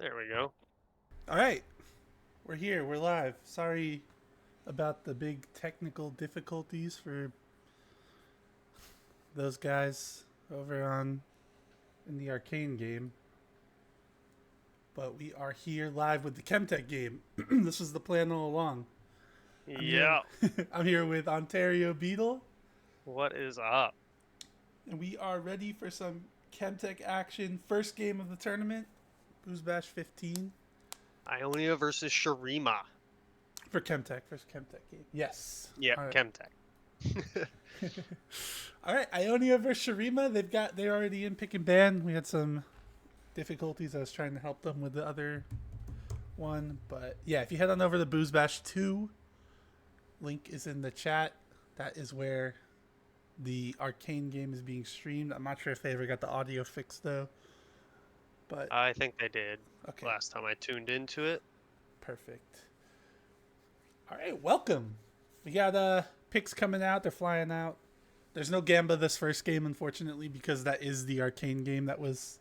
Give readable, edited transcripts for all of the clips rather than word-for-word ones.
There we go. All right, we're here. We're live. Sorry about the big technical difficulties for those guys over on in the arcane game. But we are here live with the Chemtech game. This was the plan all along. I'm here. Yeah. I'm here with Ontario Beetle, What is up? and we are ready for some Chemtech action. First game of the tournament, Booze Bash 15 Ionia versus Shurima. for Chemtech. First Chemtech game. Yes. Yep, All right. Chemtech. All right, Ionia versus Shurima. They're already in pick and ban. We had some difficulties. I was trying to help them with the other one, but yeah, if you head on over to Booze Bash 2, link is in the chat. That is where the arcane game is being streamed. I'm not sure if they ever got the audio fixed though, but I think they did okay, last time I tuned into it. perfect. All right, welcome. We got picks coming out. They're flying out. There's no Gamba this first game, unfortunately, because that is the arcane game that was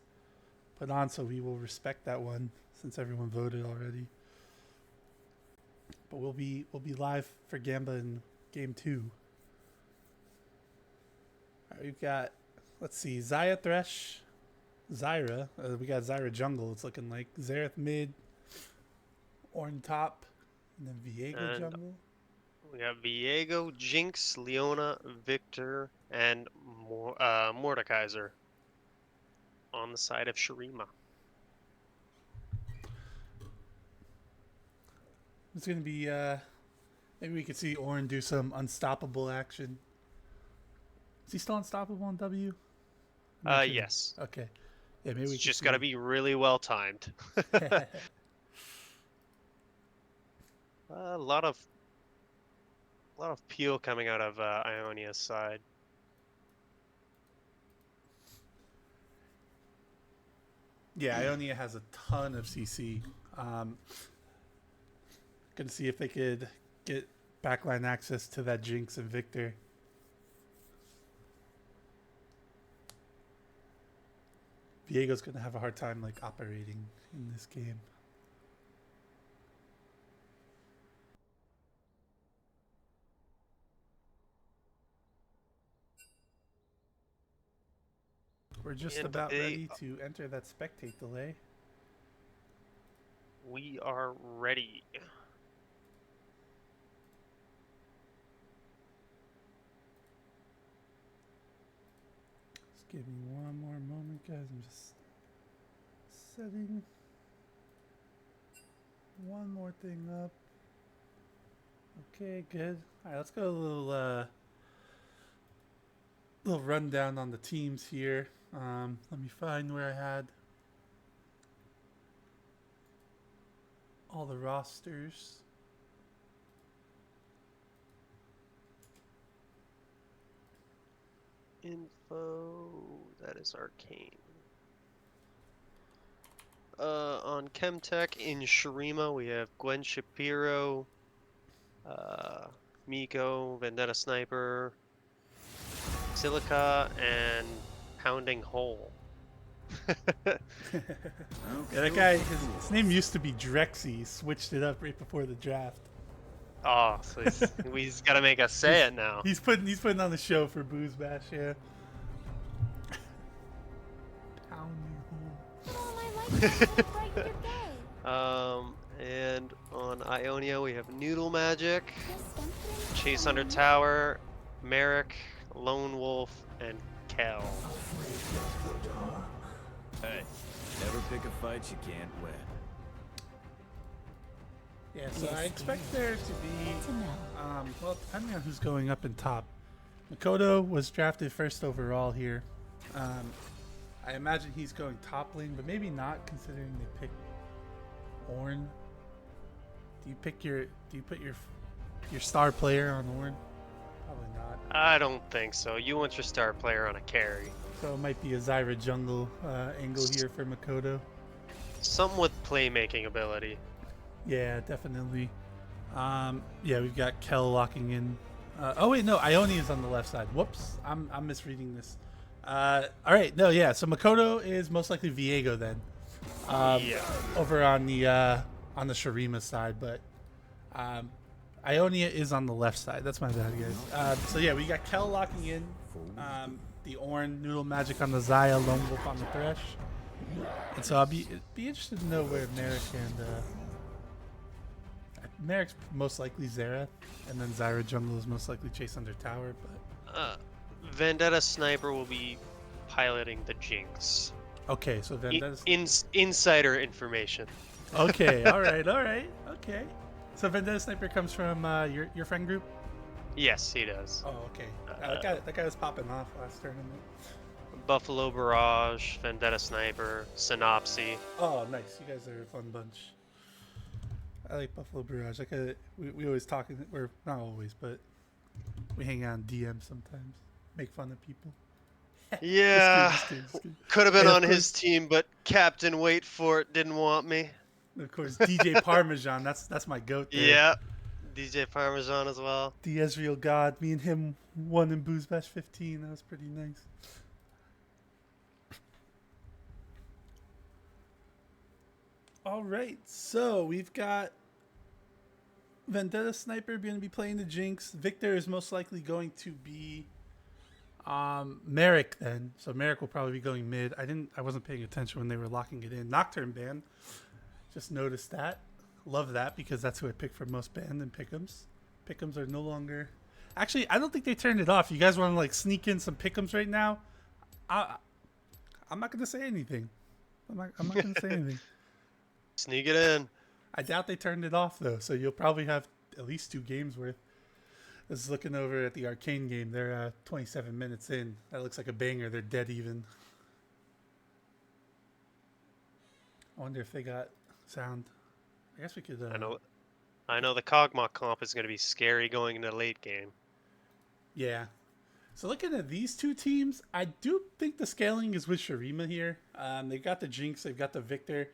put on, so we will respect that one since everyone voted already. But we'll be live for Gamba in game 2. All right, we've got, let's see, Zaya Thresh, Zyra. We got Zyra Jungle. It's looking like Zareth mid, Ornn top, and then Viego And jungle. we got Viego, Jinx, Leona, Victor, and Mordekaiser on the side of Shurima. It's gonna be maybe we could see Ornn do some unstoppable action. Is he still unstoppable on W? I'm not sure. Yes. Okay. Yeah, maybe we It's can just see. got to be really well timed. A lot of peel coming out of Ionia's side. Yeah, Ionia has a ton of CC. Gonna see if they could get backline access to that Jinx and Victor. Viego's gonna have a hard time like operating in this game. We're just And about they- ready to enter that spectate delay. We are ready. Just give me one more moment, guys. I'm just setting one more thing up. Okay, good. All right, let's go a little rundown on the teams here. Let me find where I had all the rosters. Info, that is arcane. On Chemtech in Shurima, we have Gwen Shapiro, Miko, Vendetta Sniper, Silica, and Pounding Hole. Yeah, that guy, his name used to be Drexy. He switched it up right before the draft. Oh, so he's got to make us say it now. He's putting on the show for Booze Bash, yeah. And on Ionia, we have Noodle Magic, Chase Under Tower, Merrick, Lone Wolf, and Kel. Hey, never pick a fight you can't win. Yeah, so I expect there to be, well, depending on who's going up in top. Makoto was drafted first overall here. I imagine he's going top lane, but maybe not considering they picked Ornn. Do you put your star player on Ornn? Probably not. I don't think so. You want your star player on a carry. So it might be a Zyra jungle angle here for Makoto. Something with playmaking ability. Yeah, definitely. Yeah, we've got Kel locking in. Oh wait, no, Ionia is on the left side. Whoops, I'm misreading this. All right, no, yeah. So Makoto is most likely Viego then. Yeah. over on the Shurima side, but um, Ionia is on the left side. That's my bad, guys. So yeah, we got Kel locking in. The Ornn Noodle Magic on the Zaya, Lone Wolf on the Thresh. And so it'd be interested to know where Merrick and Merrick's most likely Xerath, and then Zyra Jungle is most likely Chase Under Tower. But Vendetta Sniper will be piloting the Jinx. okay, so Vendetta's Insider information. okay. All right, okay. So Vendetta Sniper comes from your friend group. Yes, he does. Oh, okay. That guy was popping off last tournament. Buffalo Barrage, Vendetta Sniper, Synopsy. Oh, nice. You guys are a fun bunch. I like Buffalo Barrage. We always talk, or not always, but we hang out in DM sometimes. Make fun of people. Yeah. Just kidding. Could have been And of on his course- team, but Captain Wait For It didn't want me. Of course, DJ Parmesan. That's my goat there. Yeah. DJ Parmesan as well. The Ezreal God. Me and him won in Booze Bash 15. That was pretty nice. All right, so we've got Vendetta Sniper going to be playing the Jinx. Victor is most likely going to be Merrick then. So Merrick will probably be going mid. I wasn't paying attention when they were locking it in. Nocturne ban. Just noticed that. Love that because that's who I pick for most banned in pick'ems. Pick'ems are no longer. Actually, I don't think they turned it off. You guys want to like sneak in some pick'ems right now? I'm not gonna say anything. I'm not gonna say anything. Sneak it in. I doubt they turned it off though, so you'll probably have at least 2 games worth. I was looking over at the Arcane game. They're 27 minutes in. That looks like a banger. They're dead even. I wonder if they got sound. I guess we could. I know the Kog'Maw comp is going to be scary going into late game. Yeah. So looking at these 2 teams, I do think the scaling is with Shurima here. They've got the Jinx. They've got the Victor.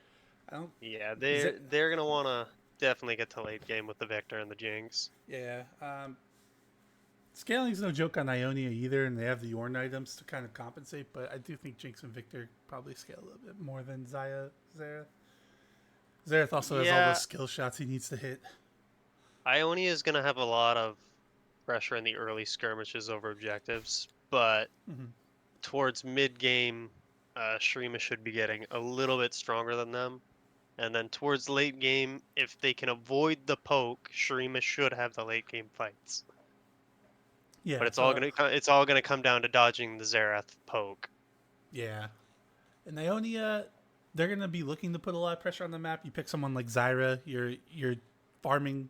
Yeah, they're gonna want to definitely get to late game with the Victor and the Jinx. Yeah. Scaling's no joke on Ionia either, and they have the Ornn items to kind of compensate, but I do think Jinx and Victor probably scale a little bit more than Xerath. Xerath also has all those skill shots he needs to hit. Ionia is gonna have a lot of pressure in the early skirmishes over objectives, but towards mid game, Shurima should be getting a little bit stronger than them. And then towards late game, if they can avoid the poke, Shurima should have the late game fights. Yeah, but it's all gonna come down to dodging the Xerath poke. Yeah, and Ionia, they're gonna be looking to put a lot of pressure on the map. You pick someone like Zyra, you're farming,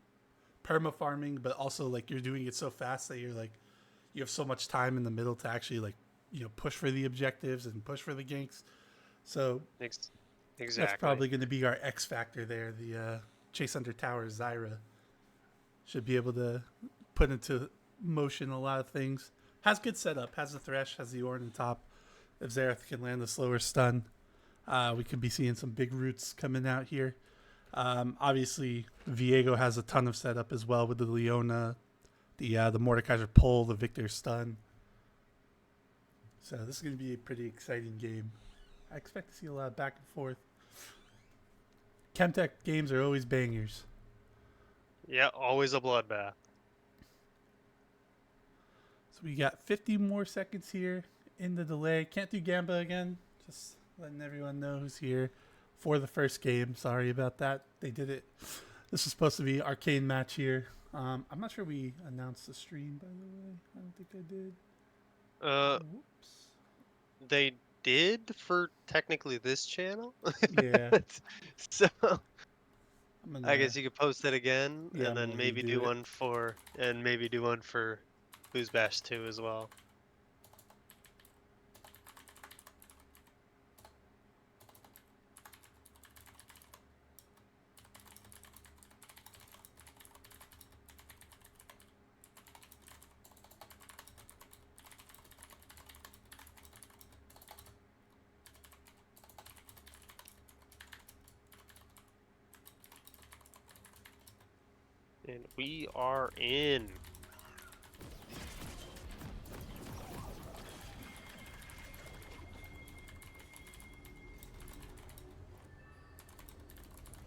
perma farming, but also like you're doing it so fast that you have so much time in the middle to actually push for the objectives and push for the ganks. So Exactly. that's probably going to be our X factor there. The Chase Under Tower Zyra should be able to put into motion a lot of things. Has good setup. Has the Thresh. Has the Ornn on top. If Xerath can land a slower stun, we could be seeing some big roots coming out here. Obviously, Viego has a ton of setup as well with the Leona, the Mordekaiser pull, the Victor stun. So this is going to be a pretty exciting game. I expect to see a lot of back and forth. Chemtech games are always bangers. Yeah, always a bloodbath. So we got 50 more seconds here in the delay. Can't do Gamba again. Just letting everyone know who's here for the first game. Sorry about that. They did it. This is supposed to be arcane match here. I'm not sure we announced the stream, by the way. I don't think I did. Whoops. They did for technically this channel. Yeah. So I'm I guess you could post it again, Yeah, and then maybe do one for Booze Bash 2 as well. And we are in.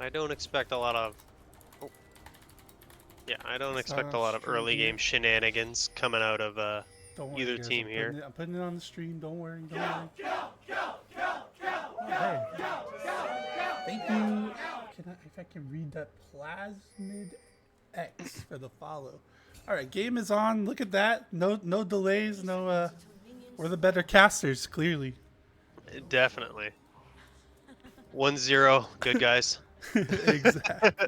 I don't expect a lot of. Oh. Yeah, I don't It's not expect on a lot of stream early here. game shenanigans coming out of Don't worry, either guys. team here. I'm putting it on the stream. Don't worry. Don't worry. Oh, hey. Thank you. If I can read that, Plasmid X for the follow. All right, game is on. Look at that. No delays. No. We're the better casters, clearly. Definitely. 1-0. Good guys. Exactly.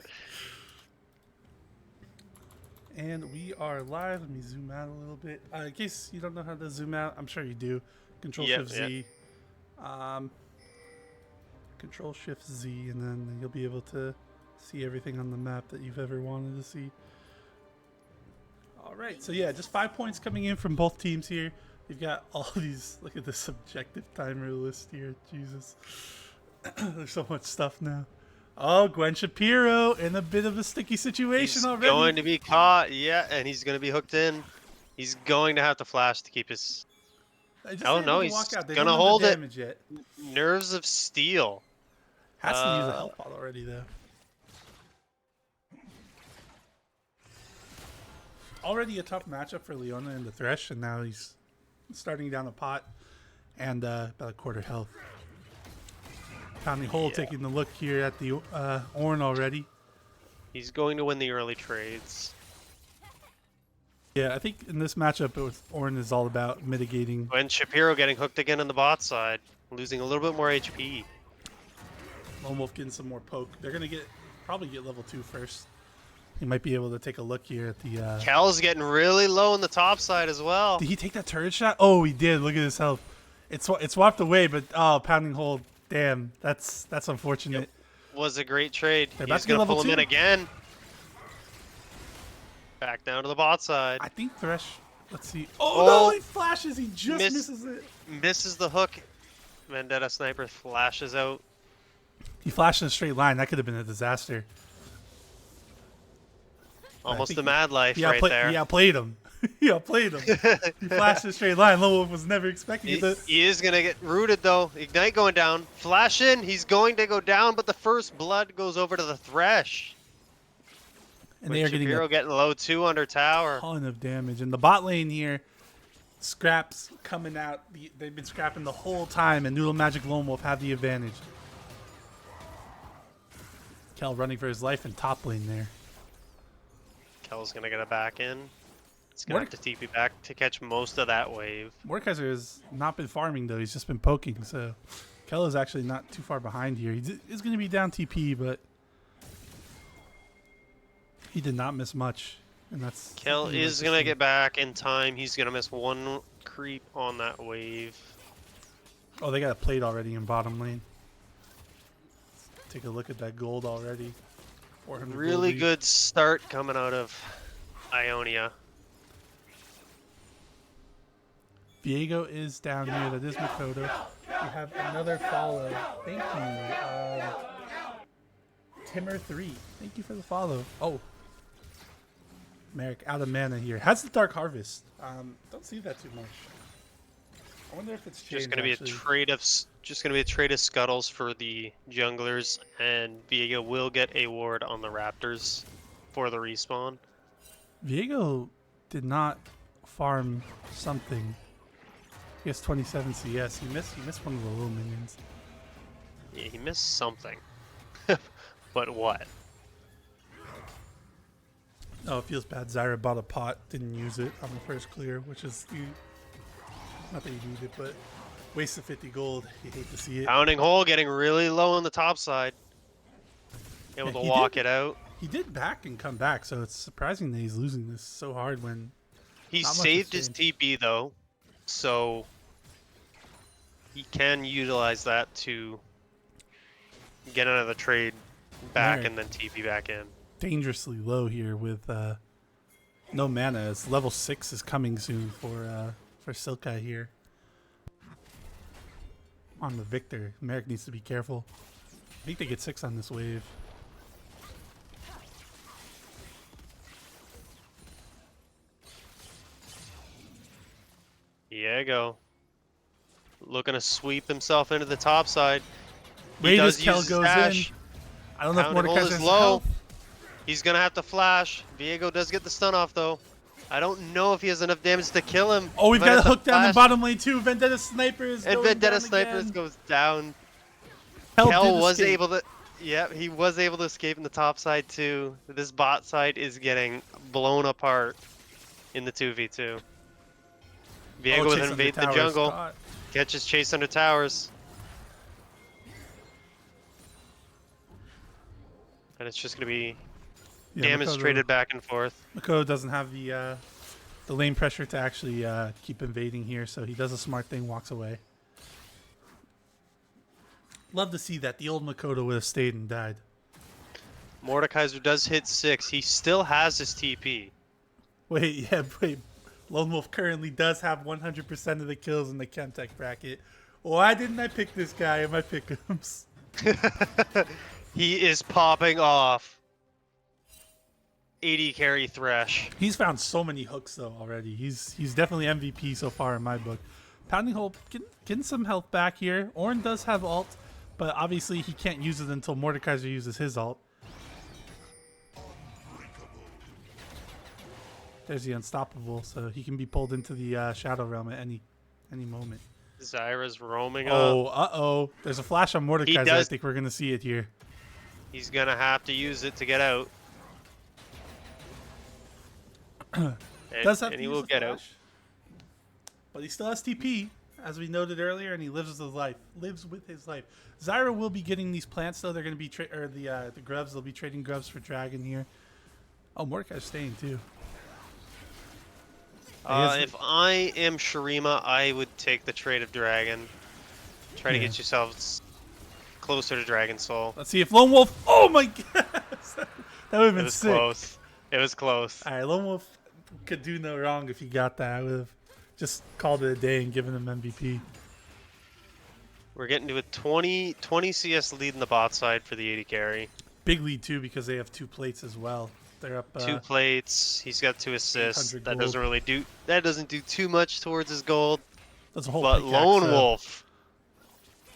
And we are live. Let me zoom out a little bit. In case you don't know how to zoom out, I'm sure you do. Control Yep, Shift Z. Control Shift Z, and then you'll be able to see everything on the map that you've ever wanted to see. All right, so yeah, just 5 points coming in from both teams here. You've got all these. Look at the subjective timer list here. Jesus, there's so much stuff now. Oh, Gwen Shapiro in a bit of a sticky situation He's already. going to be caught. Yeah, and he's going to be hooked in. He's going to have to flash to keep his. Oh no, he's walk out. They gonna don't know hold the it. damage yet. Nerves of steel. Has to use a health pot already though. Already a tough matchup for Leona in the Thresh, and now he's starting down a pot and about a quarter health. Pounding Hole taking the look here at the Ornn already. He's going to win the early trades. Yeah, I think in this matchup, Ornn is all about mitigating. And Shapiro getting hooked again on the bot side, losing a little bit more HP. Lone Wolf getting some more poke. They're gonna probably get level 2 first. He might be able to take a look here at the. Kel's getting really low on the top side as well. Did he take that turret shot? Oh, he did. Look at his health. It swapped away, but Pounding Hole. Damn, that's unfortunate. Yep. Was a great trade. They're about He's to get gonna pull level him 2. in again. Back down to the bot side. I think Thresh. Let's see. Oh no, he flashes. He just misses it. Misses the hook. Vendetta Sniper flashes out. He flashed in a straight line. That could have been a disaster. Almost the mad life right there. He outplayed him. He outplayed him. He flashed in a straight line. Lone Wolf was never expecting it. He is going to get rooted, though. Ignite going down. Flash in. He's going to go down, but the first blood goes over to the Thresh. And they are Shapiro getting low, too, under tower. A ton of damage. In the bot lane here, scraps coming out. They've been scrapping the whole time, and Noodle Magic Lone Wolf have the advantage. Kel running for his life in top lane there. Kel's going to get it back in. It's going to have to TP back to catch most of that wave. Mordekaiser has not been farming, though. He's just been poking, so Kel is actually not too far behind here. He's going to be down TP, but he did not miss much. And that's Kel is going to get back in time. He's going to miss one creep on that wave. Oh, they got a plate already in bottom lane. Let's take a look at that gold already. Really good start coming out of Ionia. Viego is down here. That is Makoto. We have another follow. Thank you. Timmer3. Thank you for the follow. Oh. Merrick out of mana here. Has the Dark Harvest. Don't see that too much. I wonder if it's changed. Just going to be a trade of scuttles for the junglers, and Viego will get a ward on the Raptors for the respawn. Viego did not farm something. He has 27 CS. He missed one of the little minions. Yeah, he missed something. But what? Oh, it feels bad. Zyra bought a pot, didn't use it on the first clear, which is not that you need it, but waste of 50 gold. You hate to see it. Pounding Hole getting really low on the top side. Able to walk it out. He did back and come back, so it's surprising that he's losing this so hard when he saved his TP though, so he can utilize that to get another trade back and then TP back in. Dangerously low here with no mana. As level 6 is coming soon for Silkai here. On the Victor, Merrick needs to be careful. I think they get 6 on this wave. Diego looking to sweep himself into the top side. Wait as Kel goes in. I don't know if Pounding hole Mordekaiser is has low. health. He's gonna have to flash. Viego does get the stun off though. I don't know if he has enough damage to kill him. Oh, we've Might got have a to hook down in flash. bottom lane too. Vendetta Sniper is And going Vendetta down Snipers again. goes down. Hell Kel did was escape. able to. Yeah, he was able to escape in the top side too. This bot side is getting blown apart in the 2v2. Viego Oh, with Chase under invade the towers. jungle. Caught. Catches Chase under towers. And it's just going to be Yeah, damage Makoto, traded back and forth. Makoto doesn't have the lane pressure to actually keep invading here, so he does a smart thing, walks away. Love to see that. The old Makoto would have stayed and died. Mordekaiser does hit 6. He still has his TP. Wait, yeah, wait. Lone Wolf currently does have 100% of the kills in the Chemtech bracket. Why didn't I pick this guy in my pick'ems? He is popping off. 80 carry Thresh. He's found so many hooks though already. He's definitely MVP so far in my book. Pounding Hole getting some health back here. Ornn does have ult, but obviously he can't use it until Mordekaiser uses his ult. There's the Unstoppable, so he can be pulled into the Shadow Realm at any moment. Zyra's roaming Oh, up. uh-oh. There's a flash on Mordekaiser. I does- think we're going to see it here. He's going to have to use it to get out. Does have and to he use will the get out. flash. But he still has TP, as we noted earlier, and he lives with his life. Zyra will be getting these plants, though. They're going to be the grubs. They'll be trading grubs for dragon here. Oh, Mordekaiser's staying too. If I am Shurima, I would take the trade of dragon. Try to get yourselves closer to Dragon Soul. Let's see if Lone Wolf. Oh my god, that would have been It was sick. close. It was close. All right, Lone Wolf could do no wrong if he got that. I would have just called it a day and given him MVP. We're getting to a 20 CS lead in the bot side for the 80 carry. Big lead too because they have 2 plates as well. They're up 2 plates. He's got 2 assists. 800 That gold. doesn't do too much towards his gold. That's a whole. But pickaxe, Lone Wolf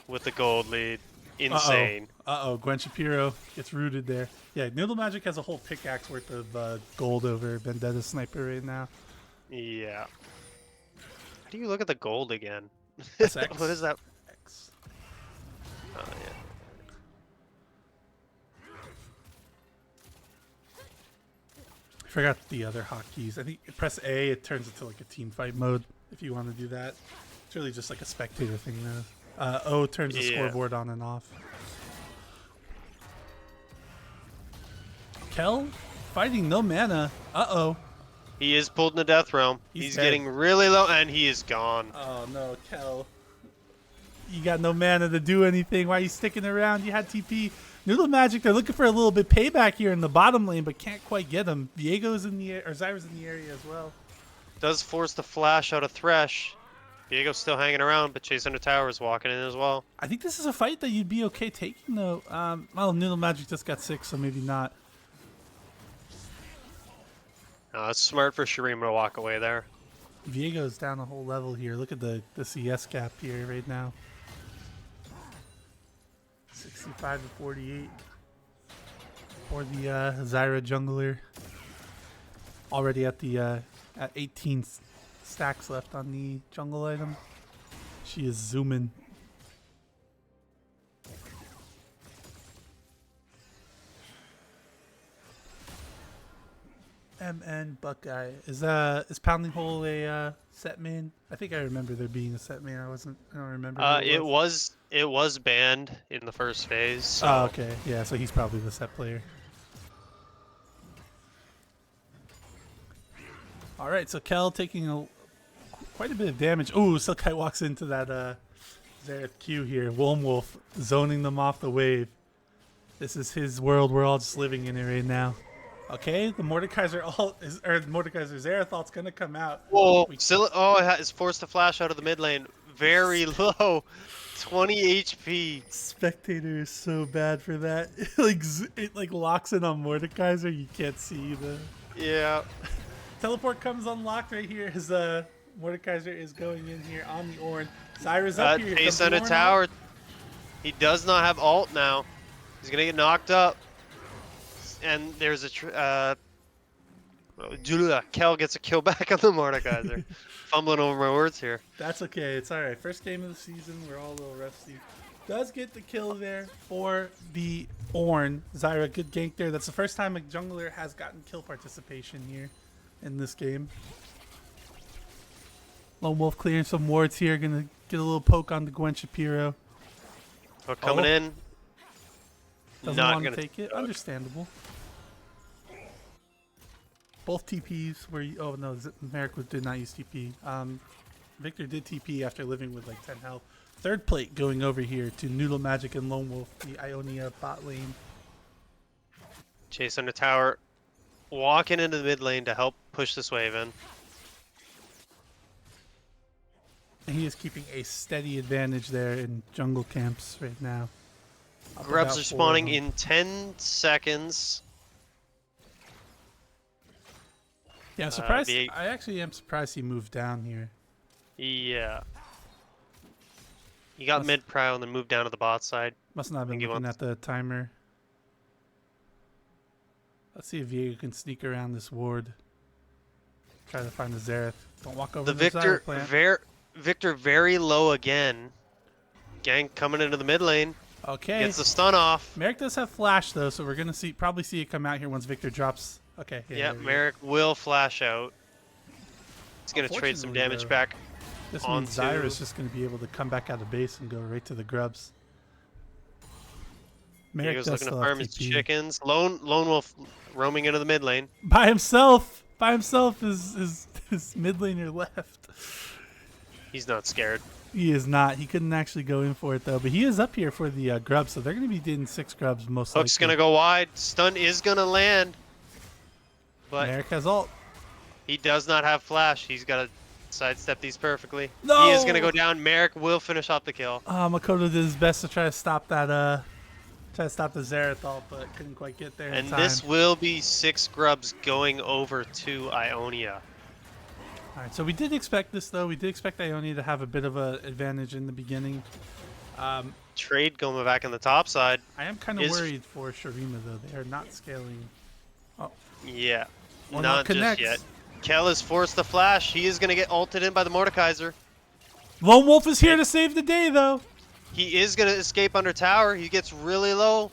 with the gold lead, insane. Uh-oh, Gwen Shapiro gets rooted there. Yeah, Noodle Magic has a whole pickaxe worth of gold over Vendetta Sniper right now. Yeah. How do you look at the gold again? SX. What is that? X. Oh, yeah. I forgot the other hotkeys. I think press A, it turns into like a team fight mode if you want to do that. It's really just like a spectator thing though. O turns the scoreboard on and off. Kel fighting no mana. Uh-oh. He is pulled in the death realm. He's dead. getting really low, and he is gone. Oh no, Kel. You got no mana to do anything. Why are you sticking around? You had TP. Noodle Magic, they're looking for a little bit payback here in the bottom lane, but can't quite get him. Viego's in the or Zyra's in the area as well. Does force the flash out of Thresh. Viego's still hanging around, but Chase Under Tower is walking in as well. I think this is a fight that you'd be okay taking though. Well, Noodle Magic just got 6, so maybe not. It's smart for Shurima to walk away there. Viego's down a whole level here. Look at the CS gap here right now. 65 to 48 for the Zyra jungler. Already at the at 18 stacks left on the jungle item. She is zooming. MN Buckeye is Pounding Hole a set main? I think I remember there being a set main. I don't remember. who It was banned in the first phase. So. Oh, okay. Yeah, so he's probably the set player. All right, so Kel taking quite a bit of damage. Ooh, Silkite walks into that Xerath Q here. Lone Wolf zoning them off the wave. This is his world. We're all just living in it right now. Okay, the Mordekaiser Xerath ult's gonna come out. Whoa! It's forced to flash out of the mid lane. Very low. 20 HP. Spectator is so bad for that. It like locks in on Mordekaiser. You can't see the. Yeah. Teleport comes unlocked right here as Mordekaiser is going in here on the Ornn. Zyra's up here. Chase Under Tower. He does not have ult now. He's gonna get knocked up. And there's a Kel gets a kill back on the Mordekaiser. Fumbling over my words here. That's okay. It's all right. First game of the season. We're all a little rusty. Does get the kill there for the Ornn. Zyra, good gank there. That's the first time a jungler has gotten kill participation here in this game. Lone Wolf clearing some wards here. Gonna get a little poke on the Gwen Shapiro. Hook coming in. Doesn't Not want to gonna take it. Understandable. Both TPs were. Oh no, Merrick did not use TP. Victor did TP after living with like 10 health. Third plate going over here to Noodle Magic and Lone Wolf, the Ionia bot lane. Chase under tower. Walking into the mid lane to help push this wave in. And he is keeping a steady advantage there in jungle camps right now. Grubs are spawning in 10 seconds. Yeah, I'm surprised. I actually am surprised he moved down here. Yeah. He got mid prow and then moved down to the bot side. Must not have been looking at the timer. Let's see if Viego can sneak around this ward. Try to find the Xerath. Don't walk over the Zyra plant. Victor very low again. Gang coming into the mid lane. Okay. Gets the stun off. Merrick does have flash though, so we're gonna probably see it come out here once Victor drops. Okay. Yeah, Merrick will flash out. He's gonna trade some damage back. This means Zyra's just gonna be able to come back out of base and go right to the grubs. Merrick does looking to farm his chickens. Lone Wolf roaming into the mid lane. By himself. By himself is his mid laner left. He's not scared. He is not. He couldn't actually go in for it though, but he is up here for the grubs, so they're going to be doing 6 grubs most likely. Hook's going to go wide. Stun is going to land. But Merrick has ult. He does not have flash. He's got to sidestep these perfectly. No! He is going to go down. Merrick will finish off the kill. Makoto did his best to try to stop that try to stop the Xerath ult, but couldn't quite get there in time. This will be 6 grubs going over to Ionia. Alright, so we did expect this though. We did expect Ionia to have a bit of an advantage in the beginning. Trade going back on the top side. I am kind of worried for Shurima though. They are not scaling. Oh. Yeah. Well, not just yet. Kel is forced to flash. He is going to get ulted in by the Mordekaiser. Lone Wolf is here to save the day though. He is going to escape under tower. He gets really low.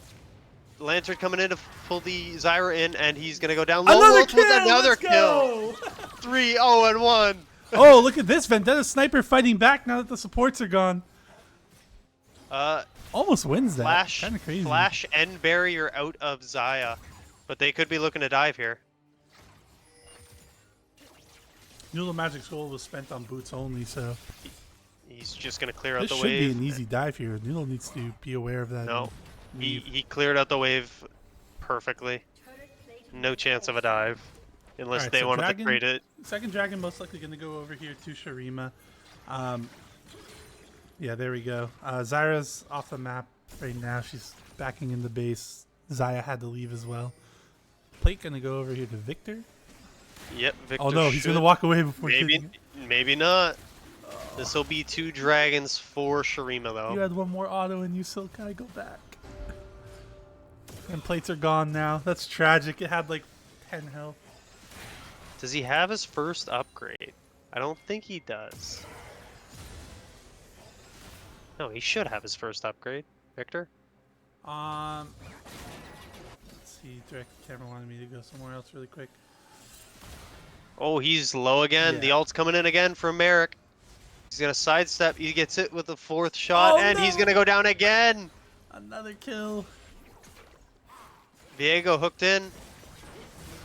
Lantern coming in to pull the Zyra in, and he's going to go down. Lone Wolf with another kill. 3-0-1. Oh, look at this. Vendetta Sniper fighting back now that the supports are gone. Almost wins that. Kind of crazy. Flash and barrier out of Xayah, but they could be looking to dive here. Noodle Magic's gold was spent on boots only, so he's just going to clear out the wave. This should be an easy dive here. Noodle needs to be aware of that. No, he cleared out the wave perfectly. No chance of a dive unless they wanted to trade it. Second dragon most likely going to go over here to Shurima. Yeah, there we go. Zyra's off the map right now. She's backing in the base. Xayah had to leave as well. Plate going to go over here to Victor. Yep, Victor. Oh no, he's going to walk away before maybe not. This will be 2 dragons for Shurima though. You had one more auto and you still gotta go back. And plates are gone now. That's tragic. It had like 10 health. Does he have his first upgrade? I don't think he does. No, he should have his first upgrade. Victor? Let's see. Direct camera wanted me to go somewhere else really quick. Oh, he's low again. Yeah. The ult's coming in again from Merrick. He's going to sidestep. He gets it with the 4th shot, and he's going to go down again. Another kill. Viego hooked in.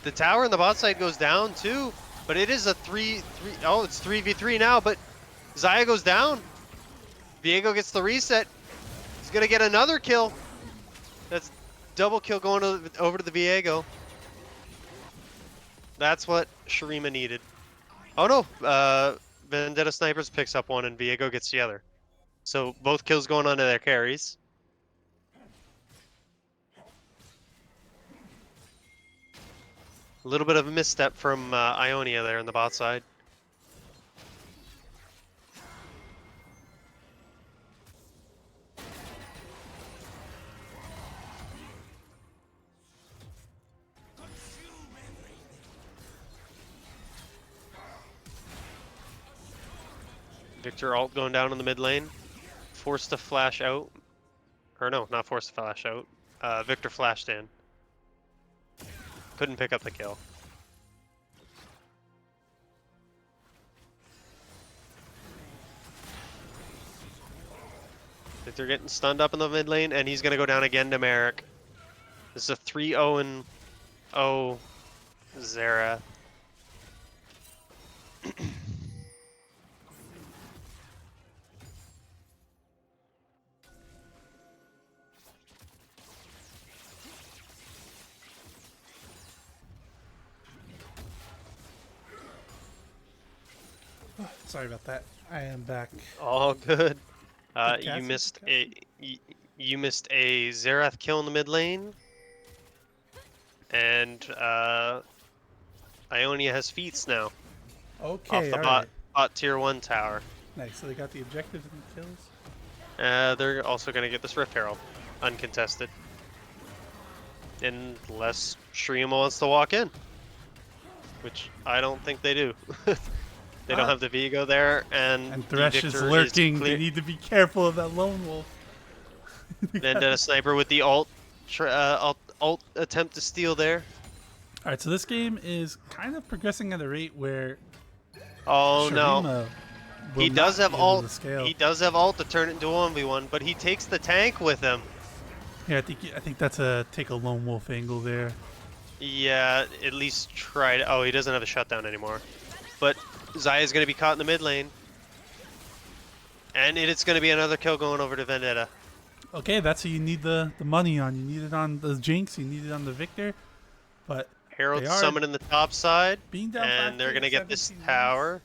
The tower on the bot side goes down too, but it is a 3-3. Oh, it's 3v3 now, but Xayah goes down. Viego gets the reset. He's going to get another kill. That's double kill going over to the Viego. That's what Shurima needed. Oh no, Vendetta Snipers picks up one and Viego gets the other. So both kills going onto their carries. A little bit of a misstep from Ionia there in the bot side. Victor ult going down in the mid lane. Forced to flash out. Or no, not forced to flash out. Victor flashed in. Couldn't pick up the kill. Victor getting stunned up in the mid lane, and he's going to go down again to Merrick. This is a 3-0-0 Xerath. Sorry about that. I am back. All good. Good You casting, missed good casting. you missed a Xerath kill in the mid lane, and Ionia has feats now Okay, off the alright. bot tier 1 tower. Nice. So they got the objectives and the kills. They're also gonna get this Rift Herald, uncontested, unless Shurima wants to walk in, which I don't think they do. They don't have the Vigo there, and And the Thresh is Victor lurking. clear. They need to be careful of that lone wolf. Vendetta sniper with the ult attempt to steal there. Alright, so this game is kind of progressing at a rate where Oh no. Shurima He will does not have be able ult. to scale. He does have ult to turn it into 1v1, but he takes the tank with him. Yeah, I think that's a take a lone wolf angle there. Yeah, at least try to. Oh, he doesn't have a shutdown anymore. But Zaya's going to be caught in the mid lane. And it's going to be another kill going over to Vendetta. Okay, that's who you need the money on. You need it on the Jinx, you need it on the Victor. But Herald they are summoned in the top side. being down And they're 5K going to at get this 17 tower.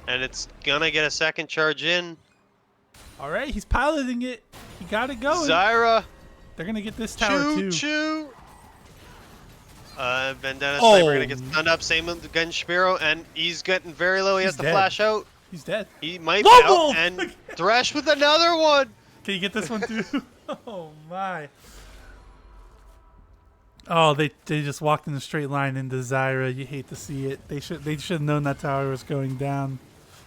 And it's going to get a second charge in. Alright, he's piloting it. He got it going. Zyra. They're gonna get this tower too. Choo. Vendetta Oh. Sniper gonna get stunned up. Same with Gun Shapiro, and he's getting very low. He has He's to dead. flash out. He's dead. He might be Lone out, wolf! and Thresh with another one. Can you get this one too? Oh my. Oh, they just walked in a straight line into Zyra. You hate to see it. They should have known that tower was going down.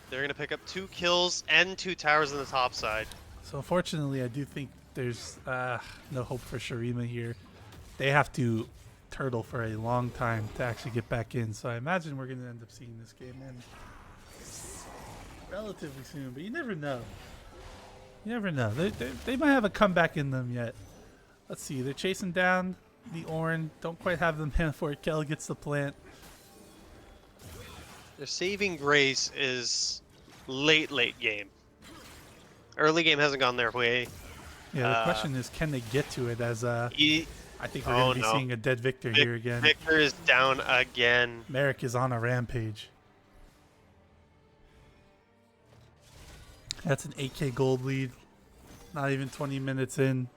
They're gonna pick up 2 kills and 2 towers on the top side. So unfortunately, I do think there's no hope for Shurima here. They have to turtle for a long time to actually get back in. So I imagine we're going to end up seeing this game end relatively soon. But you never know. You never know. They might have a comeback in them yet. Let's see. They're chasing down the Ornn. Don't quite have them before Kel gets the plant. Their saving grace is late game. Early game hasn't gone their way. Yeah, the question is, can they get to it? As I think we're going to be seeing a dead Victor here again. Victor is down again. Merrick is on a rampage. That's an 8K gold lead. Not even 20 minutes in.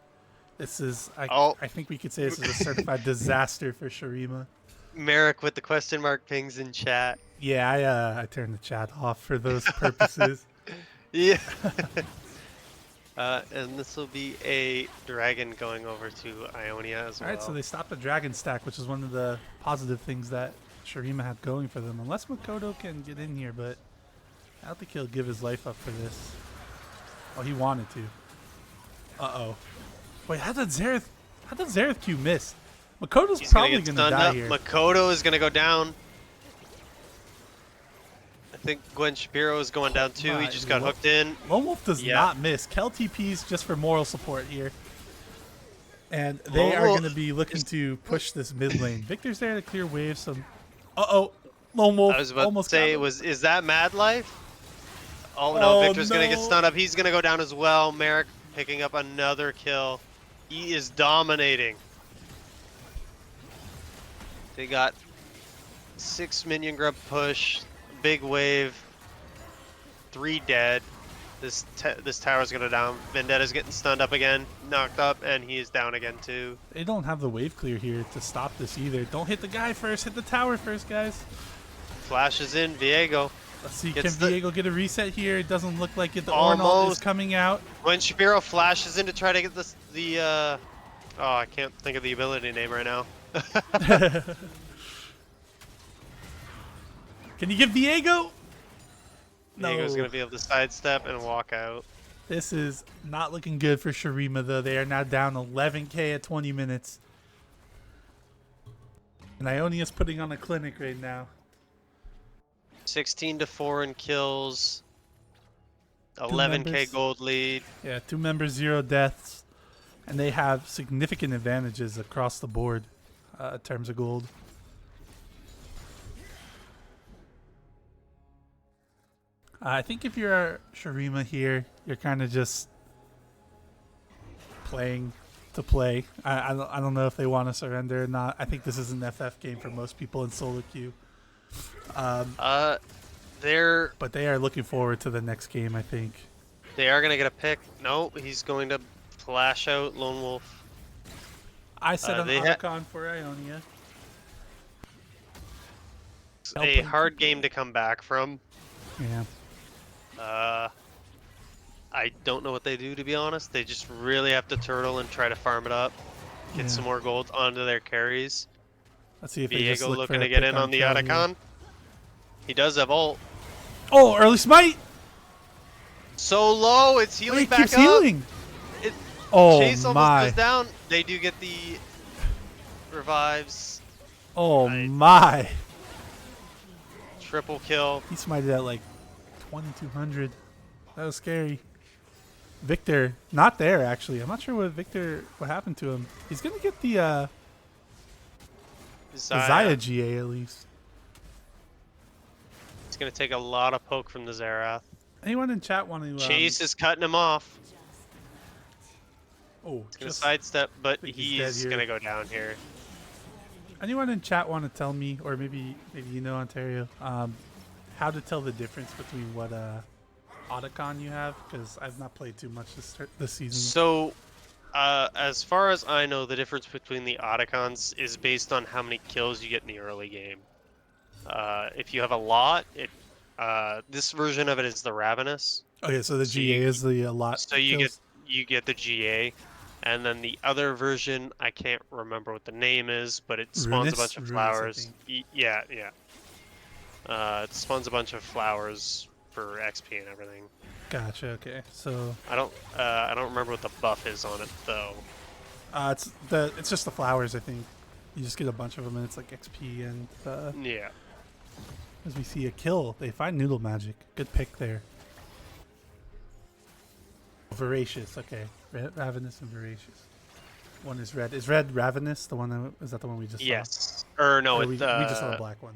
This is, I think we could say this is a certified disaster for Shurima. Merrick with the question mark pings in chat. Yeah, I turned the chat off for those purposes. Yeah. And this will be a dragon going over to Ionia as well. Alright, so they stopped the dragon stack, which is one of the positive things that Shurima had going for them. Unless Makoto can get in here, but I don't think he'll give his life up for this. Oh, he wanted to. Uh-oh. Wait, how did Xerath Q miss? Makoto's probably going to die here. Makoto is going to go down. I think Gwen Shapiro is going down too. He just got hooked in. Lone Wolf does not miss. Kel TP's just for moral support here. And they are going to be looking to push this mid lane. Victor's there to clear waves. Some. Uh-oh. Lone Wolf I was about almost to say, is that Mad Life? Oh no, Victor's going to get stunned up. He's going to go down as well. Merrick picking up another kill. He is dominating. They got 6 minion grub push, big wave, 3 dead. This tower's gonna down. Vendetta's getting stunned up again, knocked up, and he is down again too. They don't have the wave clear here to stop this either. Don't hit the guy first, hit the tower first, guys. Flashes in, Viego. Let's see, can Viego get a reset here? It doesn't look like it. The Almost. Ornal is coming out. When Shapiro flashes in to try to get oh, I can't think of the ability name right now. Can you give Viego? Diego's No. gonna be able to sidestep and walk out. This is not looking good for Shurima, though. They are now down 11k at 20 minutes. And Ionia's putting on a clinic right now. 16-4 in kills. Two 11k members. gold lead. Yeah, 2 members, 0 deaths. And they have significant advantages across the board in terms of gold. I think if you're Shurima here, you're kind of just playing to play. I don't know if they want to surrender or not. I think this is an FF game for most people in solo queue. They're But they are looking forward to the next game, I think. They are gonna get a pick. No, he's going to flash out Lone Wolf. I set an they Otacon for Ionia. It's a hard game to come back from. Yeah. I don't know what they do, to be honest. They just really have to turtle and try to farm it up, get some more gold onto their carries. Let's see if they just Diego look looking for a to get pick in on the kill Otacon. here. He does have ult. Oh, early smite! So low, it's Wait, healing it back keeps up. healing! It, Oh Chase almost my. goes down. They do get the revives. Oh Nice. my. Triple kill. He smited at like 2200. That was scary. Victor, not there actually. I'm not sure what happened to him. He's gonna get the Zaya GA at least. It's going to take a lot of poke from the Zerath. Anyone in chat want to Chase is cutting him off. Oh, He's going to sidestep, but think he's dead he's here. going to go down here. Anyone in chat want to tell me, or maybe you know Ontario, how to tell the difference between what Otacon you have? Because I've not played too much this season. So, as far as I know, the difference between the Otacons is based on how many kills you get in the early game. If you have a lot, this version of it is the Ravenous. Okay, so the GA is the lot. So you get the GA, and then the other version, I can't remember what the name is, but it spawns a bunch of flowers. Yeah. It spawns a bunch of flowers for XP and everything. Gotcha. Okay, so I don't remember what the buff is on it though. it's just the flowers. I think you just get a bunch of them, and it's like XP and Yeah. as we see a kill, they find Noodle Magic. Good pick there. Voracious. Okay, Ravenous and Voracious. One is red. Is red Ravenous? The one is that the one we just saw? Yes. Or no, we just saw the black one.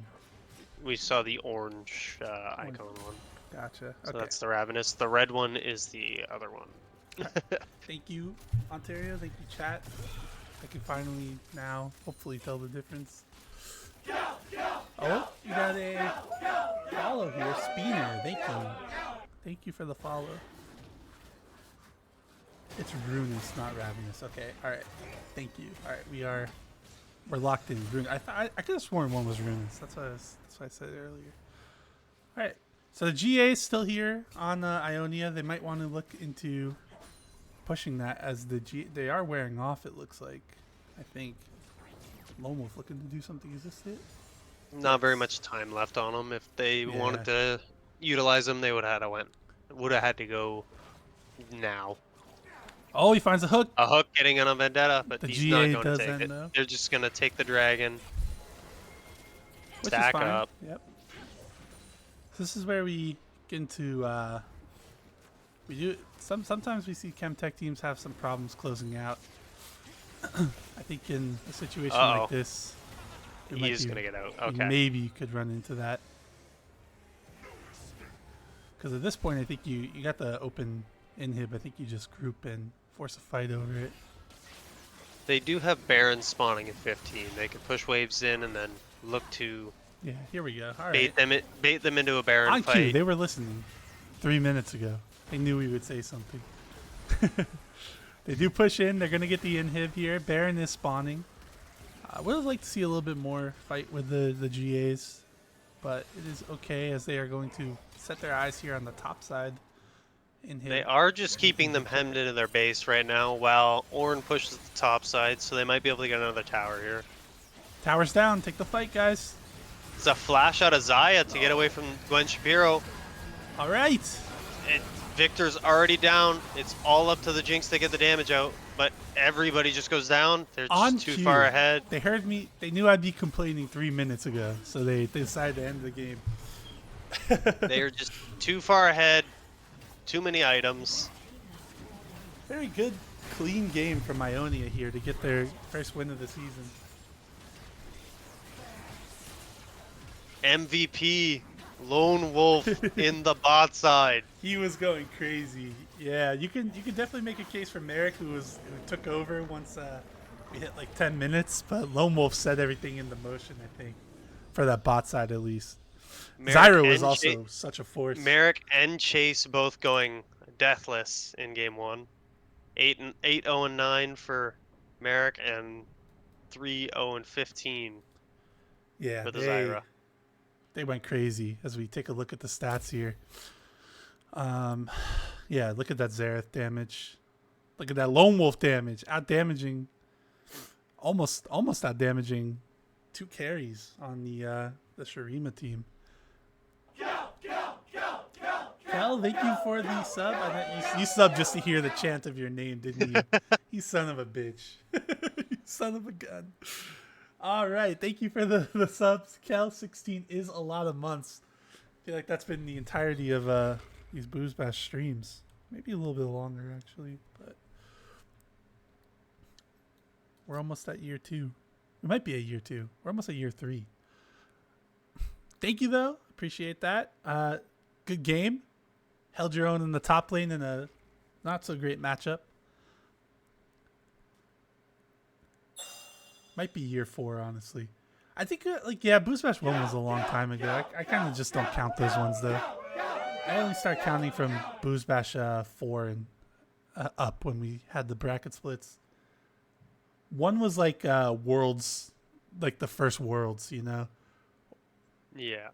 We saw the orange icon one. Gotcha. So Okay. that's the Ravenous. The red one is the other one. Thank you, Ontario. Thank you, chat. I can finally now, hopefully, tell the difference. Oh, you got a follow here, Speener. Thank you. Thank you for the follow. It's Ruinous, not Ravenous. Okay, all right. Thank you. All right, we're locked in. I could have sworn one was Ruinous. That's what I said earlier. All right. So the GA is still here on Ionia. They might want to look into pushing that as they are wearing off. It looks like. I think Lone Wolf looking to do something. Is this it? Not very much time left on them. If they wanted to utilize them, they would have had to go now. Oh, he finds a hook. A hook getting on a vendetta, but The he's GA not going does to take end, it. though. They're just going to take the dragon, Which stack is fine. up. Yep. This is where we get into we do sometimes we see Chemtech teams have some problems closing out. I think in a situation like this, He is going to get out. Okay. maybe you could run into that. Because at this point, I think you got the open inhib. I think you just group and force a fight over it. They do have Baron spawning at 15. They can push waves in and then look to Yeah, here we go. All bait right. them into a Baron On cue, fight. they were listening 3 minutes ago. They knew we would say something. They do push in. They're going to get the inhib here. Baron is spawning. I would have liked to see a little bit more fight with the GAs, but it is okay as they are going to set their eyes here on the top side. Inhib. They are just keeping them hemmed into their base right now while Ornn pushes the top side, so they might be able to get another tower here. Towers down. Take the fight, guys. It's a flash out of Zaya to get away from Gwen Shapiro. All right. It, Victor's already down. It's all up to the Jinx to get the damage out, but everybody just goes down. They're On just too far cue. ahead. They heard me. They knew I'd be complaining 3 minutes ago, so they decided to end the game. They are just too far ahead. Too many items. Very good, clean game from Ionia here to get their first win of the season. MVP, Lone Wolf in the bot side. He was going crazy. Yeah, you can definitely make a case for Merrick, who took over once we hit like 10 minutes, but Lone Wolf set everything into motion, I think, for that bot side at least. Zyra was also such a force. Merrick and Chase both going deathless in game 1. 8-0-9 for Merrick and 3-0-15 Yeah, for the Zyra. They went crazy as we take a look at the stats here. Yeah, look at that Xerath damage. Look at that Lone Wolf damage. Out damaging, almost out damaging 2 carries on the Shurima team. Cal, thank you for the sub. I know you subbed just to hear the chant of your name, didn't you? You son of a bitch. You son of a gun. All right, thank you for the subs. Cal, 16 is a lot of months. I feel like that's been the entirety of these Booze Bash streams. Maybe a little bit longer, actually, but we're almost at year 2. We might be at year 2. We're almost at year 3. Thank you, though. Appreciate that. Good game. Held your own in the top lane in a not-so-great matchup. Might be year 4, honestly. I think, Boost Bash 1 was a long time ago. I kind of just don't count those ones, though. I only start counting from Boost Bash 4 and up when we had the bracket splits. 1 was like Worlds, like the first Worlds, you know? Yeah.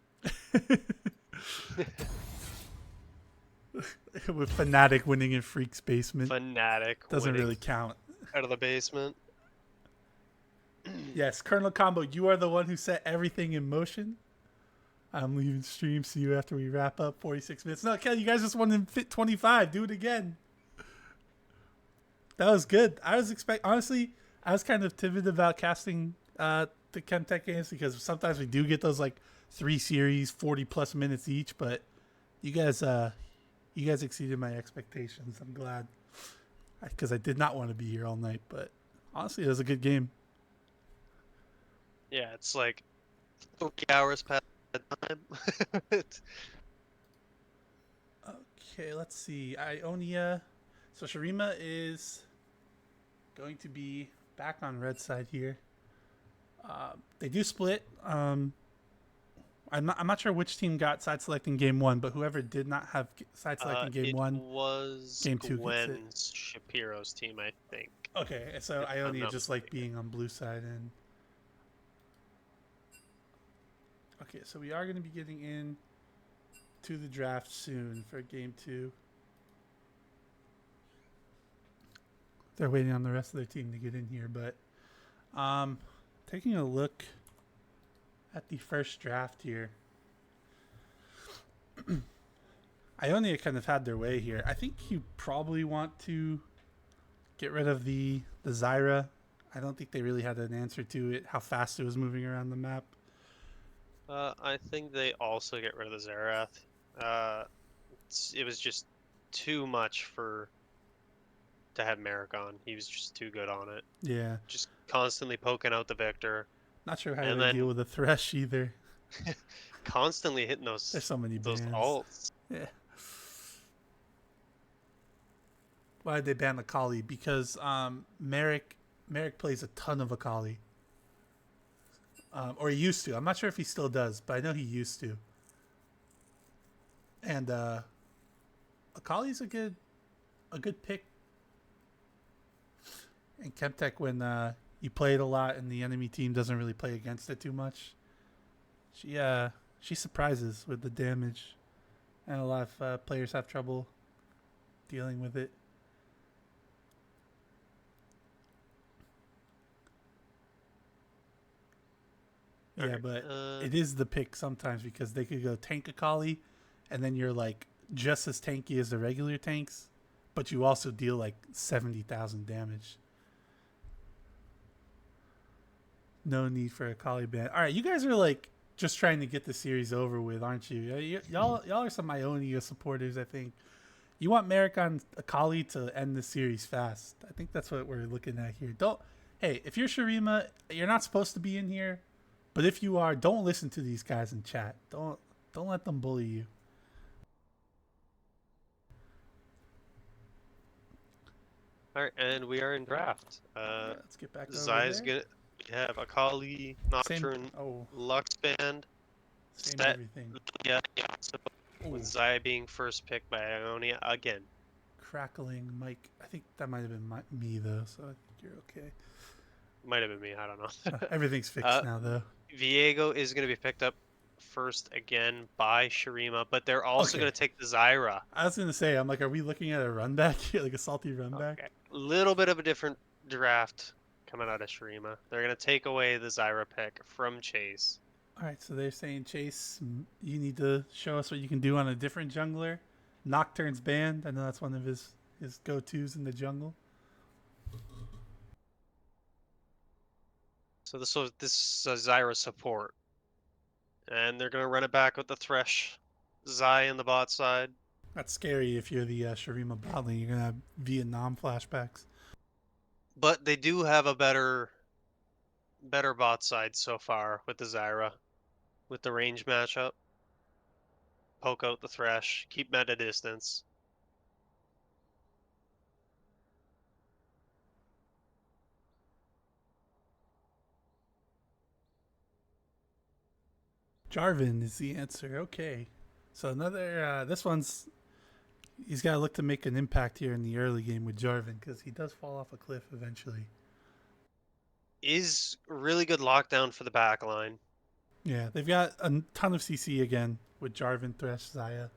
With Fnatic winning in Freak's basement. Fnatic doesn't really count. Out of the basement. Yes, Colonel Combo, you are the one who set everything in motion. I'm leaving stream. See you after we wrap up. 46 minutes. No, Kelly, you guys just won in fit 25. Do it again. That was good. Honestly, I was kind of timid about casting the Chemtech games because sometimes we do get those like 3 series, 40 plus minutes each, but you guys exceeded my expectations. I'm glad, because I did not want to be here all night, but honestly, it was a good game. Yeah, it's like 40 hours past bedtime. Okay, let's see. Ionia. So Shurima is going to be back on red side here. They do split. I'm not sure which team got side select in game 1, but whoever did not have side select in game 1, was game 2 Gwen's Shapiro's team, I think. Okay, so Ionia just like being on blue side. And okay, so we are going to be getting in to the draft soon for game 2. They're waiting on the rest of their team to get in here, but taking a look at the first draft here, Ionia kind of had their way here. I think you probably want to get rid of the Zyra. I don't think they really had an answer to it, how fast it was moving around the map. I think they also get rid of the Xerath. It was just too much to have Merrick on. He was just too good on it. Yeah. Just constantly poking out the Victor. Not sure how to deal with the Thresh either. Constantly hitting those. There's so many bans. Ults. Yeah. Why did they ban Akali? Because Merrick plays a ton of Akali. Or he used to. I'm not sure if he still does, but I know he used to. And Akali's a good pick. And Chemtech, when you play it a lot and the enemy team doesn't really play against it too much, she surprises with the damage, and a lot of players have trouble dealing with it. Yeah, but it is the pick sometimes because they could go tank Akali, and then you're like just as tanky as the regular tanks, but you also deal like 70,000 damage. No need for a Kali ban. All right, you guys are like just trying to get the series over with, aren't you? Y'all are some Ionia supporters, I think. You want Merrick on Akali to end the series fast. I think that's what we're looking at here. Hey, if you're Shurima, you're not supposed to be in here. But if you are, don't listen to these guys in chat. Don't let them bully you. All right, and we are in draft. Let's get back over Zai's there. gonna have Akali, Same. Nocturne, Oh, Lux Band, same set. everything. Yeah, so with Ooh, Zai being first picked by Ionia again. crackling Mike. I think that might have been me though, so I think you're okay. Might have been me. I don't know. Everything's fixed now though. Viego is going to be picked up first again by Shurima, but they're also Okay. going to take the Zyra. I was gonna say, I'm like, are we looking at a run back here, like a salty run back? Okay. Little bit of a different draft coming out of Shurima. They're going to take away the Zyra pick from Chase. All right, so they're saying, Chase, you need to show us what you can do on a different jungler. Nocturne's banned. I know that's one of his go-tos in the jungle. So this is a Zyra support. And they're going to run it back with the Thresh Zai in the bot side. That's scary if you're the Shurima bot lane. You're gonna have Vietnam flashbacks. But they do have a better bot side so far with the Zyra. With the range matchup. Poke out the Thresh, keep meta distance. Jarvan is the answer. Okay, so another. This one's. He's got to look to make an impact here in the early game with Jarvan because he does fall off a cliff eventually. Is really good lockdown for the back line. Yeah, they've got a ton of CC again with Jarvan, Thresh, Xayah.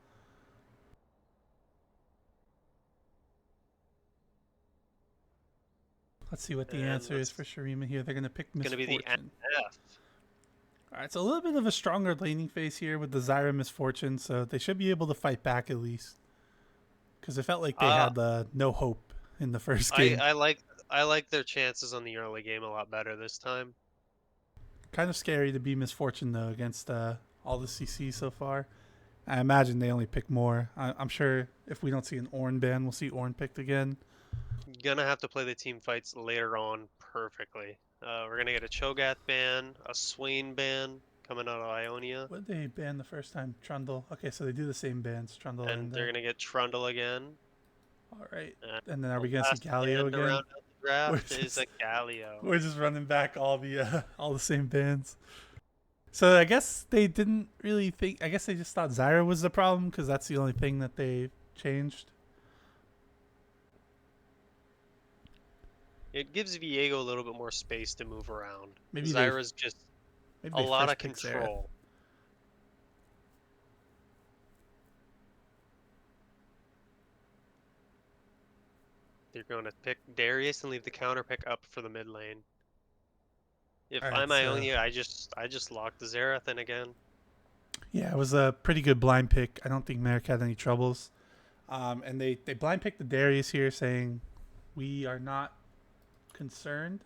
Let's see what the And answer is for Shurima here. They're going to pick It's going to be the Misfortune. NF. All right, so a little bit of a stronger laning phase here with the Zyra Misfortune, so they should be able to fight back at least. Because it felt like they had no hope in the first game. I like their chances on the early game a lot better this time. Kind of scary to be Misfortune though against all the CC so far. I imagine they only pick more. I'm sure if we don't see an Ornn ban, we'll see Ornn picked again. Gonna have to play the team fights later on perfectly. We're gonna get a Cho'Gath ban, a Swain ban coming out of Ionia. What did they ban the first time? Trundle. Okay, so they do the same bans, Trundle And they're gonna get Trundle again. All right. And then are we gonna see Last Galio ban to again? round out the draft We're is a Galio. We're just running back all the same bans. So I guess they didn't really think. I guess they just thought Zyra was the problem because that's the only thing that they changed. It gives Viego a little bit more space to move around. Maybe Zyra's just maybe a they lot first of picked Xayah. control. They're going to pick Darius and leave the counter pick up for the mid lane. If All right, I'm so- Ionia, I just locked the Xerath in again. Yeah, it was a pretty good blind pick. I don't think Merrick had any troubles. And they blind picked the Darius here, saying we are not concerned.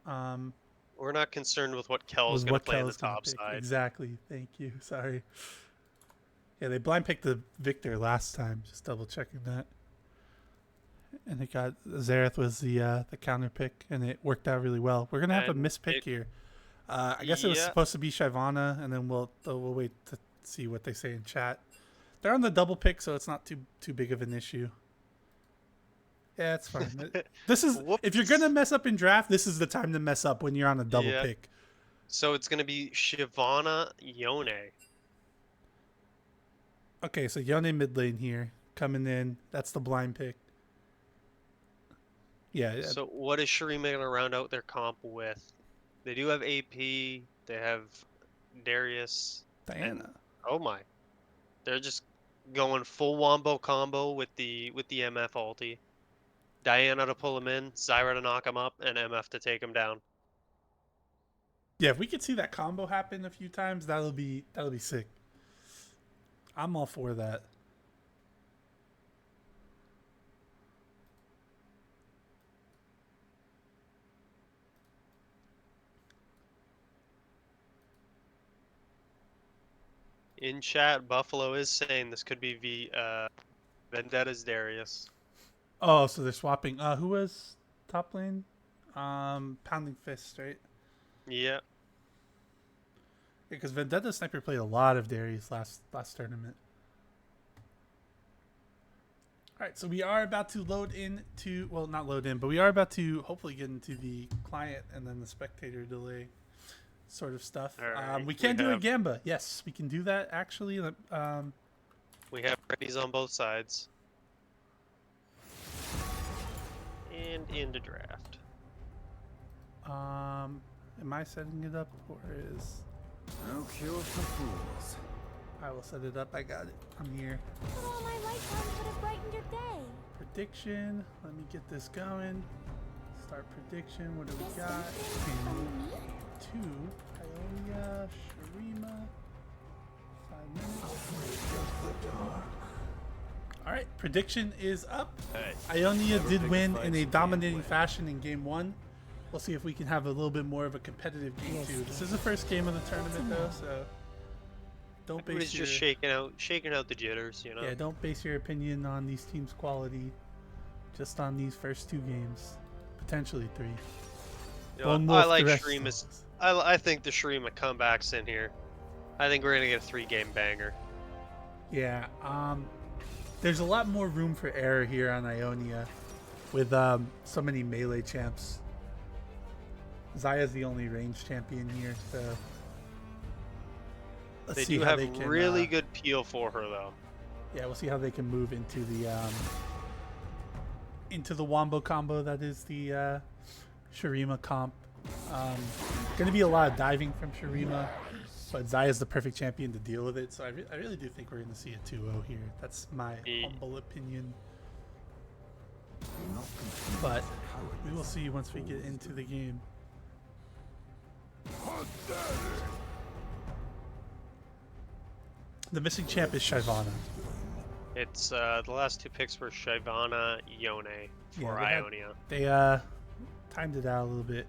We're not concerned with what Kel's with going what to play on the Kel's gonna top pick. side. Exactly. Thank you. Sorry. Yeah, they blind picked the Victor last time. Just double checking that. And it got Xerath was the counter pick, and it worked out really well. We're gonna have a And mispick here. I guess it was Yeah. supposed to be Shyvana, and then we'll wait to see what they say in chat. They're on the double pick, so it's not too big of an issue. Yeah, it's fine. This is if you're gonna mess up in draft, this is the time to mess up when you're on a double Yeah. pick. So it's going to be Shyvana Yone. Okay, so Yone mid lane here coming in. That's the blind pick. Yeah. So what is Shurima going to round out their comp with? They do have AP. They have Darius. Diana. Oh my. They're just going full wombo combo with the MF ulti. Diana to pull him in, Zyra to knock him up, and MF to take him down. Yeah, if we could see that combo happen a few times, that'll be sick. I'm all for that. In chat, Buffalo is saying this could be Vendetta's Darius. Oh, so they're swapping. Who was top lane? Pounding Fist, right? Yeah. Because Vendetta Sniper played a lot of Darius last tournament. All right, so we are about to load into, well, not load in, but we are about to hopefully get into the client and then the spectator delay sort of stuff. All right. We can do a Gamba. Yes, we can do that actually. We have readies on both sides. And into draft. Am I setting it up or is... No cure for fools. I will set it up. I got it. I'm here. But all my lifetime could have brightened your day. Prediction. Let me get this going. Start prediction. What do we Guess got? something from me? 2. Ionia, Shurima. 5 minutes. All right. Prediction is up. Hey, Ionia never did pick a win fight in a you can't dominating win. fashion in game 1. We'll see if we can have a little bit more of a competitive game 2. This is the first game of the tournament though, so don't Everybody's base your... just shaking out the jitters, you know. Yeah, don't base your opinion on these teams' quality just on these first 2 games. Potentially 3. You know, One more I if the like rest Shurima's. sucks. I think the Shurima comebacks in here. I think we're gonna get a 3-game banger. Yeah, there's a lot more room for error here on Ionia with so many melee champs. Zaya's the only range champion here, so let's They see do how have they can, really good peel for her though. yeah, we'll see how they can move into the wombo combo that is the Shurima comp. Gonna be a lot of diving from Shurima, but Zaya's the perfect champion to deal with it, so I really do think we're gonna see a 2-0 here. That's my humble opinion, but we will see once we get into the game. The missing champ is Shyvana. It's the last 2 picks were Shyvana, Yone for Yeah, Ionia. They timed it out a little bit.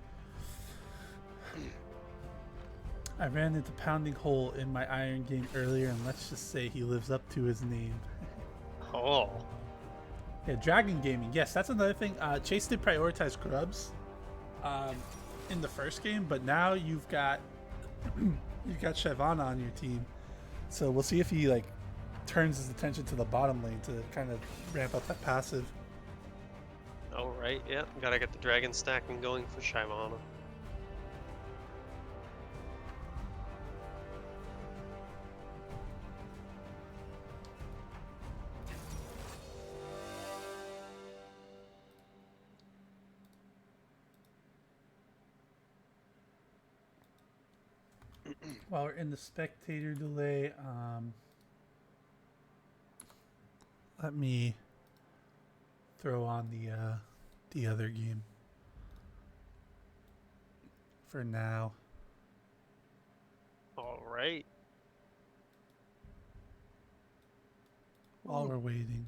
I ran into Pounding Hole in my Iron game earlier, and let's just say he lives up to his name. Oh. Yeah, Dragon Gaming. Yes, that's another thing. Chase did prioritize grubs in the first game, but now you've got Shyvana on your team. So we'll see if he like turns his attention to the bottom lane to kind of ramp up that passive. Oh right, yeah. Gotta get the dragon stacking going for Shyvana. While we're in the spectator delay, let me throw on the other game for now. All right. While we're waiting.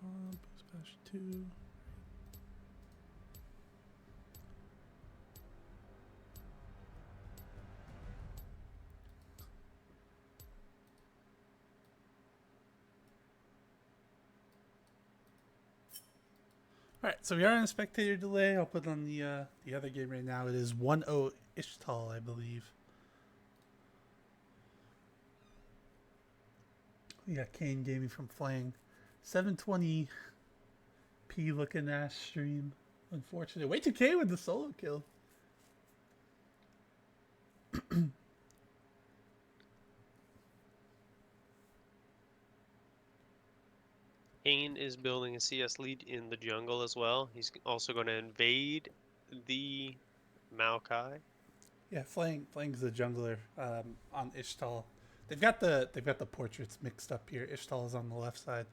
Boost Bash 2. All right, so we are in a spectator delay. I'll put on the other game right now. It is 1-0 Ishtal, I believe. We got Kane Gaming from Flang. 720p looking ass stream. Unfortunate. Wait to K with the solo kill. Kane is building a CS lead in the jungle as well. He's also going to invade the Maokai. Yeah, Flang's the jungler on Ishtal. They've got the portraits mixed up here. Ishtal is on the left side.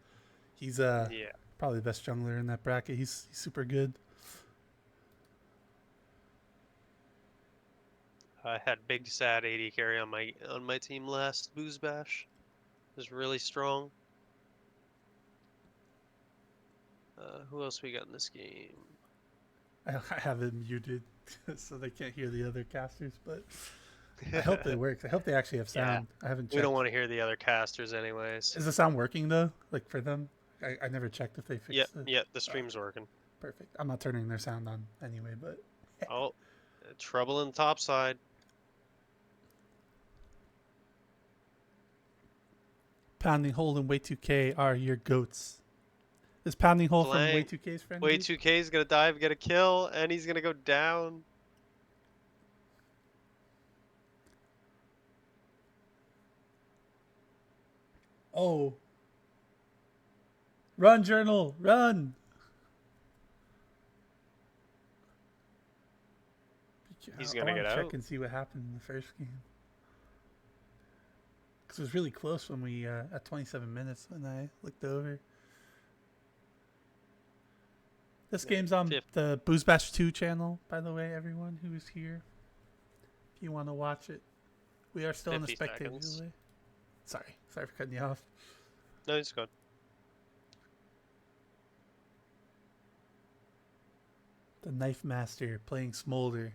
He's Yeah. probably the best jungler in that bracket. He's super good. I had big sad AD carry on my team last Booze Bash. It was really strong. Who else we got in this game? I have it muted so they can't hear the other casters, but I hope it works. I hope they actually have Yeah. sound. I haven't checked. We don't want to hear the other casters anyways. Is the sound working though? Like for them? I never checked if they fixed Yep, it. yep, the stream's working. Perfect. I'm not turning their sound on anyway, but Oh, trouble in the top side. Pounding Hole and Way2K are your goats. Is Pounding Hole from Flank. Way2K's friend? Way2K is gonna dive, get a kill, and he's gonna go down. Oh. Run, Journal! Run! He's I gonna wanna get check out. and see what happened in the first game. Because it was really close when we, at 27 minutes when I looked over. This game's on the Booze Bash 2 channel, by the way, everyone who is here. If you want to watch it. We are still in the 50 spectator seconds. delay. Sorry for cutting you off. No, he's good. The Knife Master playing Smolder.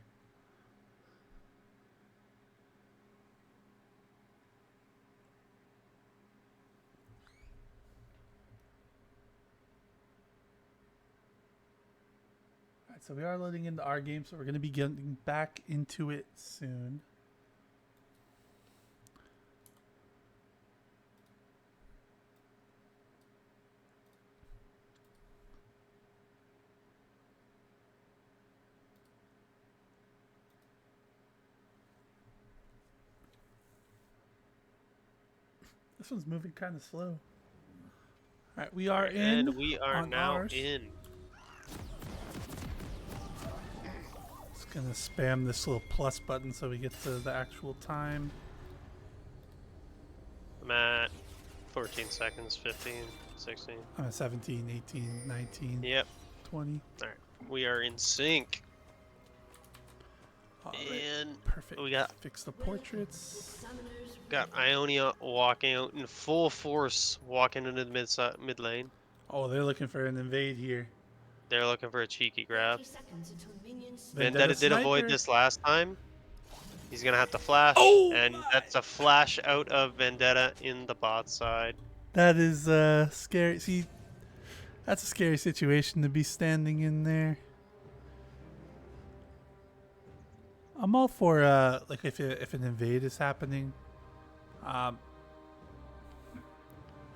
Alright, so we are loading into our game, so we're going to be getting back into it soon. This one's moving kind of slow. Alright, we are in. And we are on now ours. in. Just gonna spam this little plus button so we get to the actual time. I'm at 14 seconds, 15, 16. I'm at 17, 18, 19, Yep. 20. Alright. We are in sync. Alright, And perfect. we got Fix the portraits. Ionia walking out in full force, walking into the mid lane. Oh, they're looking for an invade here. They're looking for a cheeky grab. Vendetta Vendetta did avoid sniper. this last time. He's gonna have to flash, Oh and my. that's a flash out of Vendetta in the bot side. That is scary. See, that's a scary situation to be standing in there. I'm all for like if an invade is happening,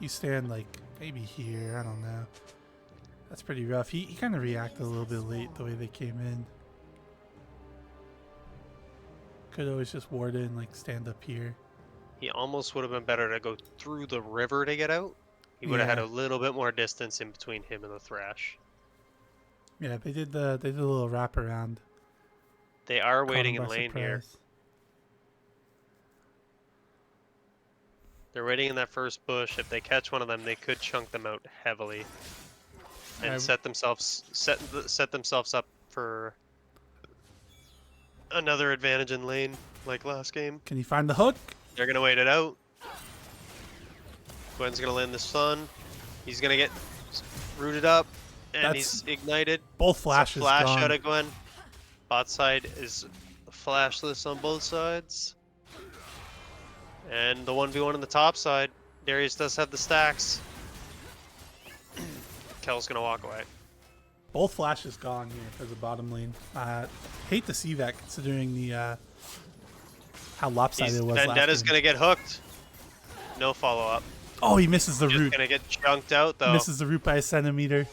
you stand like maybe here. I don't know. That's pretty rough. He kind of reacted a little bit late the way they came in. Could always just ward in, like stand up here. He almost would have been better to go through the river to get out. He would have had Yeah. a little bit more distance in between him and the Thrash. Yeah, they did a little wraparound. They are Caught waiting him in by lane here. surprise. They're waiting in that first bush. If they catch one of them, they could chunk them out heavily and I've- set themselves up for another advantage in lane like last game. Can you find the hook? They're gonna wait it out. Gwen's gonna land the stun. He's gonna get rooted up, and That's- he's ignited. Both It's a flashes flash gone. out of Gwen. Bot side is flashless on both sides. And the 1v1 on the top side, Darius does have the stacks. Kel's gonna walk away. Both flashes gone here for the bottom lane. Hate to see that considering the how lopsided it was last Vendetta's game. gonna get hooked. No follow up. Oh, he misses the Just root. gonna get chunked out though. Misses the root by a centimeter.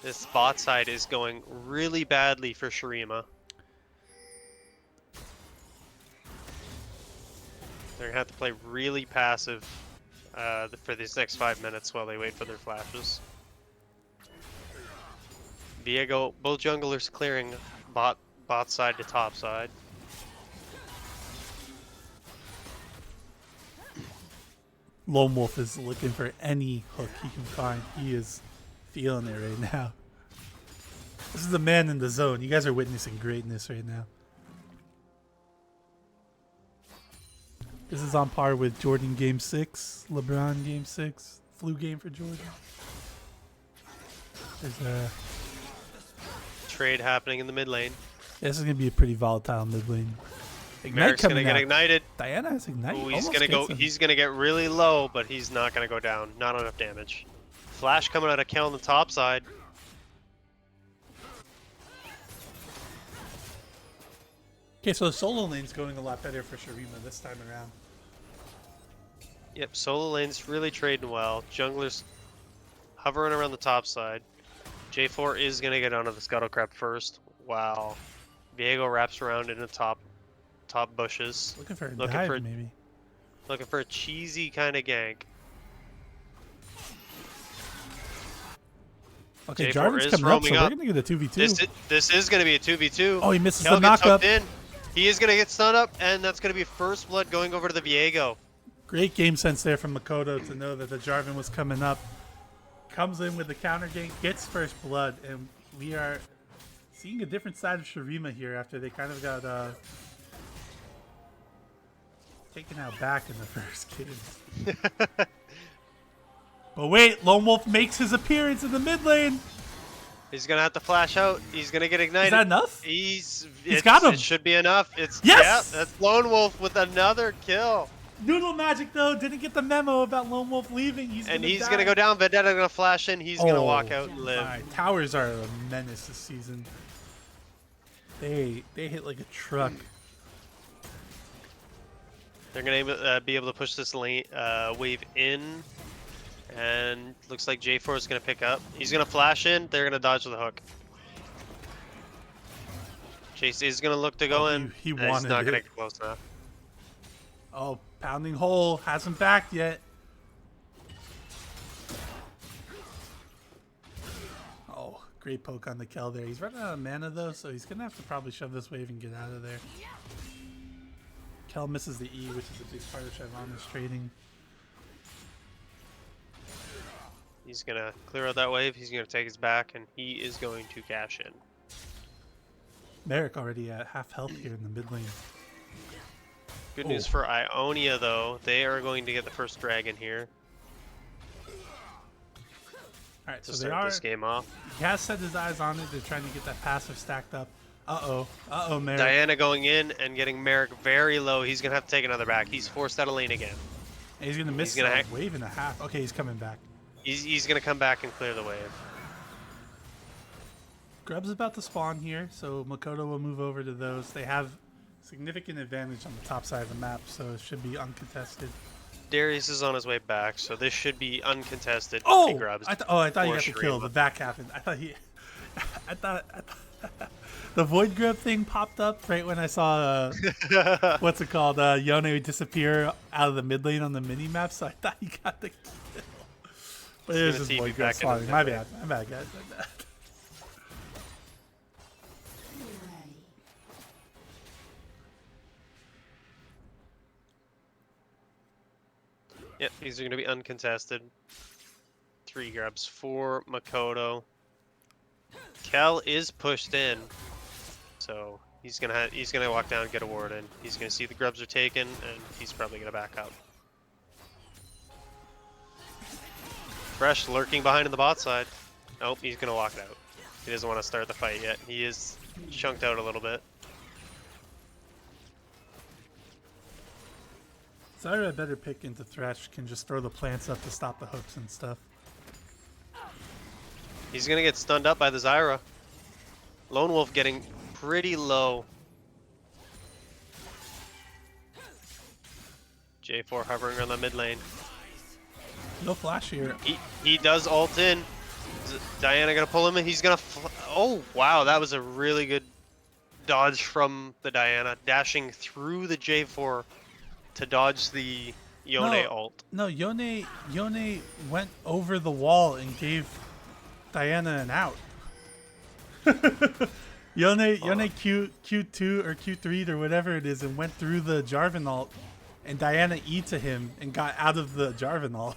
This bot side is going really badly for Shurima. They're gonna have to play really passive for these next 5 minutes while they wait for their flashes. Viego, both junglers clearing bot side to top side. Lone Wolf is looking for any hook he can find. He is feeling it right now. This is the man in the zone. You guys are witnessing greatness right now. This is on par with Jordan Game 6, LeBron Game 6, flu game for Jordan. There's a... Trade happening in the mid lane. Yeah, this is going to be a pretty volatile mid lane. Ignite Merrick's gonna coming get out. ignited. Diana has Ignite. Ooh, he's Almost gonna go. gets him. He's gonna get really low, but he's not gonna go down. Not enough damage. Flash coming out of Kel on the top side. Okay, so the solo lane's going a lot better for Shurima this time around. Yep, solo lane's really trading well. Jungler's hovering around the top side. J4 is gonna get onto the Scuttle Crab first. Wow. Viego wraps around in the top bushes. Looking for a dive, maybe. Looking for a cheesy kind of gank. Okay, J4 Jarvan's is coming up, so roaming we're up. going to get a 2v2. This is going to be a 2v2. Oh, he misses Kel the gets knock-up. hooked in. He is going to get stunned up, and that's going to be first blood going over to the Viego. Great game sense there from Makoto to know that the Jarvan was coming up. Comes in with the counter gank, gets first blood, and we are seeing a different side of Shurima here after they kind of got taken out back in the first game. But wait, Lone Wolf makes his appearance in the mid lane. He's going to have to flash out. He's going to get ignited. Is that enough? He's got him. It should be enough. Yes! Yeah, that's Lone Wolf with another kill. Noodle Magic, though, didn't get the memo about Lone Wolf leaving. He's going to go down. Vendetta going to flash in. He's going to walk out and live. My towers are a menace this season. They hit like a truck. They're going to be able to push this lane wave in. And looks like J4 is going to pick up. He's going to flash in. They're going to dodge the hook. Chase is going to look to go in. He and wanted he's not going to it. get close enough. Oh, pounding hole. Hasn't backed yet. Oh, great poke on the Kel there. He's running out of mana, though, so he's going to have to probably shove this wave and get out of there. Kel misses the E, which is a big part of Shyvana's trading. He's going to clear out that wave. He's going to take his back, and he is going to cash in. Merrick already at half health here in the mid lane. Good news for Ionia, though. They are going to get the first dragon here All right, to so they start are. this game off. He has set his eyes on it. They're trying to get that passive stacked up. Uh-oh, Merrick. Diana going in and getting Merrick very low. He's going to have to take another back. He's forced out of lane again. And he's going to miss a wave and a half. Okay, he's coming back. He's going to come back and clear the wave. Grub's about to spawn here, so Makoto will move over to those. They have significant advantage on the top side of the map, so it should be uncontested. Darius is on his way back, so this should be uncontested. Oh! He grabs I thought you got the Shurima. kill. The back happened. I thought the Void Grub thing popped up right when I saw, what's it called, Yone disappear out of the mid lane on the mini map, so I thought he got the kill. But it was just Void Grub spawning. My bad, guys. My bad. Yep, these are going to be uncontested. 3 grabs for Makoto. Kel is pushed in, so he's gonna walk down and get a ward in. He's gonna see the grubs are taken, and he's probably gonna back up. Fresh lurking behind in the bot side. Nope, he's gonna walk out. He doesn't want to start the fight yet. He is chunked out a little bit. Zyra, a better pick into Thresh, can just throw the plants up to stop the hooks and stuff. He's gonna get stunned up by the Zyra. Lone Wolf getting pretty low. J4 hovering around the mid lane. No flash here. He does ult in. Diana gonna pull him in. He's gonna. Oh wow, that was a really good dodge from the Diana, dashing through the J4 to dodge the Yone ult. No, Yone went over the wall and gave Diana an out. Yone Q2 or Q3 or whatever it is and went through the Jarvan ult, and Diana E to him and got out of the Jarvan ult.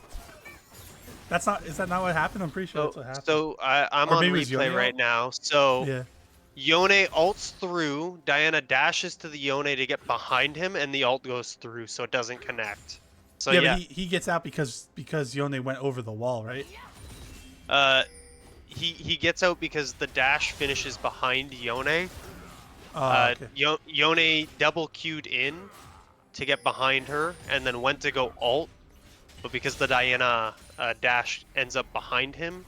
Is that not what happened? I'm pretty sure that's what happened. So I'm on replay right now. So Yone ults through, Diana dashes to the Yone to get behind him, and the ult goes through, so it doesn't connect. So Yeah, yeah, but he gets out because Yone went over the wall, right? he gets out because the dash finishes behind Yone. Oh, okay. Yone double queued in to get behind her, and then went to go ult, but because the Diana dash ends up behind him,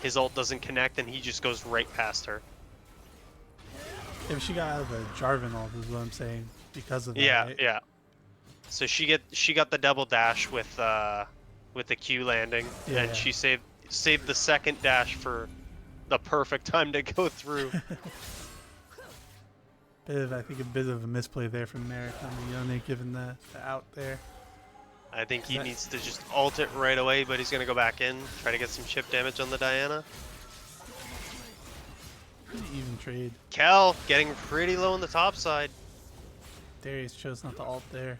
his ult doesn't connect, and he just goes right past her. If she got out of the Jarvan ult, is what I'm saying, because of that, Yeah, right? yeah. So she got the double dash with the Q landing, Yeah, and yeah. she saved the second dash for the perfect time to go through. I think a bit of a misplay there from Merrick on the Yone, given the out there. I think he That- needs to just ult it right away, but he's gonna go back in, try to get some chip damage on the Diana. Pretty even trade. Kel getting pretty low on the top side. Darius chose not to ult there.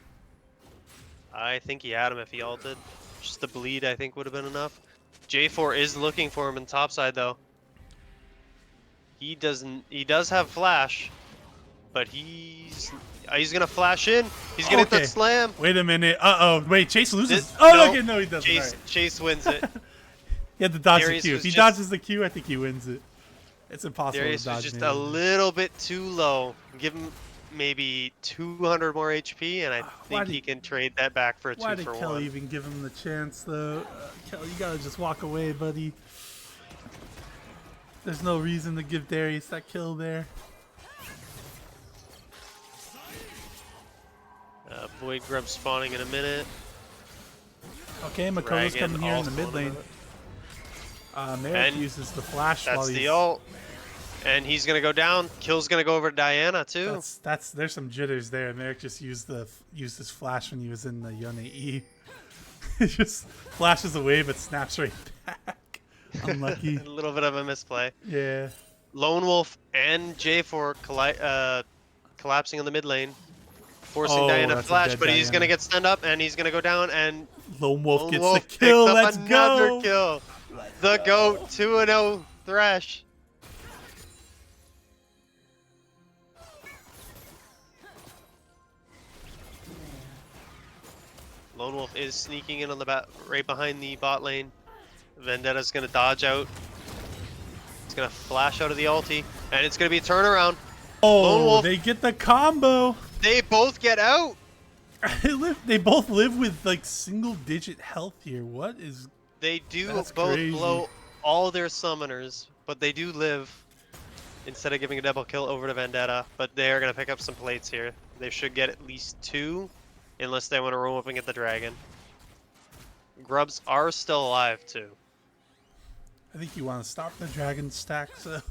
I think he had him if he ulted. Just the bleed, I think, would have been enough. J4 is looking for him in top side though. He does have flash, but he's gonna flash in. He's gonna hit that slam. Wait a minute. Wait, Chase loses. No, No, he doesn't. Chase, Right. Chase wins it. He had to dodge Darius the Q. was If he just- dodges the Q, I think he wins it. It's impossible Darius to dodge was just Nate. a little bit too low. Give him maybe 200 more HP, and I think he can trade that back for a Why 2 did for Kelly 1. even give him the chance, though? Kelly, you gotta just walk away, buddy. There's no reason to give Darius that kill there. Void Grub spawning in a minute. Okay, Makoto's Dragon coming here in the also mid in a lane. minute. Merrick And uses the flash while That's he's... the ult. And he's gonna go down. Kill's gonna go over to Diana too. There's some jitters there. Merrick just used his flash when he was in the Yone E. He just flashes away but snaps right back. Unlucky. A little bit of a misplay. Yeah. Lone Wolf and J4 collapsing on the mid lane, forcing Diana to that's a flash, dead but he's gonna Diana. get stunned up and he's gonna go down, and Lone Wolf Lone gets Wolf the kill. picks up Let's another go. kill. The GOAT 2-0 Thresh. Lone Wolf is sneaking in on the right behind the bot lane. Vendetta's gonna dodge out. He's gonna flash out of the ulti, and it's gonna be a turnaround. Lone Oh, Wolf. they get the combo. They both get out. They both live with like single-digit health here. What is? They do That's both crazy. blow all their summoners, but they do live instead of giving a double kill over to Vendetta. But they are going to pick up some plates here. They should get at least 2, unless they want to roam up and get the dragon. Grubs are still alive too. I think you want to stop the dragon stack. So,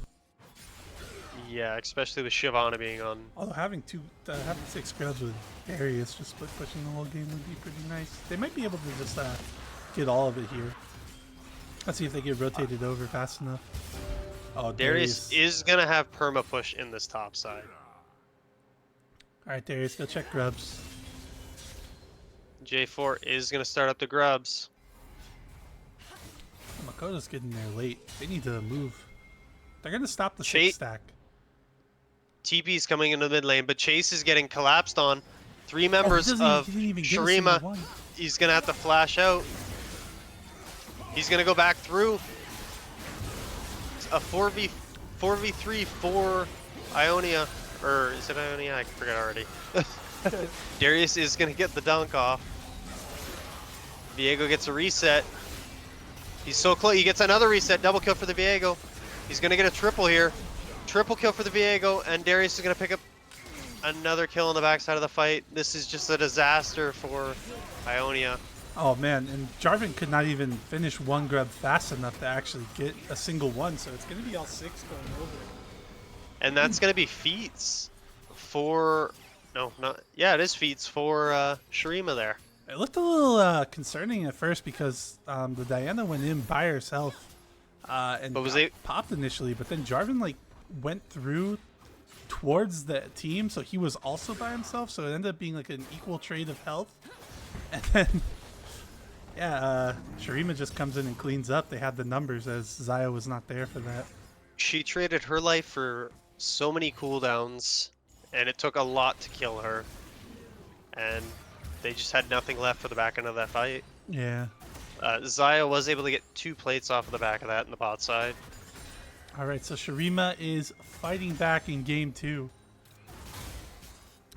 Yeah, especially with Shyvana being on. although having 6 grubs with Darius just split pushing the whole game would be pretty nice. They might be able to just get all of it here. Let's see if they get rotated over fast enough. Oh, Darius is going to have perma push in this top side. All right, Darius, go check grubs. J4 is going to start up the grubs. Makoto's getting there late. They need to move. They're gonna stop the Chase- 6 stack. TP's coming into the mid lane, but Chase is getting collapsed on. 3 members he of didn't even get a single Shurima. one. He's gonna have to flash out. He's gonna go back through. It's a 4v3 for Ionia, or is it Ionia? I forget already. Darius is gonna get the dunk off. Viego gets a reset. He's so close. He gets another reset. Double kill for the Viego. He's gonna get a triple here. Triple kill for the Viego, and Darius is gonna pick up another kill on the backside of the fight. This is just a disaster for Ionia. Oh man, and Jarvan could not even finish one grub fast enough to actually get a single one, so it's gonna be all 6 going over. And that's gonna be feats for it is feats for Shurima there. It looked a little concerning at first because the Diana went in by herself and But was got it- popped initially, but then Jarvan went through towards the team, so he was also by himself, so it ended up being like an equal trade of health. And then Shurima just comes in and cleans up. They had the numbers as Zaya was not there for that. She traded her life for so many cooldowns, and it took a lot to kill her. And they just had nothing left for the back end of that fight. Yeah. Xayah was able to get 2 plates off of the back of that in the bot side. All right, so Shurima is fighting back in game 2.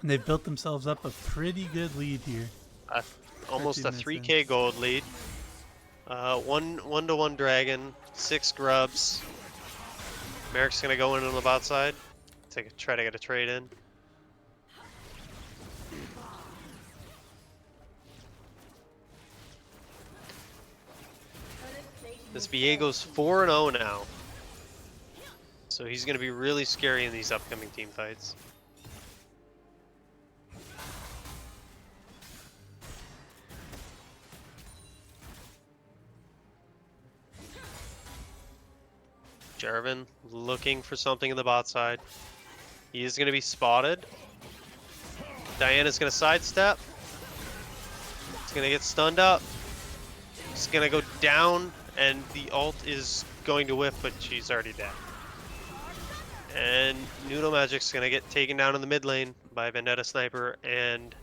And they've built themselves up a pretty good lead here. Almost a 13 minutes 3k gold lead. 1-to-1 dragon, 6 grubs. Merrick's gonna go in on the bot side. Try to get a trade in. This Viego's 4-0 now. So he's gonna be really scary in these upcoming team fights. Jarvan looking for something in the bot side. He is going to be spotted. Diana's going to sidestep. He's going to get stunned up. He's going to go down, and the ult is going to whiff, but she's already dead. And Noodle Magic's going to get taken down in the mid lane by Vendetta Sniper and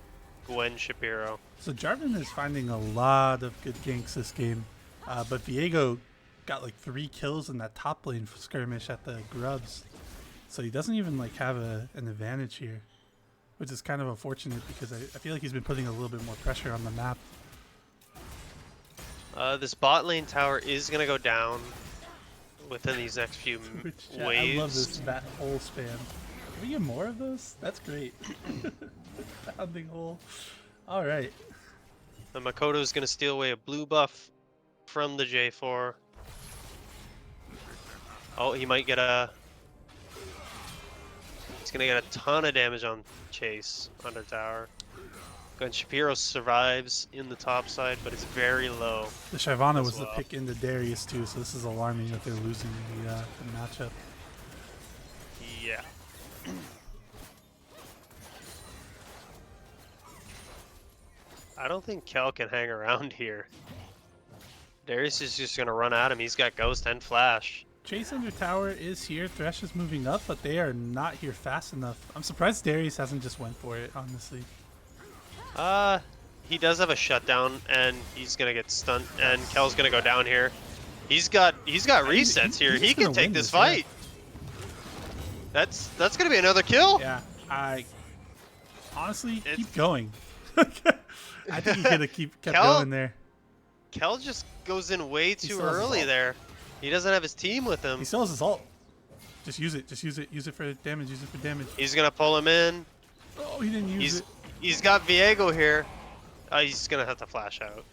Gwen Shapiro. So Jarvan is finding a lot of good ganks this game. But Viego got like 3 kills in that top lane skirmish at the grubs. So he doesn't even like have an advantage here, which is kind of unfortunate because I feel like he's been putting a little bit more pressure on the map. This bot lane tower is going to go down within these next few waves. I love this that hole spam. Can we get more of those? That's great. Bounding hole. All right. The Makoto is going to steal away a blue buff from the J4. Oh, he might get a... He's going to get a ton of damage on Chase under tower. Gwen Shapiro survives in the top side, but is very low. The Shyvana was the pick into Darius too, so this is alarming that they're losing the matchup. Yeah. I don't think Kel can hang around here. Darius is just going to run at him. He's got Ghost and Flash. Chase under tower is here. Thresh is moving up, but they are not here fast enough. I'm surprised Darius hasn't just went for it, honestly. He does have a shutdown, and he's gonna get stunned, and Kel's gonna go down here. He's got resets here. He can take this fight. Yeah. That's gonna be another kill. Yeah, I honestly keep going. I think he could have kept going there. Kel just goes in way too early there. He doesn't have his team with him. He still has his ult. Just use it. Just use it. Use it for damage. Use it for damage. He's gonna pull him in. Oh, he didn't use it. He's got Viego here. He's gonna have to flash out.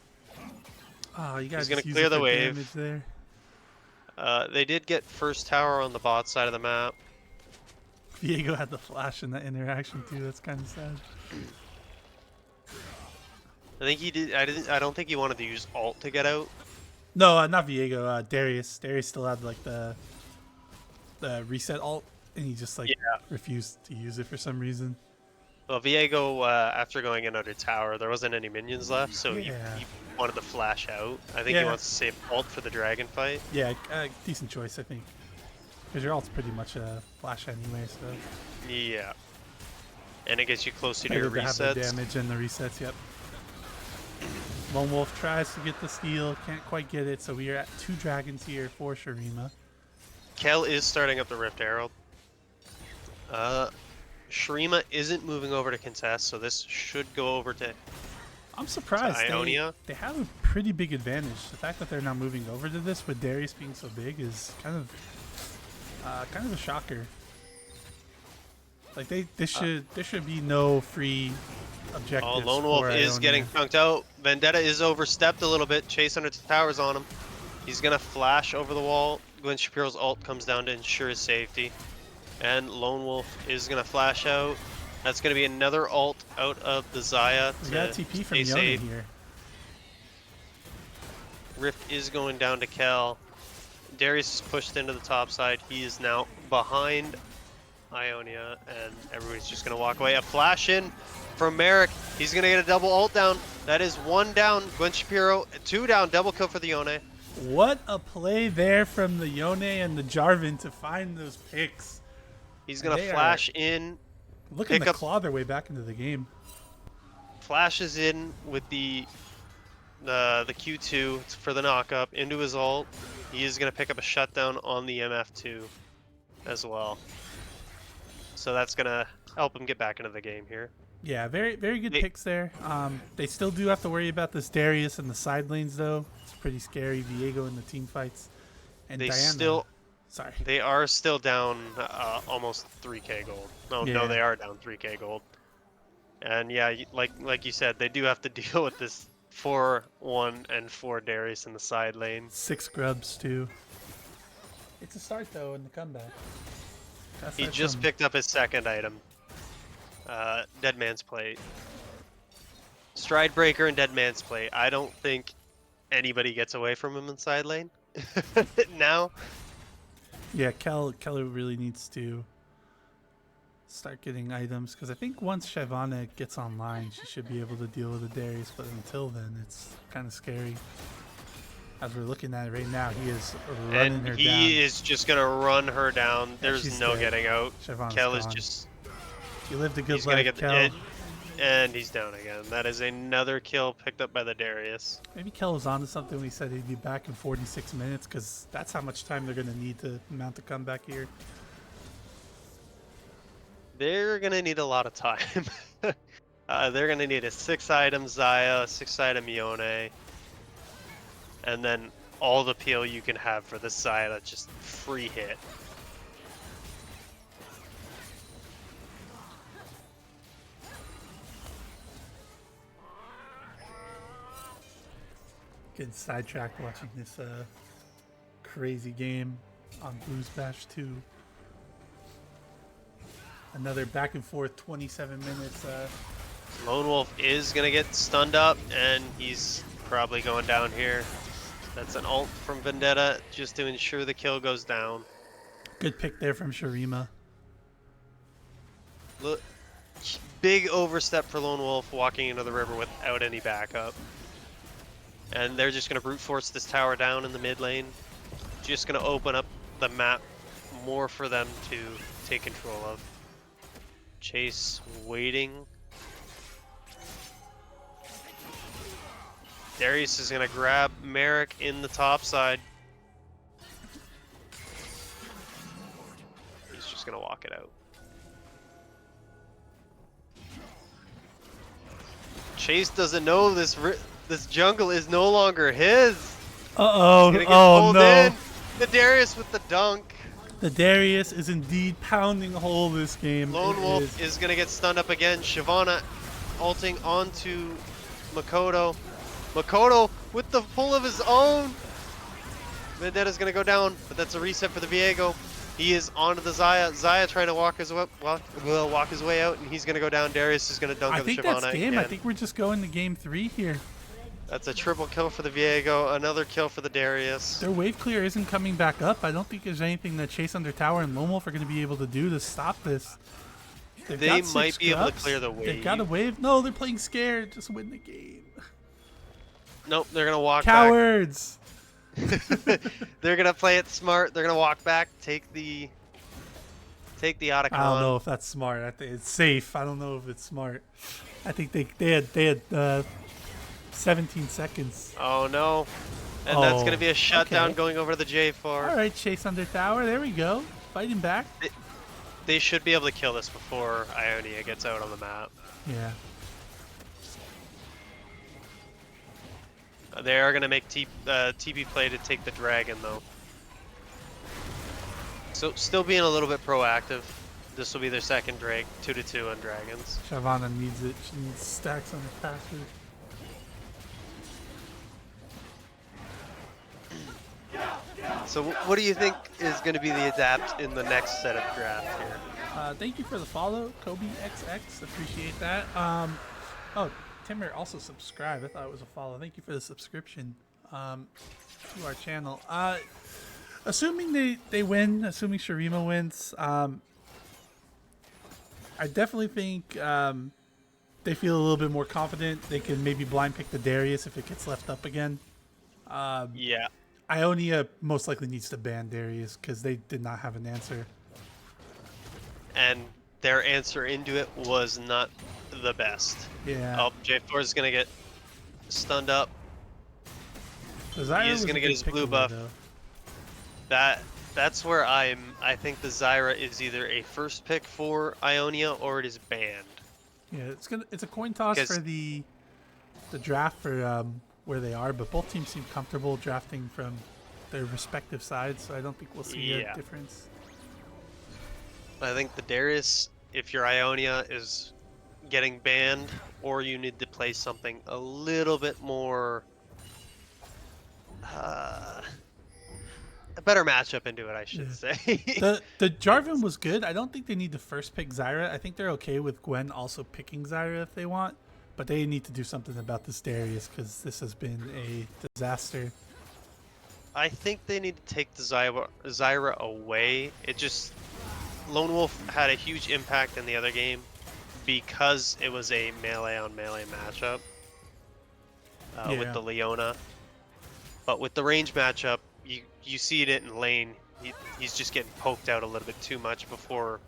Oh, you guys. He's gonna clear the wave. There. They did get first tower on the bot side of the map. Viego had the flash in that interaction too. That's kind of sad. I think he did. I don't think he wanted to use ult to get out. No, not Viego. Darius. Darius still had like the reset ult, and he just like refused to use it for some reason. Well, Viego, after going in under tower, there wasn't any minions left, so he wanted to flash out. I think he wants to save ult for the dragon fight. Yeah, decent choice, I think. Because your ult's pretty much a flash anyway, so... Yeah. And it gets you closer to better your to resets. have the damage and the resets, yep. Lone Wolf tries to get the steal, can't quite get it, so we are at 2 dragons here for Shurima. Kel is starting up the Rift Herald. Shurima isn't moving over to contest, so this should go over to I'm surprised. Ionia. They have a pretty big advantage. The fact that they're not moving over to this with Darius being so big is kind of a shocker. Like there should be no free objectives. Oh, Lone Wolf is getting chunked out. Vendetta is overstepped a little bit. Chase under the towers on him. He's gonna flash over the wall. Gwen Shapiro's ult comes down to ensure his safety. And Lone Wolf is going to flash out. That's going to be another ult out of the Xayah We got a TP from Ionia here. Rift is going down to Kel. Darius is pushed into the top side. He is now behind Ionia, and everybody's just going to walk away. A flash in from Merrick. He's going to get a double ult down. That is 1 down. Gwen Shapiro, 2 down. Double kill for the Yone. What a play there from the Yone and the Jarvan to find those picks. He's And gonna they are flash in, looking pick to up, claw their way back into the game. flashes in with the Q2 for the knock-up into his ult. He is gonna pick up a shutdown on the MF2 as well. So that's gonna help him get back into the game here. Yeah, very very good They, picks there. They still do have to worry about this Darius in the side lanes though. It's pretty scary. Viego in the team fights, and they Diana. still Sorry. they are still down almost 3k gold. No, Yeah. they are down 3k gold. And yeah, like you said, they do have to deal with this 4-1 and 4 Darius in the side lane. 6 grubs too. It's a start though in the comeback. He just picked up his second item, Dead Man's Plate. Stride Breaker and Dead Man's Plate. I don't think anybody gets away from him in side lane now. Yeah, Keller really needs to start getting items because I think once Shyvana gets online, she should be able to deal with the Darius. But until then, it's kind of scary. As we're looking at it right now, he is running And her down. he is just gonna run her down. There's she's no dead. getting out. Shyvana's Kel is gone. just You lived a good he's gonna life, get the Kel. hit, and he's down again. That is another kill picked up by the Darius. Maybe Kel was onto something when he said he'd be back in 46 minutes because that's how much time they're going to need to mount the comeback here. They're gonna need a lot of time. They're gonna need a 6-item Zaya, a 6-item Ione, and then all the peel you can have for this Zaya that's just free hit. Getting sidetracked watching this crazy game on Blues Bash 2. Another back and forth 27 minutes. Lone Wolf is gonna get stunned up, and he's probably going down here. That's an ult from Vendetta just to ensure the kill goes down. Good pick there from Shurima. Look, big overstep for Lone Wolf walking into the river without any backup. And they're just going to brute force this tower down in the mid lane. Just going to open up the map more for them to take control of. Chase waiting. Darius is going to grab Merrick in the top side. He's just going to walk it out. Chase doesn't know this jungle is no longer his. Uh-oh. Gonna get Oh, pulled no. in. The Darius with the dunk. The Darius is indeed pounding a hole this game. Lone It Wolf is gonna get stunned up again. Shyvana ulting onto Makoto. Makoto with the pull of his own. Vendetta's gonna go down, but that's a reset for the Viego. He is onto the Zaya. Zaya trying to walk his way out, and he's gonna go down. Darius is gonna dunk I on the think Shyvana that's game. again. I think we're just going to game 3 here. That's a triple kill for the Viego. Another kill for the Darius. Their wave clear isn't coming back up. I don't think there's anything that Chase Under Tower and Lone Wolf are going to be able to do to stop this. They might be able to clear the wave. They've got a wave. No, they're playing scared. Just win the game. Nope, they're gonna walk Cowards. back. They're gonna play it smart. They're gonna walk back, take the Otacon. I don't know if that's smart. I think it's safe. I don't know if it's smart. I think they had 17 seconds. Oh no. And that's Oh, gonna be a shutdown okay. going over to the J4. All right, Chase Under Tower. There we go. Fighting back. They should be able to kill this before Ionia gets out on the map. Yeah. They are gonna make TP play to take the dragon though. So still being a little bit proactive. This will be their second Drake, 2-2 on dragons. Shyvana needs it. She needs stacks on the passer. So what do you think is going to be the adapt in the next set of draft here? Thank you for the follow, Kobe XX. Appreciate that. Oh, Timmer also subscribed. I thought it was a follow. Thank you for the subscription to our channel. Assuming they win, assuming Shurima wins, I definitely think they feel a little bit more confident. They can maybe blind pick the Darius if it gets left up again. Yeah. Ionia most likely needs to ban Darius because they did not have an answer. and their answer into it was not the best. Yeah. Oh, J4 is gonna get stunned up. The Zyra He is was gonna a get good his pick blue away, buff. though. That's where I think the Zyra is either a first pick for Ionia or it is banned. Yeah, it's a coin toss for the draft for where they are, but both teams seem comfortable drafting from their respective sides, so I don't think we'll see a difference. I think the Darius, if your Ionia is getting banned, or you need to play something a little bit more, a better matchup into it, I should say. The Jarvan was good. I don't think they need to first pick Zyra. I think they're okay with Gwen also picking Zyra if they want, but they need to do something about this Darius because this has been a disaster. I think they need to take the Zyra away. It just Lone Wolf had a huge impact in the other game because it was a melee on melee matchup with the Leona. But with the range matchup, you see it in lane. He's just getting poked out a little bit too much before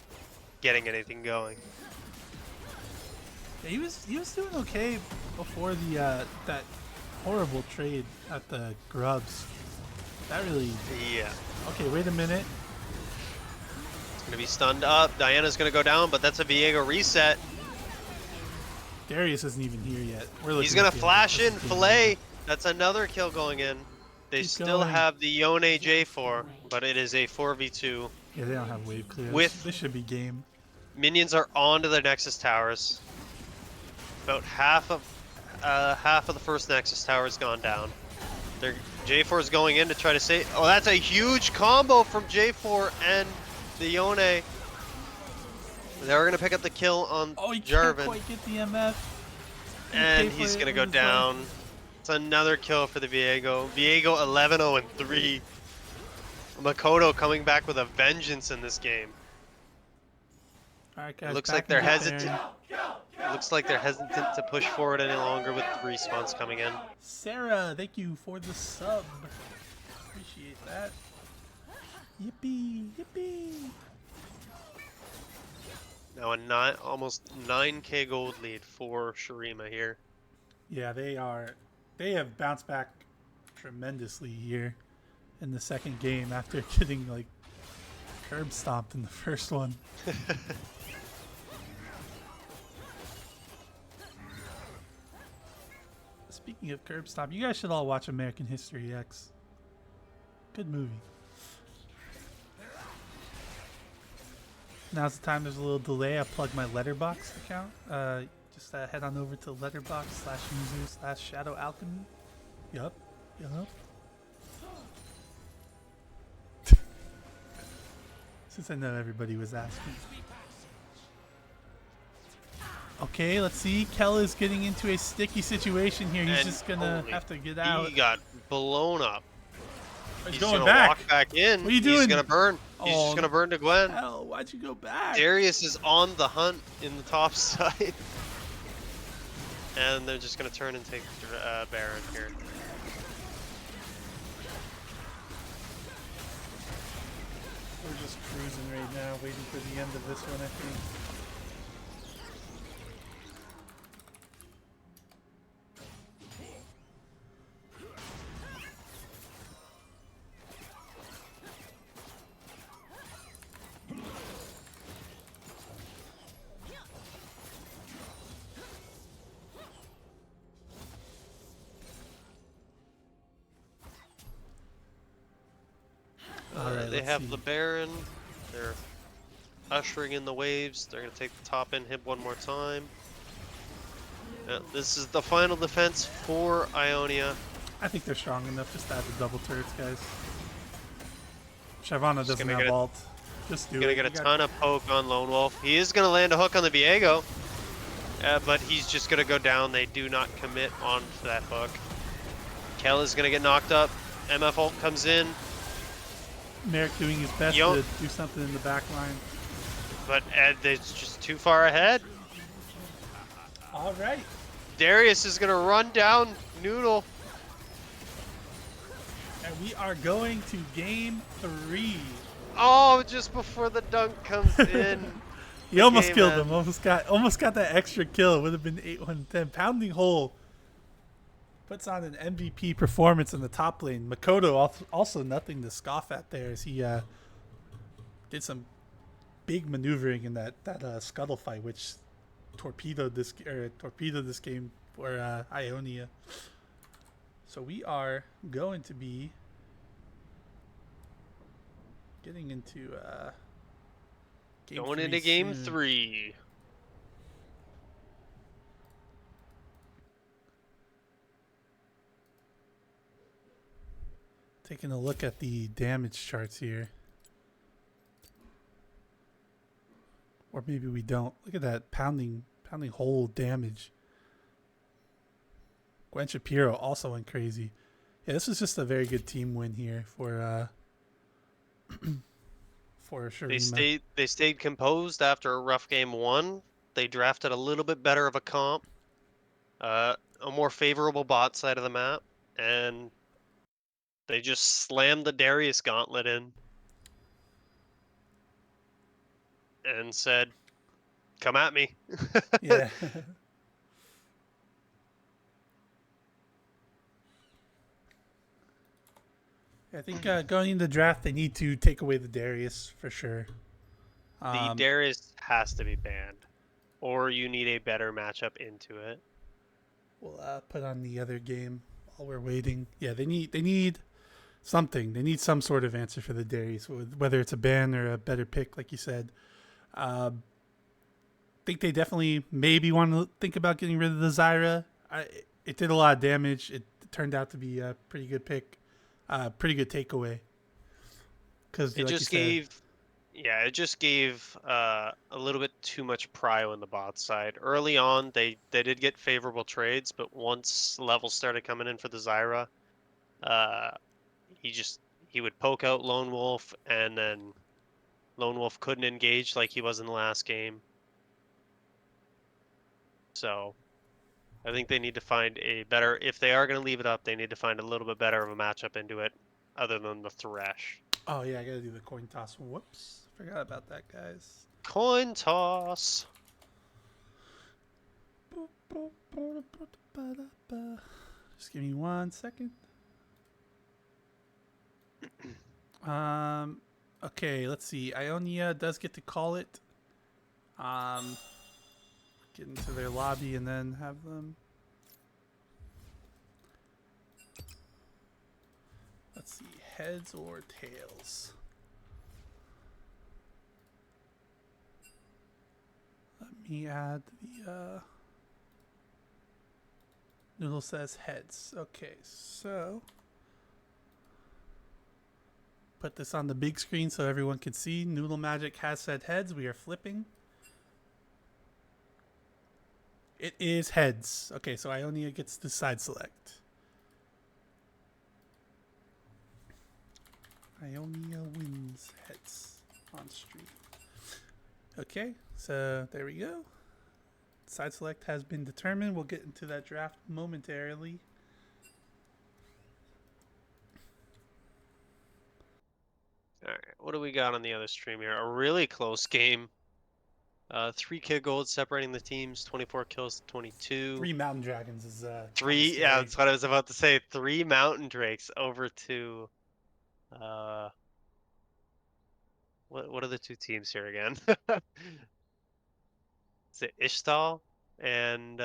getting anything going. Yeah, he was doing okay before the that horrible trade at the Grubs. That really. Yeah. Okay, wait a minute. Gonna be stunned up. Diana's gonna go down, but that's a Viego reset. Darius isn't even here yet. He's gonna flash in, fillet. That's another kill going in. They still have the Yone J4, but it is a 4v2. Yeah, they don't have wave clear. This should be game. Minions are onto the Nexus towers. About half of the first Nexus tower has gone down. Their J4 is going in to try to save. Oh, that's a huge combo from J4 and the Yone. They're going to pick up the kill on Jarvan. Can't quite get the MF. And he's going to go down. It's another kill for the Viego. Viego 11-0-3. Makoto coming back with a vengeance in this game. All right, guys. It looks like they're hesitant. Looks like they're hesitant to push forward any longer with the respawns coming in. Sarah, thank you for the sub. Appreciate that. Yippee, yippee. Now a almost 9k gold lead for Shurima here. Yeah, they have bounced back tremendously here in the second game after getting like curb stomped in the first one. Speaking of curb stomp, you guys should all watch American History X. Good movie. Now's the time. There's a little delay. I plug my Letterboxd account. Just head on over to letterboxd/user/Shadow Alchemy. Yup. Since I know everybody was asking. Okay, let's see. Kel is getting into a sticky situation here. He's just gonna have to get out. He got blown up. He's going going back. Walk back in. What are you doing? He's gonna burn. He's just gonna burn to Gwen. Hell, why'd you go back? Darius is on the hunt in the top side. And they're just gonna turn and take Baron here. We're just cruising right now, waiting for the end of this one, I think. They have the Baron. They're ushering in the waves. They're going to take the top end, hit one more time. This is the final defense for Ionia. I think they're strong enough just to have the double turrets, guys. Shyvana doesn't have ult. Just do it. Gonna get a ton of poke on Lone Wolf. He is gonna land a hook on the Viego, but he's just gonna go down. They do not commit on that hook. Kel is gonna get knocked up. MF ult comes in. Merrick doing his best to do something in the back line. But it's just too far ahead. All right. Darius is gonna run down Noodle. And we are going to game 3. Oh, just before the dunk comes in. He almost game, killed man. him. Almost got that extra kill. It would have been 8-1-10. Pounding hole puts on an MVP performance in the top lane. Makoto also nothing to scoff at there as he did some big maneuvering in that scuttle fight, which torpedoed this game for Ionia. So we are going to be getting into game Going 3 into game soon. 3. Taking a look at the damage charts here. Or maybe we don't. Look at that pounding hole damage. Gwen Shapiro also went crazy. Yeah, this was just a very good team win here for Shurima. They stayed composed after a rough game 1. They drafted a little bit better of a comp, a more favorable bot side of the map, and they just slammed the Darius gauntlet in and said, "Come at me." Yeah. I think going into the draft, they need to take away the Darius for sure. The Darius has to be banned, or you need a better matchup into it. We'll put on the other game while we're waiting. Yeah, they need something. They need some sort of answer for the Darius, whether it's a ban or a better pick, like you said. I think they definitely maybe want to think about getting rid of the Zyra. It did a lot of damage. It turned out to be a pretty good pick, pretty good takeaway. Because It just gave, yeah, it just gave a little bit too much prio in the bot side. Early on, they did get favorable trades, but once levels started coming in for the Zyra, uh, he would poke out Lone Wolf, and then Lone Wolf couldn't engage like he was in the last game. So I think they need to find a better. If they are going to leave it up, they need to find a little bit better of a matchup into it, other than the Thresh. Oh yeah, I gotta do the coin toss. Whoops, forgot about that, guys. Coin toss. Just give me 1 second. Okay, let's see. Ionia does get to call it. Get into their lobby and then have them. Let's see, heads or tails. Let me add the. Noodle says heads. Okay, so put this on the big screen so everyone can see. Noodle Magic has said heads. We are flipping. It is heads. Okay, so Ionia gets the side select. Ionia wins heads on stream. Okay, so there we go. Side select has been determined. We'll get into that draft momentarily. All right, what do we got on the other stream here? A really close game. 3K gold separating the teams, 24 kills to 22. 3 Mountain Dragons is Three, yeah, that's what I was about to say. 3 Mountain Drakes over to, what are the 2 teams here again? Is it Ishtal and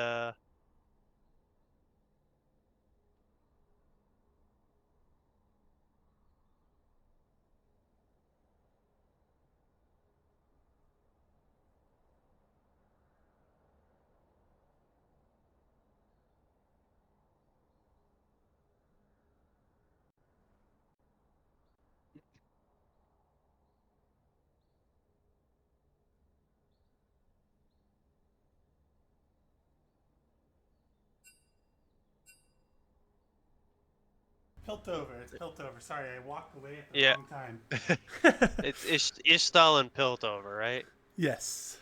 Piltover. It's Piltover. Sorry, I walked away at the yeah, wrong time. it's Ishtal and Piltover, right? Yes.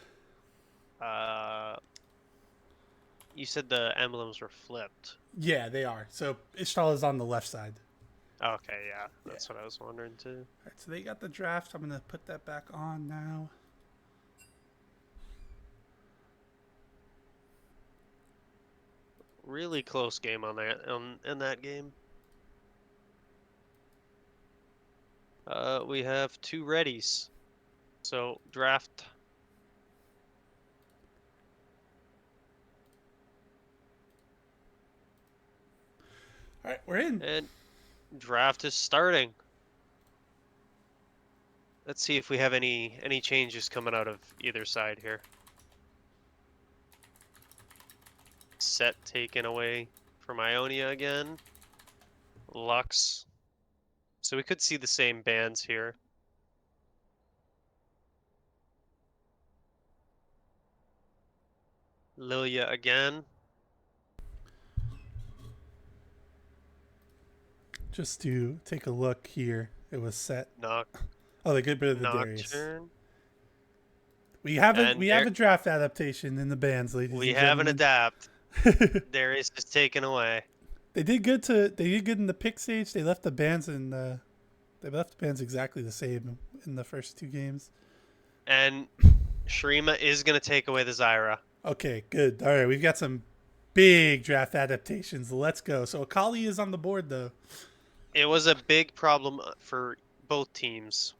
You said the emblems were flipped. Yeah, they are. So Ishtal is on the left side. Okay, yeah, that's what I was wondering too. All right, so they got the draft. I'm going to put that back on now. Really close game on that in that game. We have 2 readies. So draft. All right, we're in. And draft is starting. Let's see if we have any changes coming out of either side here. Set taken away from Ionia again. Lux. So we could see the same bands here. Lilia again. Just to take a look here, it was set. Noc Oh, they get rid of the Darius. Nocturne. We have And a draft adaptation in the bands, ladies we and have an gentlemen. adapt. Darius is taken away. They did good in the pick stage. They left the bands exactly the same in the first 2 games. And Shurima is gonna take away the Zyra. Okay, good. All right, we've got some big draft adaptations. Let's go. So Akali is on the board though. It was a big problem for both teams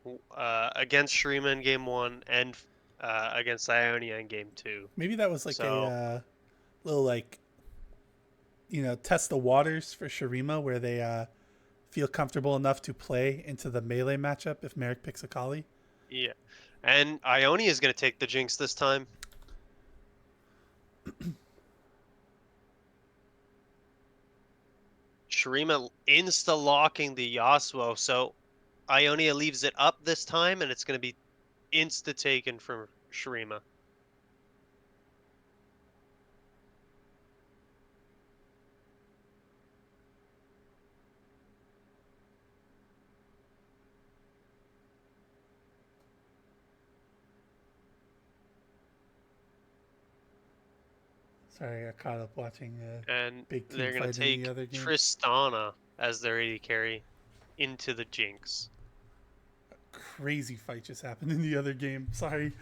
against Shurima in game 1 and against Ionia in game 2. Maybe that was like So, a little like, test the waters for Shurima, where they feel comfortable enough to play into the melee matchup if Merrick picks Akali. yeah. And Ionia is going to take the Jinx this time. Shurima insta-locking the Yasuo, so Ionia leaves it up this time, and it's going to be insta-taken from Shurima. Sorry, I got caught up watching And big team they're going fight to in take the other game. Tristana as their AD carry into the Jinx. Crazy fight just happened in the other game. Sorry.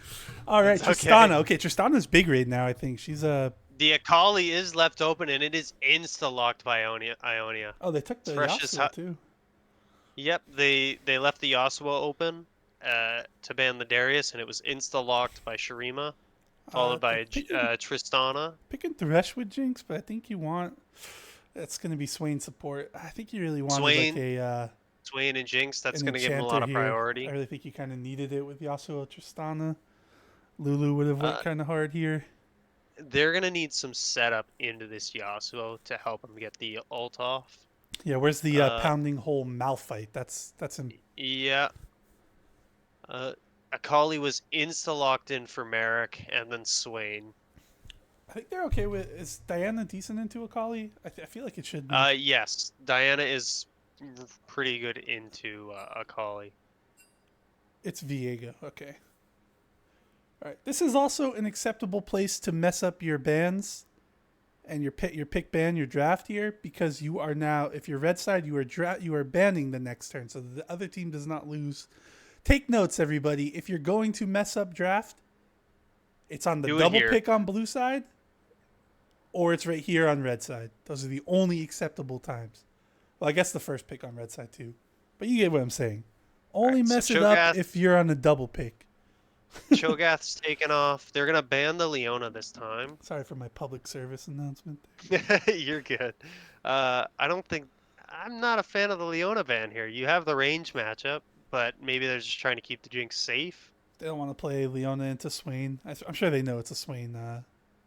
All right, It's Tristana. okay. Okay, Tristana's big raid now. I think she's a. The Akali is left open, and it is insta-locked by Ionia. Oh, they took the Fresh as Yasuo too. Yep, they left the Yasuo open to ban the Darius, and it was insta-locked by Shurima, followed by Tristana. Picking Thresh with Jinx, but I think you want. That's going to be Swain support. I think you really wanted Swain, like a. Swain and Jinx, that's an going to give him a enchanter lot of here. priority. I really think you kind of needed it with Yasuo Tristana. Lulu would have worked kind of hard here. They're going to need some setup into this Yasuo to help him get the ult off. Yeah, where's the pounding hole Malphite? That's him. Yeah. Akali was insta-locked in for Merrick and then Swain. I think they're okay with. Is Diana decent into Akali? I feel like it should be. Yes, Diana is pretty good into Akali. It's Viego. Okay. All right. This is also an acceptable place to mess up your bans and your pick ban, your draft here, because you are now, if you're red side, you are banning the next turn, so the other team does not lose. Take notes, everybody. If you're going to mess up draft, it's on the double pick on blue side, or it's right here on red side. Those are the only acceptable times. Well, I guess the first pick on red side too, but you get what I'm saying. Only mess it up if you're on a double pick. Cho'Gath's taken off. They're gonna ban the Leona this time. Sorry for my public service announcement. You're good. I'm not a fan of the Leona ban here. You have the range matchup, but maybe they're just trying to keep the Jinx safe. They don't want to play Leona into Swain. I'm sure they know it's a Swain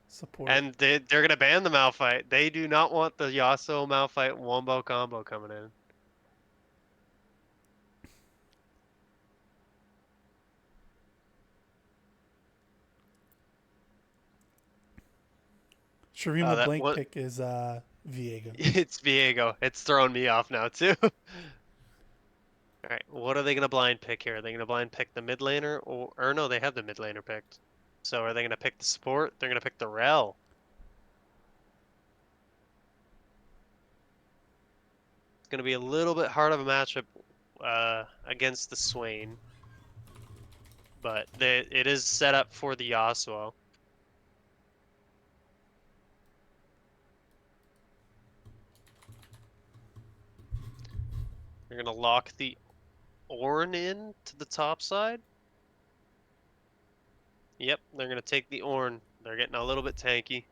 support. And they're gonna ban the Malphite. They do not want the Yasuo Malphite wombo combo coming in. Shurima blank pick is Viego. It's Viego. It's throwing me off now too. Alright, what are they going to blind pick here? Are they going to blind pick the mid laner? Or no, they have the mid laner picked. So are they going to pick the support? They're going to pick the Rel. It's going to be a little bit hard of a matchup against the Swain. But it is set up for the Yasuo. They're gonna lock the Ornn in to the top side. Yep, they're gonna take the Ornn. They're getting a little bit tanky.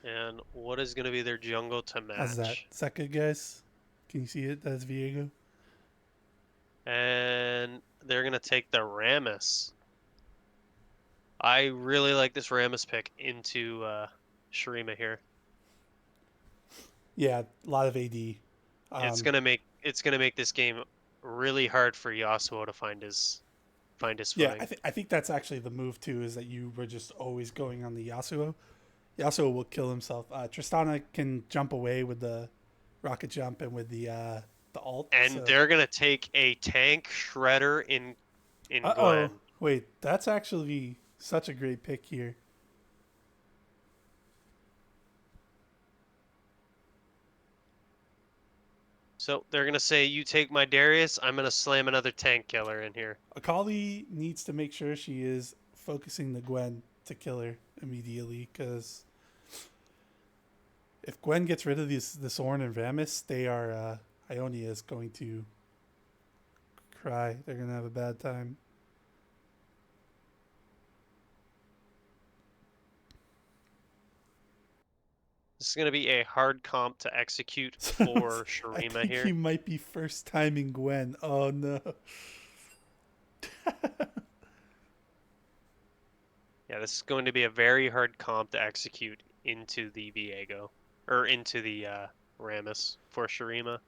And what is gonna be their jungle to How's that? match? Is that good, guys? Can you see it? That's Viego. And they're gonna take the Rammus. I really like this Rammus pick into Shurima here. Yeah, a lot of AD. It's gonna make this game really hard for Yasuo to find his Yeah, footing. I think that's actually the move too. Is that you were just always going on the Yasuo. Yasuo will kill himself. Tristana can jump away with the rocket jump and with the alt. And So. they're gonna take a tank shredder in Oh, Gwen. wait, that's actually such a great pick here. So they're gonna say, "You take my Darius, I'm gonna slam another tank killer in here." Akali needs to make sure she is focusing the Gwen to kill her immediately, because if Gwen gets rid of this Ornn and Rammus, they are Ionia is going to cry. They're gonna have a bad time. This is gonna be a hard comp to execute for I Shurima think he here. might be first timing Gwen. Oh no. Yeah, this is going to be a very hard comp to execute into the Viego, or into the Rammus for Shurima.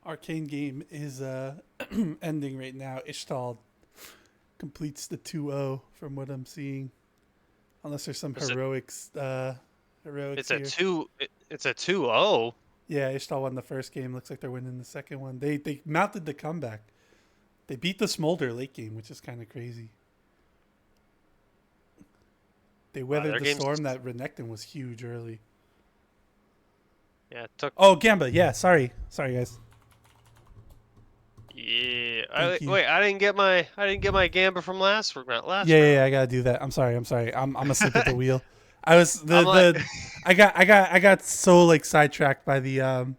Arcane game is ending right now. Ishtal completes the 2-0 from what I'm seeing. Unless there's some heroics It's here. It's a 2-0. Yeah, Ishtal won the first game. Looks like they're winning the second one. They mounted the comeback. They beat the Smolder late game, which is kind of crazy. They weathered the storm. That Renekton was huge early. Yeah, it took. Oh, Gamba. Yeah, sorry, guys. Yeah. Wait, I didn't get my Gamba from last round. Yeah, I gotta do that. I'm sorry. I'm asleep at the wheel. I was I got so like sidetracked by the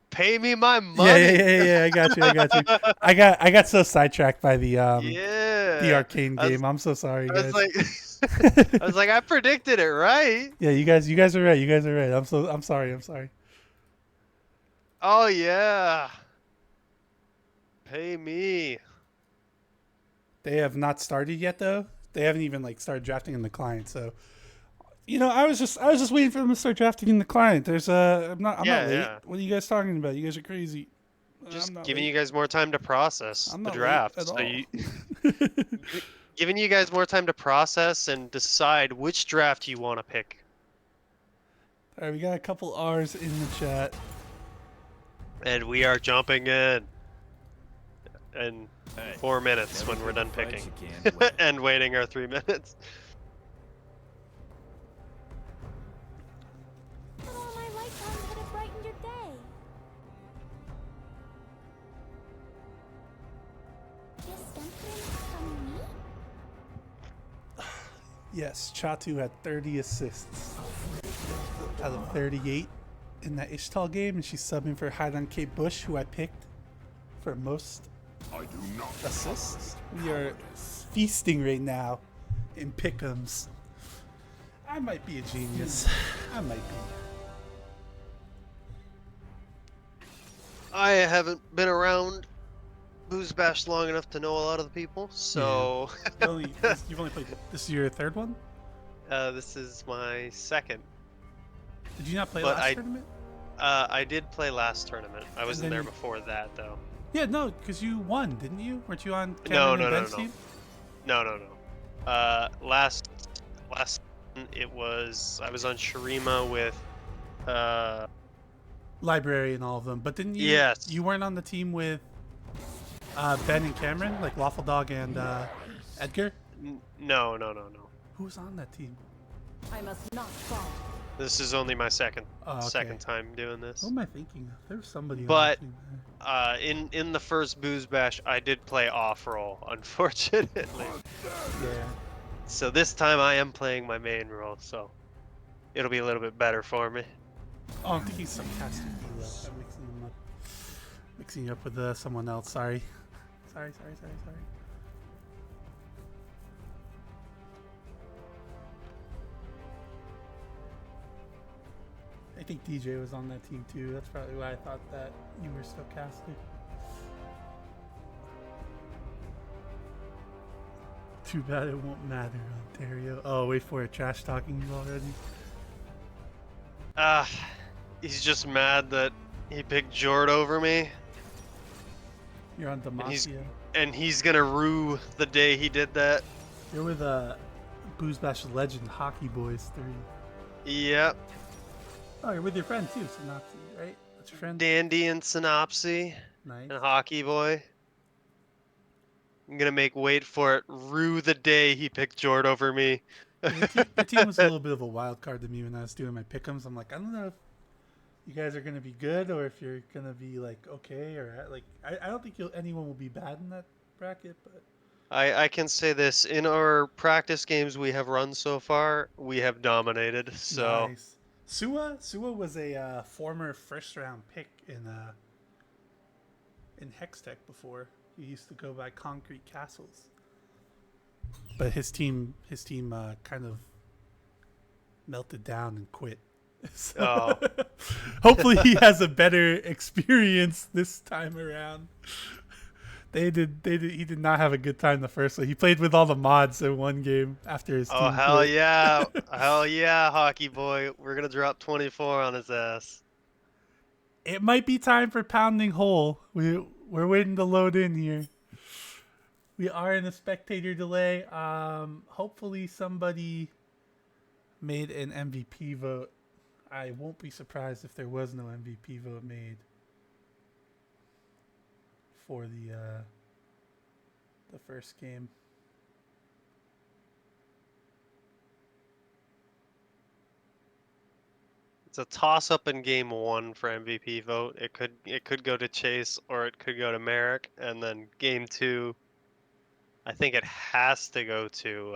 Pay me my money. Yeah. I got you. I got so sidetracked by the the arcane game. I'm so sorry, guys. I was like, I predicted it right. Yeah, you guys are right. I'm sorry. Oh yeah. Pay me. They have not started yet though. They haven't even like started drafting in the client. So, I was just waiting for them to start drafting in the client. I'm not late. Yeah. What are you guys talking about? You guys are crazy. Just giving you guys more time to process the draft. At all. Giving you guys more time to process and decide which draft you want to pick. All right, we got a couple R's in the chat. And we are jumping in. And 4 minutes when we're done picking. And waiting our 3 minutes. Put all my lights on could have brightened your day. Just something from me? Yes, Chatu had 30 assists out of 38 in that Ishtal game, and she's subbing for Highland Cape Bush, who I picked for most assists. We are feasting right now in pick'ems. I might be a genius. I might be. I haven't been around Booze Bash long enough to know a lot of the people, so... You've only played... This is your third one? This is my second. Did you not play last tournament? I did play last tournament. I wasn't there before that, though. Yeah, no, because you won, didn't you? Weren't you on No. team? No. Last it was... I was on Shurima with... library and all of them. But didn't you? Yes. You weren't on the team with Ben and Cameron, like Lawful Dog and Edgar. No, no, no, no. Who was on that team? I must not fall. This is only my second Oh, okay. second time doing Who this. am I thinking of? There was somebody on that But team. in the first booze bash, I did play off role, unfortunately. Yeah. So this time I am playing my main role, so it'll be a little bit better for me. Oh, I'm thinking some casting Hilo. I'm mixing them up. Mixing you up with someone else. Sorry. Sorry. I think DJ was on that team too. That's probably why I thought that you were still casting. Too bad it won't matter, Ontario. Oh, wait for it. Trash talking you already. He's just mad that he picked Jord over me, You're on Demacia. and he's gonna rue the day he did that. You're with Booze Bash legend Hockey Boys 3. Yep. Oh, you're with your friend too, Synopsy, right? That's your friend? Dandy and Synopsy Nice. and Hockey Boy. I'm gonna make wait for it. Rue the day he picked Jord over me. Yeah, your team was a little bit of a wild card to me when I was doing my pick'ems. I'm like, I don't know if you guys are gonna be good or if you're gonna be like okay or like I don't think anyone will be bad in that bracket, but I can say this, in our practice games we have run so far, we have dominated. So nice. Sua was a former first round pick in Hextech before. He used to go by Concrete Castles, but his team kind of melted down and quit. So oh, hopefully he has a better experience this time around. He did not have a good time the first one. He played with all the mods in one game after his team hell quit. yeah. Hell yeah, Hockey Boy. We're gonna drop 24 on his ass. It might be time for Pounding Hole. We're waiting to load in here. We are in a spectator delay. Hopefully somebody made an MVP vote. I won't be surprised if there was no MVP vote made for the first game. It's a toss up in game 1 for MVP vote. It could go to Chase or it could go to Merrick, and then game 2 I think it has to go to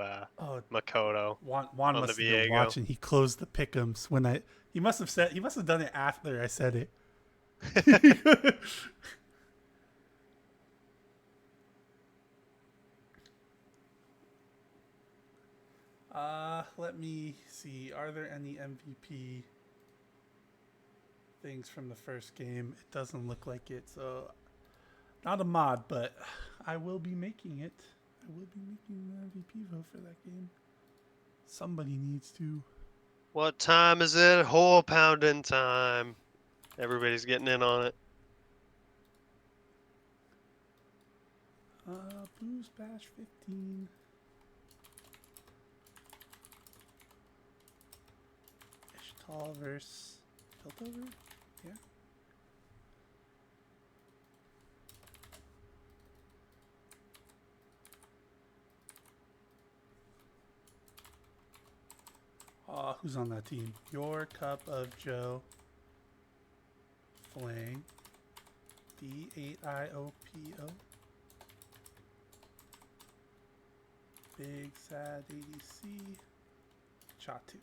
Makoto Juan on the must have been Viego. watching. He closed the pick'ems when he must have done it after I said it. Let me see. Are there any MVP things from the first game? It doesn't look like it. So not a mod, but I will be making it. I will be making the MVP vote for that game. Somebody needs to. What time is it? Hole pounding time. Everybody's getting in on it. Booze Bash 15. Ishtal versus Piltover? Yeah. Who's on that team? Your Cup of Joe. Flang. D8IOPO. Big Sad ADC. Chatu.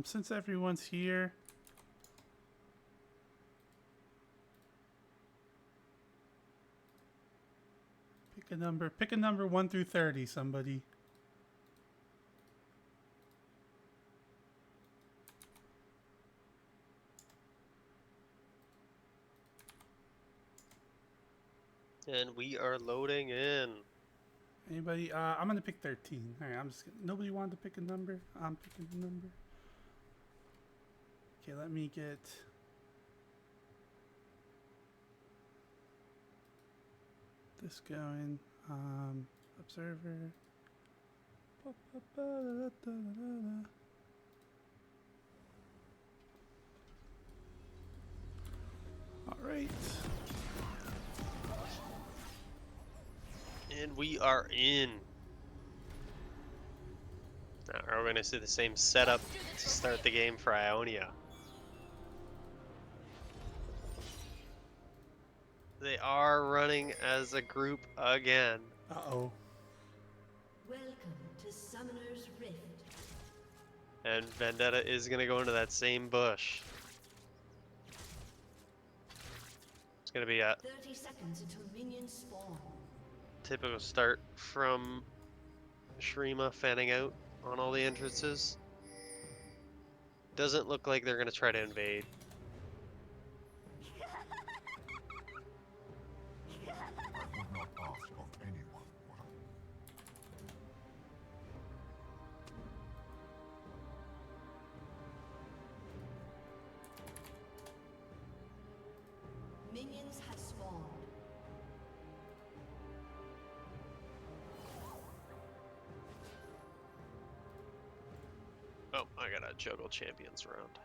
Since everyone's here, pick a number. Pick a number 1 through 30, somebody. And we are loading in. Anybody? I'm gonna pick 13. All right, nobody wanted to pick a number. I'm picking a number. Okay, let me get. This going. Observer. All right. And we are in. Now, are we going to see the same setup to start the game for Ionia? They are running as a group again. Uh-oh. Welcome to Summoner's Rift. And Vendetta is going to go into that same bush. It's going to be a 30 seconds until minions spawn. typical start from Shurima fanning out on all the entrances. Doesn't look like they're going to try to invade. I would not ask of anyone what Minions have spawned. Oh, I gotta juggle champions around.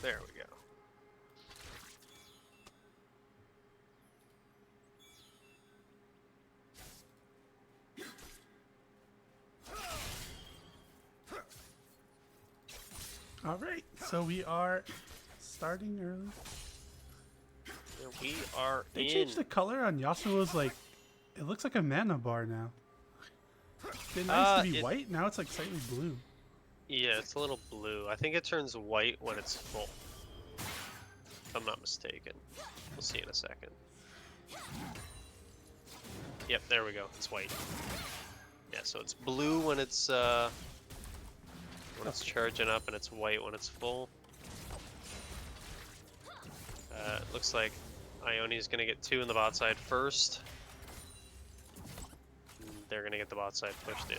There we go. All right, so we are starting early. And we are They in. changed the color on Yasuo's, like, it looks like a mana bar now. It used to be white, now it's like slightly blue. Yeah, it's a little blue. I think it turns white when it's full. If I'm not mistaken. We'll see in a second. Yep, there we go. It's white. Yeah, so it's blue when it's charging up, and it's white when it's full. Looks like Ionia's gonna get 2 in the bot side first. They're gonna get the bot side pushed in.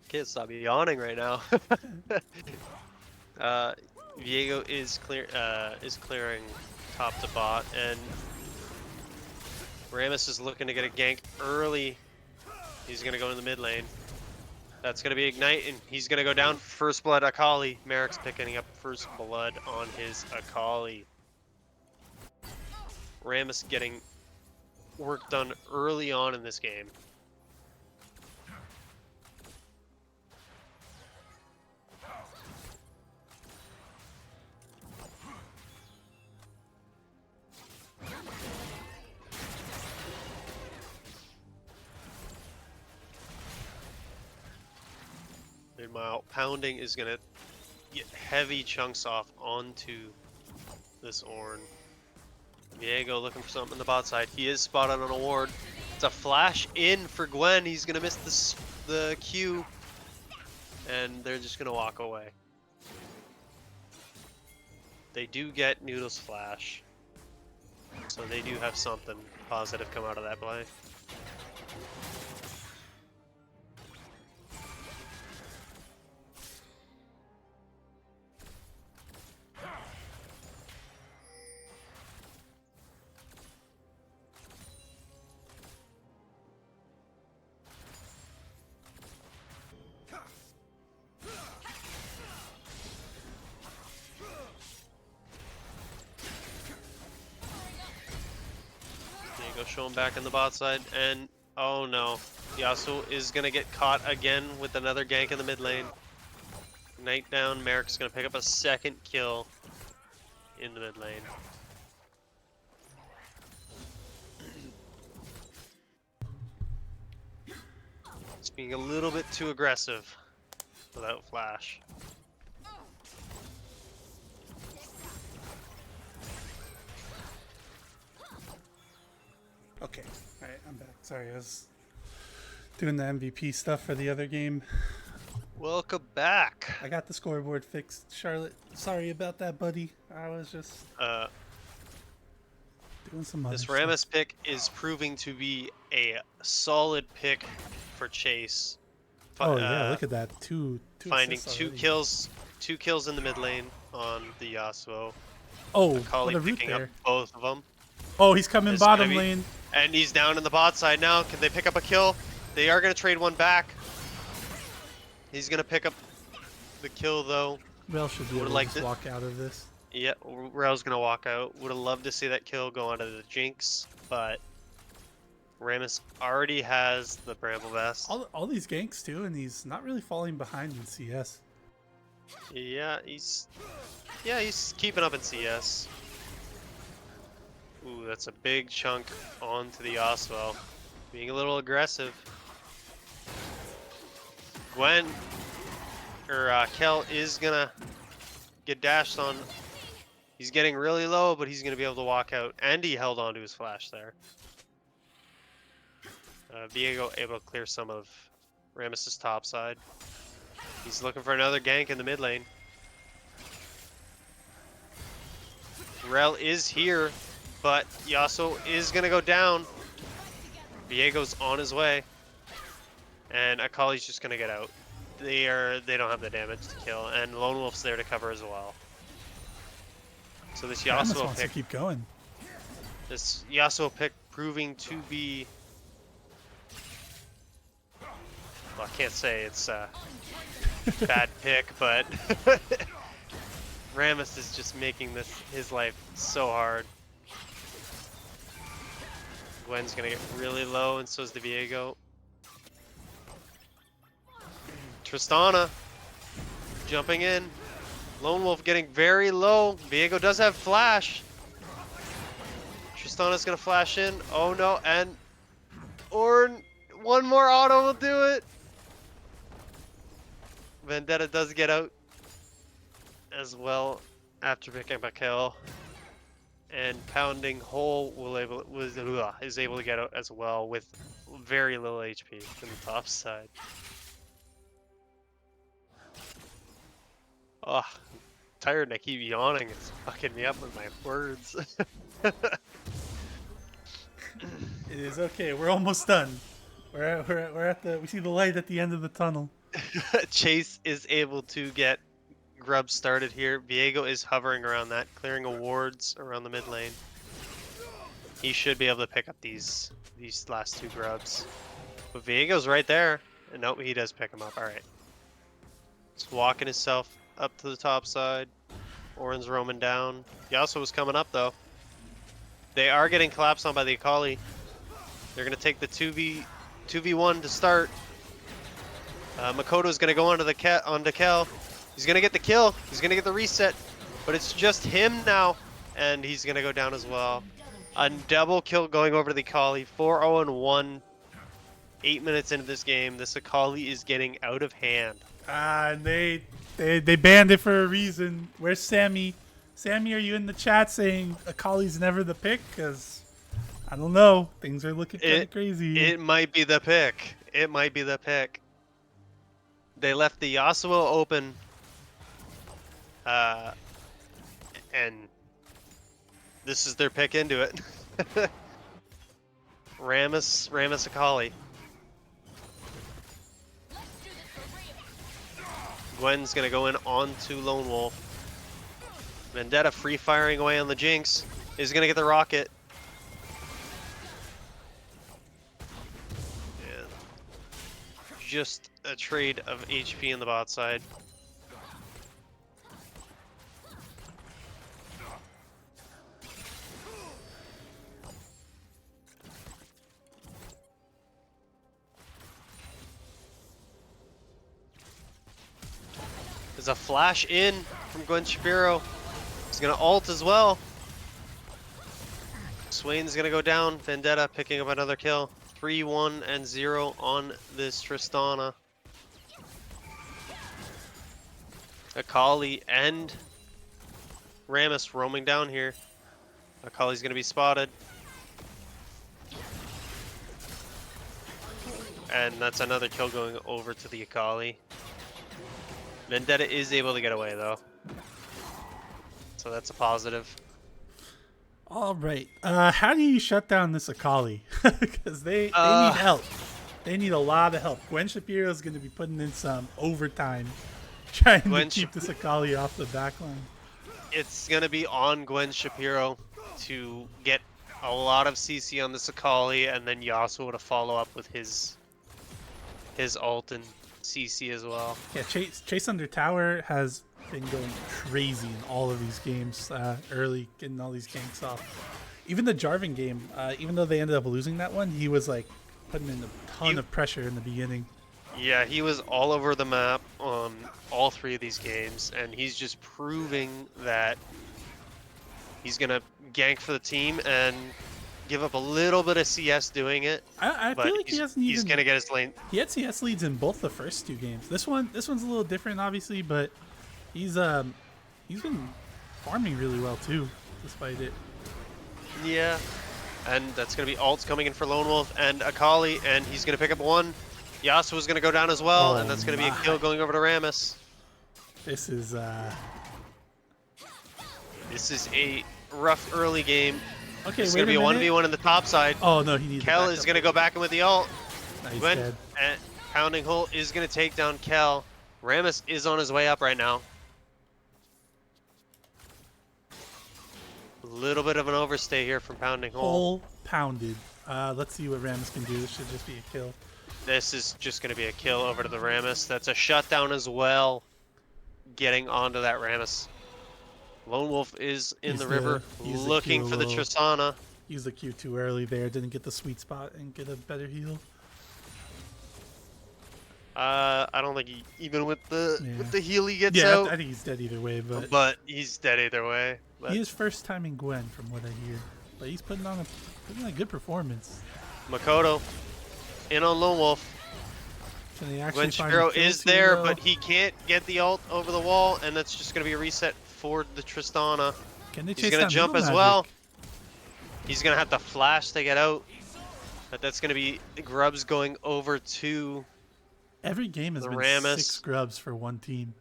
Can't stop yawning right now. Viego is clearing top to bot, and Rammus is looking to get a gank early. He's gonna go in the mid lane. That's gonna be Ignite, and he's gonna go down for first blood Akali. Merrick's picking up first blood on his Akali. Rammus getting work done early on in this game. Meanwhile, Pounding is gonna get heavy chunks off onto this Ornn. Viego looking for something in the bot side. He is spotted on a ward. It's a flash in for Gwen. He's gonna miss the Q, and they're just gonna walk away. They do get Noodle's flash, so they do have something positive come out of that play. Show him back in the bot side, and oh no, Yasuo is gonna get caught again with another gank in the mid lane. Knight down, Merrick's gonna pick up a second kill in the mid lane. It's being a little bit too aggressive without flash. Sorry, I was doing the MVP stuff for the other game. Welcome back. I got the scoreboard fixed. Charlotte, sorry about that, buddy. I was just doing some other This stuff. Rammus pick is proving to be a solid pick for Chase. Oh yeah, look at that. Two Finding assists two already. kills in the mid lane on the Yasuo. Oh, Akali what a root picking there. up both of them. Oh, he's coming It's bottom gonna be- lane. And he's down in the bot side now. Can they pick up a kill? They are going to trade one back. He's going to pick up the kill, though. Rel should be able to just walk out of this. Yeah, Rel's going to walk out. Would have loved to see that kill go onto the Jinx, but Rammus already has the Bramble Vest. All these ganks too, and he's not really falling behind in CS. Yeah, he's keeping up in CS. Ooh, that's a big chunk onto the Yasuo. Being a little aggressive. Kel is gonna get dashed on. He's getting really low, but he's gonna be able to walk out. And he held on to his flash there. Viego able to clear some of Rammus's top side. He's looking for another gank in the mid lane. Rel is here, but Yasuo is gonna go down. Viego's on his way, and Akali's just gonna get out. They don't have the damage to kill, and Lone Wolf's there to cover as well. So this Rammus Yasuo wants to pick, keep going. proving to be. Well, I can't say it's a bad pick, but Rammus is just making his life so hard. Gwen's gonna get really low, and so is the Viego. Tristana jumping in. Lone Wolf getting very low. Viego does have flash. Tristana's gonna flash in. Oh no, and one more auto will do it. Vendetta does get out as well after picking up a kill. And Pounding Hole is able to get out as well with very little HP from the top side. Oh, I'm tired and I keep yawning. It's fucking me up with my words. It is okay. We're almost done. We're at the. We see the light at the end of the tunnel. Chase is able to get grub started here. Viego is hovering around that, clearing wards around the mid lane. He should be able to pick up these last two grubs. But Viego's right there. And nope, he does pick him up. Alright. Just walking himself up to the top side. Orin's roaming down. Yasuo was coming up though. They are getting collapsed on by the Akali. They're going to take the 2v1 to start. Makoto's going to go onto Kel. He's going to get the kill. He's going to get the reset. But it's just him now. And he's going to go down as well. A double kill going over to the Akali. 4-0-1. 8 minutes into this game. This Akali is getting out of hand. And they banned it for a reason. Where's Sammy? Sammy, are you in the chat saying Akali's never the pick? Because I don't know. Things are looking kind of crazy. It might be the pick. It might be the pick. They left the Yasuo open. And this is their pick into it. Rammus Akali. Gwen's gonna go in onto Lone Wolf. Vendetta free firing away on the Jinx. Is gonna get the rocket. And just a trade of HP in the bot side. There's a flash in from Gwen Shapiro. He's gonna ult as well. Swain's gonna go down. Vendetta picking up another kill. 3-1-0 on this Tristana. Akali and Rammus roaming down here. Akali's gonna be spotted. and that's another kill going over to the Akali. Vendetta is able to get away though, so that's a positive. All right. How do you shut down this Akali? Because they need help. They need a lot of help. Gwen Shapiro is going to be putting in some overtime trying to keep this Akali off the backline. It's going to be on Gwen Shapiro to get a lot of CC on this Akali, and then Yasuo to follow up with his ult and CC as well. Yeah, Chase Under Tower has been going crazy in all of these games early, getting all these ganks off. Even the Jarvan game, even though they ended up losing that one, he was like putting in a ton of pressure in the beginning. Yeah, he was all over the map on all 3 of these games, and he's just proving that he's going to gank for the team and give up a little bit of CS doing it. I feel like he's going to get his lane. He had CS leads in both the first 2 games. This one's a little different, obviously, but he's been farming really well too, despite it. Yeah, and that's going to be ults coming in for Lone Wolf and Akali, and he's going to pick up one. Yasuo's going to go down as well, and that's going to be a kill going over to Rammus. This is a rough early game. Okay, it's going to be a 1v1 in the top side. Oh no, he needs. Kel is going to go back in with the ult. Nice. Gwen and Pounding Hole is going to take down Kel. Rammus is on his way up right now. A little bit of an overstay here from Pounding Hole. Hole pounded. Let's see what Rammus can do. This should just be a kill. This is just going to be a kill over to the Rammus. That's a shutdown as well. Getting onto that Rammus. Lone Wolf is in the river looking for the Tristana. Used the Q too early there. Didn't get the sweet spot and get a better heal. I don't think even with the heal he gets out. I think he's dead either way. But he's dead either way. But he is first timing Gwen from what I hear. But he's putting on a good performance. Makoto in on Lone Wolf. Can they actually Gwen Shapiro is there, but he can't get the ult over the wall, and that's just going to be a reset for the Tristana. Can they chase He's going to jump as magic? well. He's going to have to flash to get out. But that's going to be Grubs going over to every game has been Rammus. 6 Grubs for one team.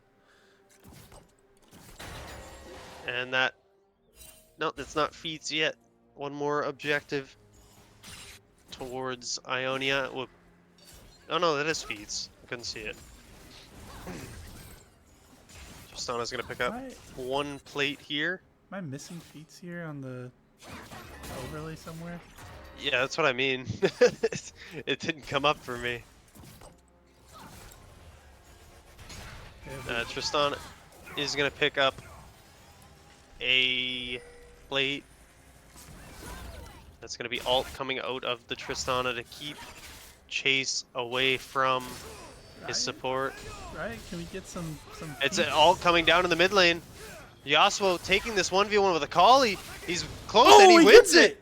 And that... No, that's not feats yet. One more objective towards Ionia. Oh no, that is feats. I couldn't see it. Tristana's going to pick up one plate here. Am I missing feats here on the overlay somewhere? Yeah, that's what I mean. It didn't come up for me. Tristana is going to pick up a plate. That's going to be ult coming out of the Tristana to keep Chase away from his support. Right? Can we get some It's all coming down in the mid lane. Yasuo taking this 1v1 with Akali. He's close and he wins it.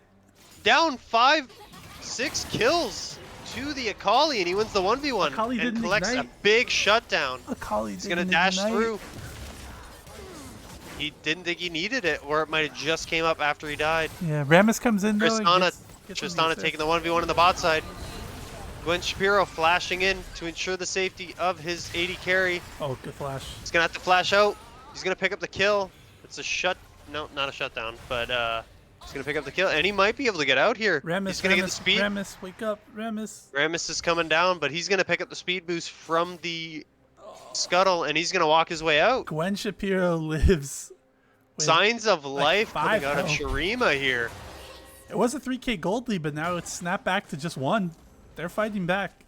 Down 5-6 kills to the Akali, and he wins the 1v1 Akali and didn't collects ignite. a big shutdown. Akali He's going to dash through. He didn't think he needed it, or it might have just came up after he died. Yeah, Rammus comes in though. Tristana taking the 1v1 in the bot side. Gwen Shapiro flashing in to ensure the safety of his AD carry. Oh, good flash. He's going to have to flash out. He's going to pick up the kill. It's a no, not a shutdown, but he's going to pick up the kill, and he might be able to get out here. Rammus, he's going to get the speed. Rammus, wake up, Rammus. Rammus is coming down, but he's going to pick up the speed boost from the scuttle, and he's going to walk his way out. Gwen Shapiro lives. Signs of life coming out of health. Shurima here. It was a 3k gold lead, but now it's snapped back to just 1. They're fighting back.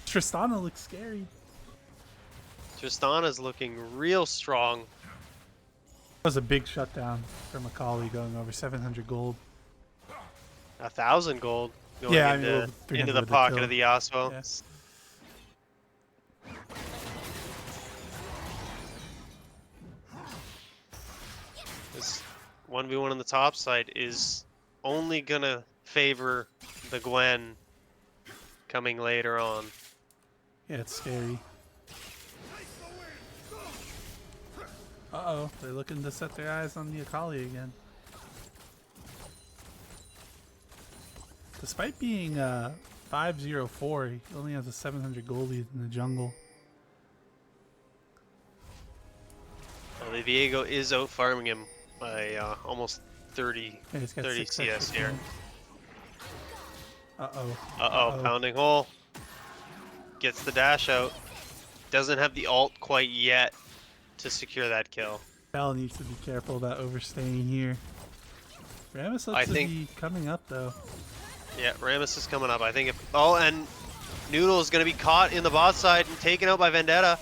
Tristana looks scary. Tristana's looking real strong. That was a big shutdown from Akali going over 700 gold. 1,000 gold going into the pocket of the Yasuo. Yeah. This 1v1 on the top side is only gonna favor the Gwen coming later on. Yeah, it's scary. Uh-oh, they're looking to set their eyes on the Akali again. Despite being 504. He only has a 700 goldie in the jungle. Well, the Viego is out farming him by almost 30, Yeah, he's got 30 6 CS extra here. points. Uh-oh. Uh-oh, pounding hole. Gets the dash out. Doesn't have the ult quite yet to secure that kill. Bell needs to be careful about overstaying here. Rammus looks to be coming up, though. Yeah, Rammus is coming up. I think if... Oh, and Noodle is going to be caught in the bot side and taken out by Vendetta.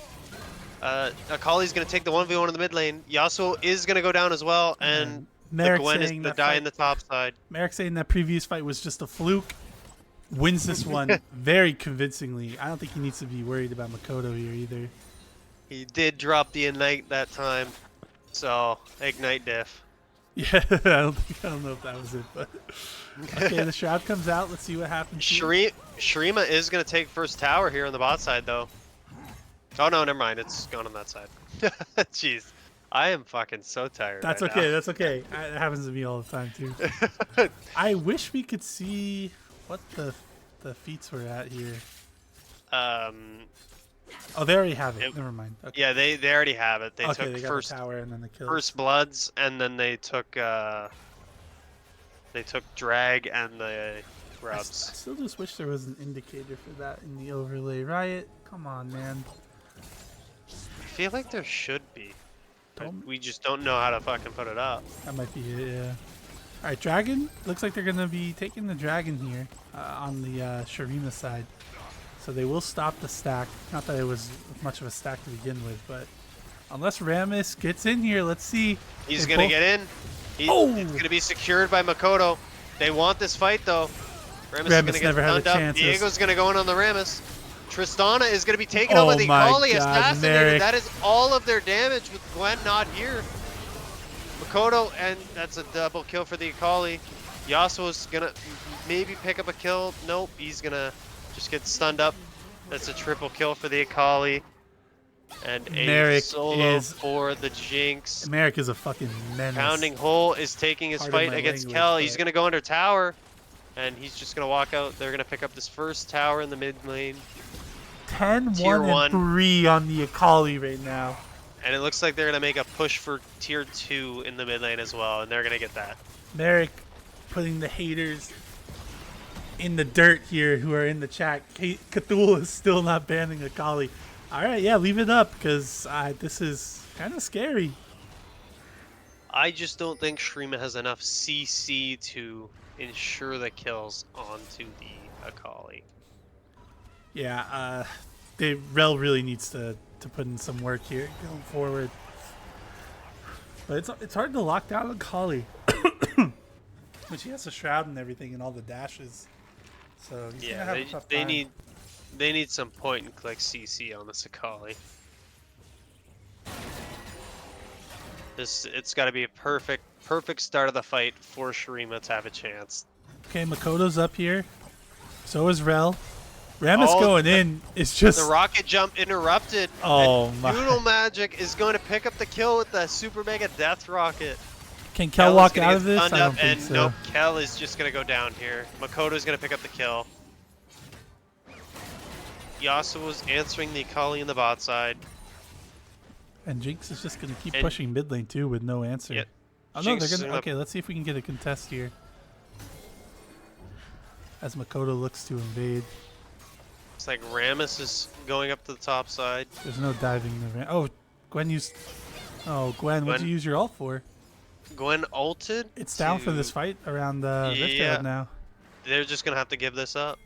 Akali's going to take the 1v1 in the mid lane. Yasuo is going to go down as well, and the Gwen is going to die in the top side. Merrick saying that previous fight was just a fluke. Wins this one very convincingly. I don't think he needs to be worried about Makoto here either. He did drop the Ignite that time, so Ignite diff. Yeah, I don't know if that was it, but okay, the Shroud comes out. Let's see what happens. Shurima is going to take first tower here on the bot side, though. Oh no, never mind. It's gone on that side. Jeez, I am fucking so tired. That's right okay. now. It happens to me all the time too. I wish we could see what the feats were at here. Oh, they already have it. Never mind. Okay. Yeah, they already have it. They Okay, took they got first the tower and then the kill. First Bloods, and then they took Drag and the I Grubs. still just wish there was an indicator for that in the overlay. Riot, come on, man. I feel like there should be. But Don't- we just don't know how to fucking put it up. That might be it, yeah. Alright, Dragon. Looks like they're going to be taking the Dragon here on the Shurima side. So they will stop the stack. Not that it was much of a stack to begin with, but unless Rammus gets in here, let's see. He's going to get in. It's going to be secured by Makoto. They want this fight, though. Rammus is going to get never had a stunned up. chance. Diego's going to go in on the Rammus. Tristana is going to be taken out by the Akali, assassinated. Merrick. That is all of their damage with Gwen not here. Makoto, and that's a double kill for the Akali. Yasuo's going to maybe pick up a kill. Nope, he's going to just get stunned up. That's a triple kill for the Akali. And a Merrick solo for the Jinx. Merrick is a fucking menace. Pounding Hole is taking his fight against Kel. He's going to go under tower. And he's just going to walk out. They're going to pick up this first tower in the mid lane. 10, Tier 1, one. and 3 on the Akali right now. And it looks like they're going to make a push for tier 2 in the mid lane as well. And they're going to get that. Merrick putting the haters in the dirt here who are in the chat. Cthulhu is still not banning Akali. Alright, yeah, leave it up because this is kind of scary. I just don't think Shurima has enough CC to ensure the kills onto the Akali. Yeah, Rel really needs to put in some work here going forward. But it's hard to lock down Akali. But she has a shroud and everything and all the dashes. So he's gonna have a tough time. They need some point and click CC on this Akali. It's got to be a perfect start of the fight for Shurima to have a chance. Okay, Makoto's up here. So is Rel. Rammus going in is just... The rocket jump interrupted. Oh my. Noodle Magic is going to pick up the kill with the super mega death rocket. Can Kel walk out of this? I don't think and so. Nope, Kel is just going to go down here. Makoto's going to pick up the kill. Yasuo's answering the Akali in the bot side. And Jinx is just going to keep pushing mid lane too with no answer. Yep. Oh no, they're going to... Okay, let's see if we can get a contest here. As Makoto looks to invade. It's like Rammus is going up to the top side. There's no diving. Oh, Gwen used... Oh, Gwen, what'd you use your ult for? Gwen ulted. It's down for this fight around the Rift now. They're just going to have to give this up.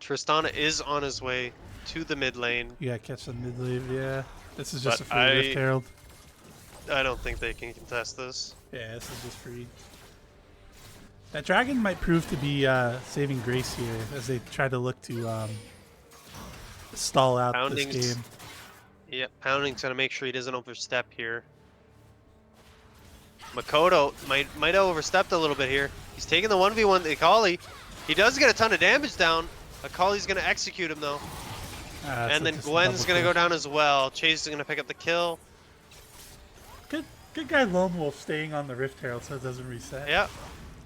Tristana is on his way to the mid lane. You gotta catch the mid lane, yeah. This is just a free Rift Herald. I don't think they can contest this. Yeah, this is just free. That dragon might prove to be saving grace here as they try to look to stall out this game. Yeah, Pounding's gonna make sure he doesn't overstep here. Makoto might have overstepped a little bit here. He's taking the 1v1 to Akali. He does get a ton of damage down. Akali's gonna execute him though. And then Gwen's gonna go down as well. Chase is gonna pick up the kill. Good guy Lone Wolf staying on the Rift Herald so it doesn't reset. Yeah.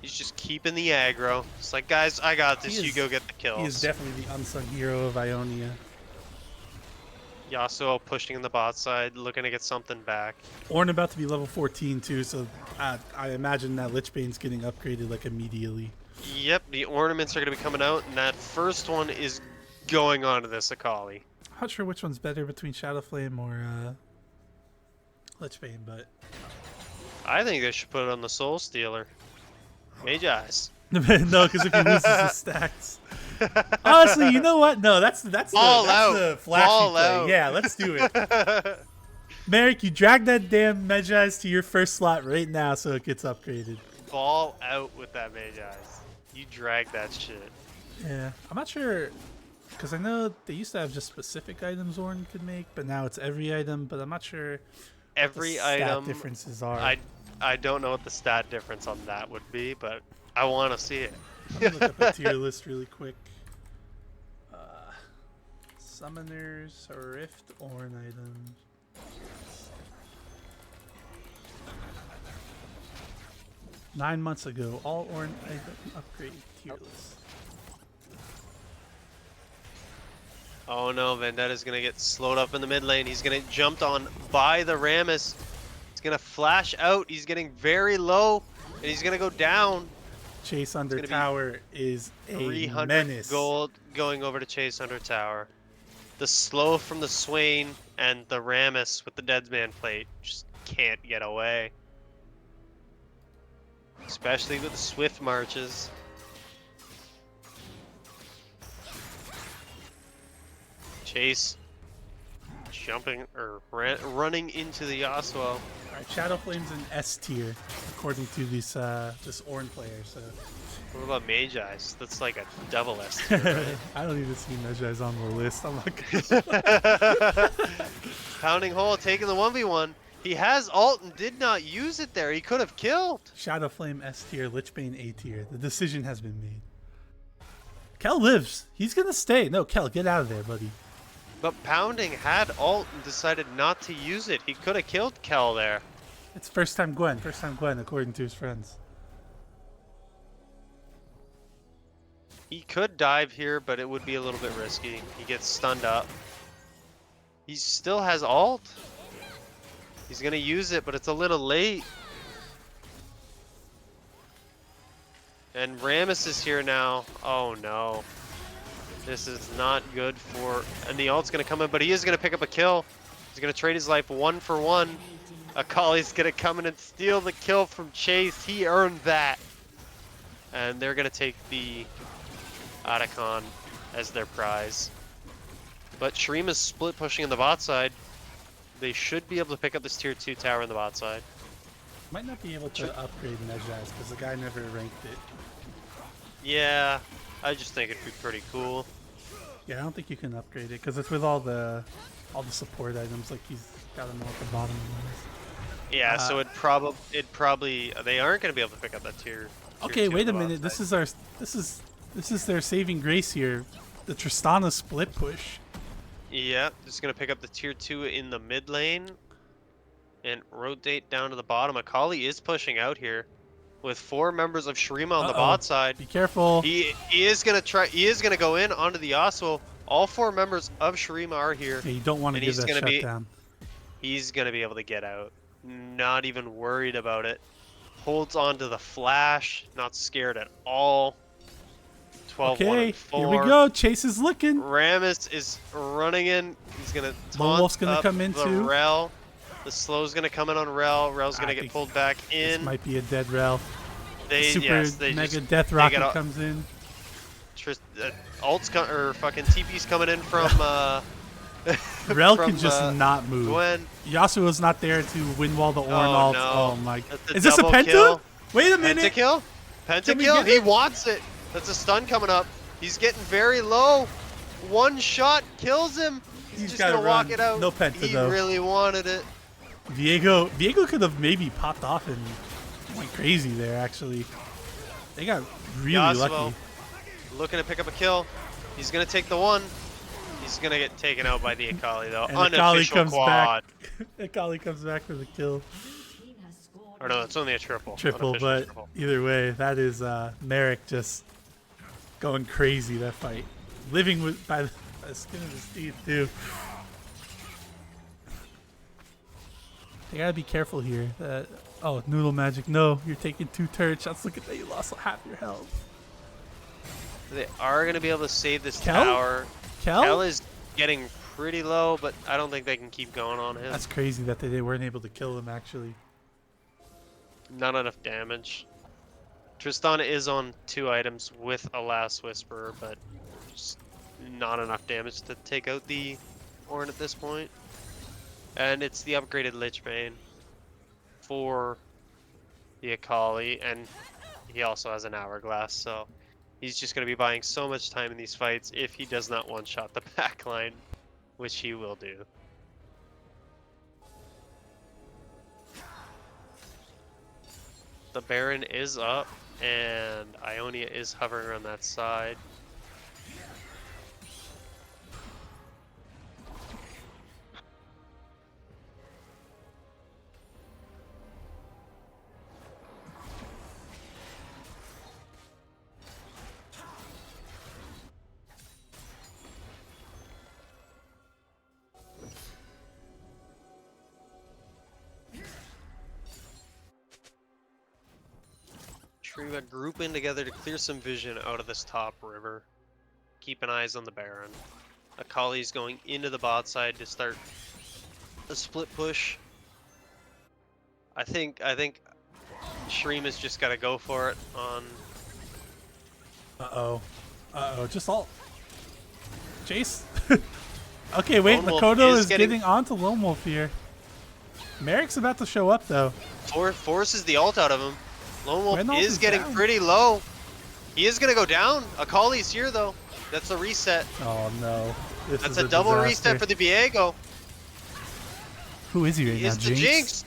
He's just keeping the aggro. It's like, guys, I got this. He You is- go get the He is kills. definitely the unsung hero of Ionia. Yasuo pushing in the bot side, looking to get something back. Ornn about to be level 14 too, so I imagine that Lich Bane's getting upgraded like immediately. Yep, the ornaments are going to be coming out, and that first one is going on to this Akali. I'm not sure which one's better between Shadowflame or Lich Bane, but I think they should put it on the Soul Stealer. Mage Eyes. no, because if he loses his stacks. Honestly, you know what? No, that's the flashy Ball play. out. Yeah, let's do it. Merrick, you drag that damn Mage Eyes to your first slot right now so it gets upgraded. Ball out with that Mage Eyes. You drag that shit. Yeah, I'm not sure, because I know they used to have just specific items Ornn could make, but now it's every item, but I'm not sure what Every the stat item, differences are. I don't know what the stat difference on that would be, but I want to see it. Let me look up a tier list really quick. Summoners, Rift, Ornn items. 9 months ago, all Ornn item upgrade tier list. Oh no, Vendetta's gonna get slowed up in the mid lane. He's gonna get jumped on by the Rammus. He's gonna flash out. He's getting very low, and he's gonna go down. Chase under gonna be tower is a 300 menace. gold going over to chase under tower. The slow from the Swain and the Rammus with the Deadman plate just can't get away. Especially with the swift marches. Chase jumping or running into the Yasuo. Alright, Shadowflame's in S tier, according to this Ornn player, so What about Mage Eyes? That's like a double S tier, right? I don't even see Mage Eyes on the list. I'm not gonna Pounding hole, taking the 1v1. He has ult and did not use it there. He could have killed. Shadowflame S tier, Lichbane A tier. The decision has been made. Kel lives. He's gonna stay. No, Kel, get out of there, buddy. But Pounding had ult and decided not to use it. He could have killed Kel there. It's first time Gwen, according to his friends. He could dive here, but it would be a little bit risky. He gets stunned up. He still has ult. He's gonna use it, but it's a little late. And Rammus is here now. Oh no. This is not good for... And the ult's gonna come in, but he is gonna pick up a kill. He's gonna trade his life 1 for 1. Akali's gonna come in and steal the kill from Chase. He earned that. And they're gonna take the Otacon as their prize. But Shurima's split pushing in the bot side. They should be able to pick up this tier 2 tower in the bot side. Might not be able to upgrade Mage Eyes because the guy never ranked it. Yeah, I just think it'd be pretty cool. Yeah, I don't think you can upgrade it because it's with all the support items. Like he's got them all at the bottom of the list. Yeah, so it'd probably they aren't going to be able to pick up that tier. Okay, 2 wait a in the bot minute. side. This is their saving grace here. The Tristana split push. Yeah, just going to pick up the tier 2 in the mid lane and rotate down to the bottom. Akali is pushing out here with 4 members of Shurima on the bot side. Be careful. He is going to try. He is going to go in onto the Yasuo. All 4 members of Shurima are here. Yeah, you don't want to and give he's that gonna shutdown. He's going to be able to get out. Not even worried about it. Holds on to the flash. Not scared at all. 12-1 Okay, and 4. here we go. Chase is looking. Rammus is running in. He's going to Lone Wolf's taunt gonna up come in the too. Rel. The slow's going to come in on Rel. Rel's going I to get think pulled back This in. might be a dead rel. They, Super yes, they mega just, death they rocket get comes in. Ult's or fucking TP's coming in from Rel from, can just not move. Gwen. Yasuo's not there to win wall the Ornn ult. no. Oh my! That's a Is this a double penta? kill. Wait a minute. Pentakill? Can we Pentakill? get He it? wants it. That's a stun coming up. He's getting very low. One shot kills him. He's just gotta gonna walk run. it out. No penta, he though. really wanted it. Viego could have maybe popped off and went crazy there. Actually, they got really Yasuo lucky. looking to pick up a kill. He's gonna take the one. He's gonna get taken out by the Akali though. And Akali Unofficial comes quad. back. Akali comes back for the kill. Team has scored Or no, it's only a triple. Triple, Unofficial but triple. either way, that is Merrick just going crazy that fight. Living with by the skin of his teeth too. They gotta be careful here. Oh, noodle magic. No, you're taking 2 turret shots. Look at that. You lost half your health. They are going to be able to save this Kel? tower. Kel? Kel is getting pretty low, but I don't think they can keep going on him. That's crazy that they weren't able to kill him actually. Not enough damage. Tristan is on 2 items with a Last Whisperer, but just not enough damage to take out the Ornn at this point. And it's the upgraded Lich Bane for the Akali, and he also has an Hourglass, so he's just going to be buying so much time in these fights if he does not one-shot the backline, which he will do. The Baron is up, and Ionia is hovering on that side. Shurima grouping together to clear some vision out of this top river. Keeping eyes on the Baron. Akali's going into the bot side to start a split push. I think Shurima's just got to go for it on. Just all. Jace. Okay, wait. Lone Wolf Makoto is is getting onto Lone Wolf here. Merrick's about to show up though. Forces the ult out of him. Lone Wolf Randolph is getting down. pretty low. He is gonna go down. Akali's here though. That's a reset. Oh no. This That's is a double disaster. reset for the Viego. Who is he right He now? is the Jinx.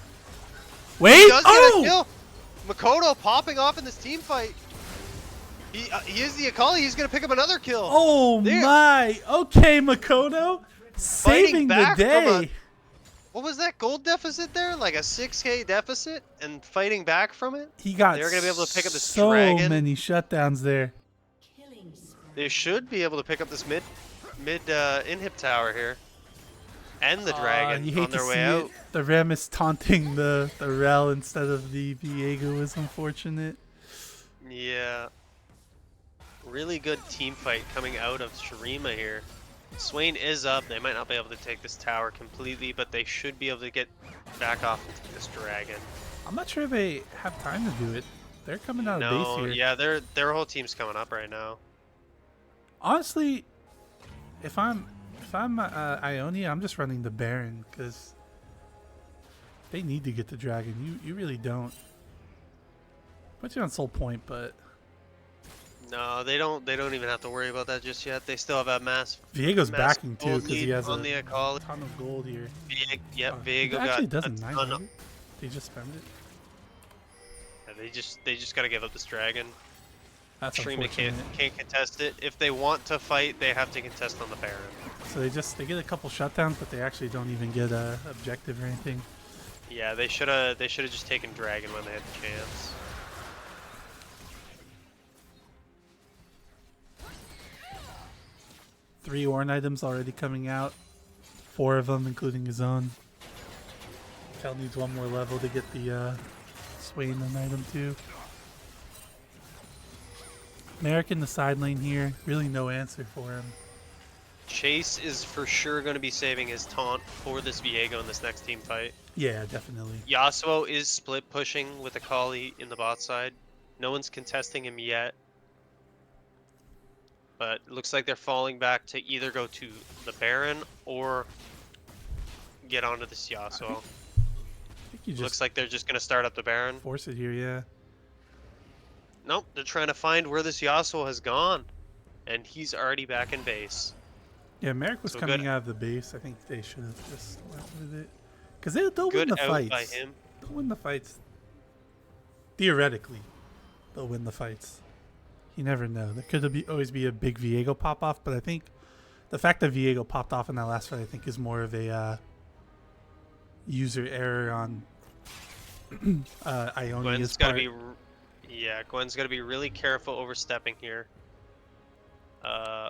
Wait! He does get a Oh! kill. Makoto popping off in this team fight. He is the Akali. He's gonna pick up another kill. Oh There. my! Okay, Makoto, saving the back from day. What was that gold deficit there? Like a 6k deficit, and fighting back from it. He got They're gonna be able to pick up this so dragon. many shutdowns there. Killing spree. They should be able to pick up this mid inhib tower here, and the dragon You hate on their to way see out. it. The Ram is taunting the Rel instead of the Viego is unfortunate. Yeah. Really good team fight coming out of Shurima here. Swain is up. They might not be able to take this tower completely, but they should be able to get back off into this dragon. I'm not sure they have time to do it. They're coming out of base No, here. yeah, their whole team's coming up right now. Honestly, if I'm Ionia, I'm just running the Baron because they need to get the dragon. You really don't. Put you on Soul Point, but No, they don't even have to worry about that just yet. They still have a mass Viego's mass backing too gold because he lead has on a the Akali. ton of gold here. Yep, Oh, Viego it got actually a doesn't ton 900. of. They just spend it. Yeah, they just gotta give up this dragon. That's Shurima unfortunate. can't contest it. If they want to fight, they have to contest on the Baron. So they get a couple shutdowns, but they actually don't even get a objective or anything. Yeah, they should have just taken dragon when they had the chance. Three Ornn items already coming out. 4 of them, including his own. Cal needs one more level to get the Swain an item too. Merrick in the side lane here. Really no answer for him. Chase is for sure going to be saving his taunt for this Viego in this next team fight. Yeah, definitely. Yasuo is split pushing with Akali in the bot side. No one's contesting him yet. But it looks like they're falling back to either go to the Baron or get onto this Yasuo. I think you just Looks like they're just going to start up the Baron. force it here, yeah. Nope, they're trying to find where this Yasuo has gone. And he's already back in base. Yeah, Merrick was So coming good- out of the base. I think they should have just went with it. Because they'll win Good the out fights. by him. They'll win the fights. Theoretically, they'll win the fights. You never know. There could always be a big Viego pop off, but I think the fact that Viego popped off in that last fight, I think, is more of a user error on Ionia's Gwen's got to part. be, Gwen's got to be really careful overstepping here. Or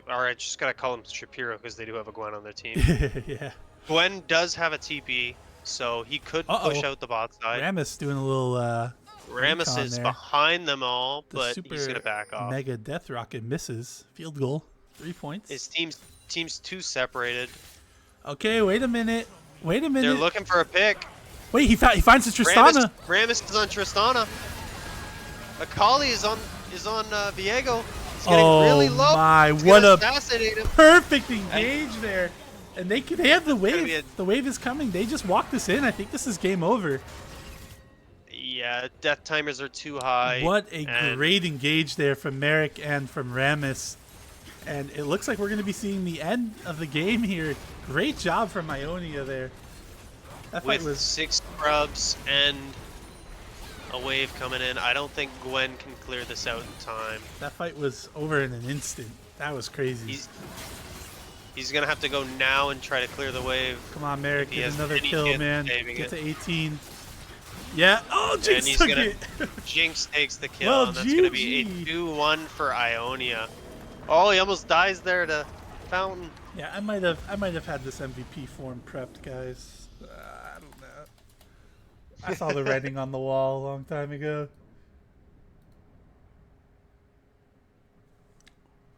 I just gotta call him Shapiro because they do have a Gwen on their team. Yeah. Gwen does have a TP, so he could push Uh-oh. out the bot side. Ramus doing a little Ramus recon is there. behind them all, The but he's super gonna back off. mega death rocket misses. Field goal. 3 points. His team's too separated. Okay, wait a minute. Wait a minute. They're looking for a pick. Wait, he finds the Tristana. Ramus is on Tristana. Akali is on Viego. He's getting really low. Oh my! He's What gonna a assassinate him. perfect engage there. And they have the gonna be wave. The wave is coming. They just walked us in. I think this is game over. Yeah, death timers are too high. What a and great engage there from Merrick and from Ramus. And it looks like we're going to be seeing the end of the game here. Great job from Ionia there. That fight with was 6 scrubs and a wave coming in, I don't think Gwen can clear this out in time. over in an instant. That was crazy. He's gonna have to go now and try to clear the wave. Come on, Merrick, He get has another any kill, chance man. of saving Get it. to 18. Yeah. Oh, And Jinx he's took gonna it. Jinx takes the kill, Well, and that's gonna be a GG. 2-1 for Ionia. Oh, he almost dies there to Fountain. Yeah, I might have had this MVP form prepped, guys. I don't know. I saw the writing on the wall a long time ago.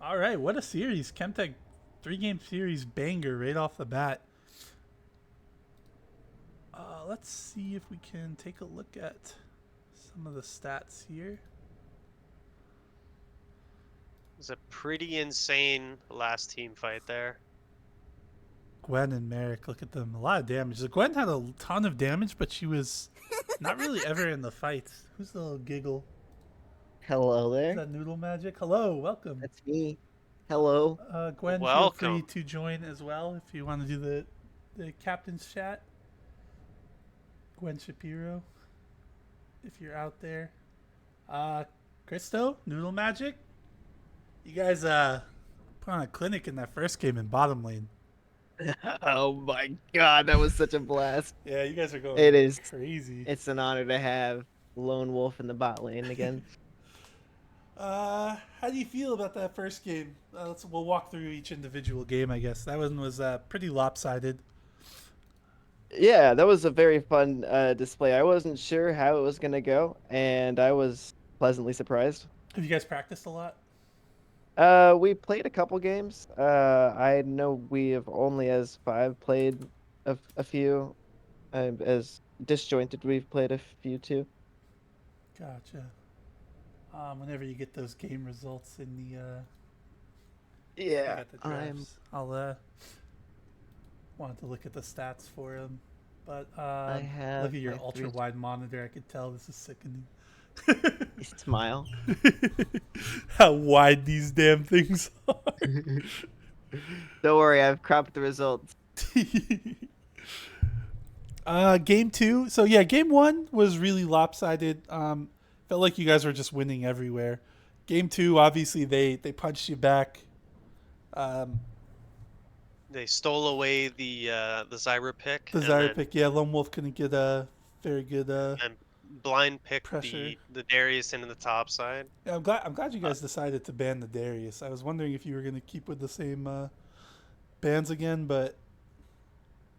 All right, what a series. Chemtech 3-game series banger right off the bat. Let's see if we can take a look at some of the stats here. It's a pretty insane last team fight there. Gwen and Merrick, look at them. A lot of damage. So Gwen had a ton of damage, but she was not really ever in the fights. Who's the little giggle? Hello Is there. that Noodle Magic? Hello, welcome. That's me. Hello. Gwen, Welcome. feel free to join as well if you want to do the captain's chat. Gwen Shapiro, if you're out there. Christo, Noodle Magic. You guys put on a clinic in that first game in bottom lane. Oh my god, that was such a blast. Yeah, you guys are going It is. crazy. It's an honor to have Lone Wolf in the bot lane again. How do you feel about that first game? We'll walk through each individual game, I guess. That one was pretty lopsided. Yeah, that was a very fun display. I wasn't sure how it was going to go, and I was pleasantly surprised. Have you guys practiced a lot? We played a couple games. I know we have only as 5 played a few. As Disjointed, we've played a few too. Gotcha. Whenever you get those game results in the I Yeah, got the drafts, I'll wanted to look at the stats for them, but have look at your my ultra wide monitor. I could tell this is sickening. Smile. How wide these damn things are. Don't worry, I've cropped the results. Game 2. So yeah, game 1 was really lopsided. Felt like you guys were just winning everywhere. Game 2, obviously they punched you back. They stole away the Zyra pick. The and Zyra then- pick, yeah, Lone Wolf couldn't get a very good. And blind pick pressure. the Darius into the top side. Yeah, I'm glad you guys decided to ban the Darius. I was wondering if you were gonna keep with the same bans again, but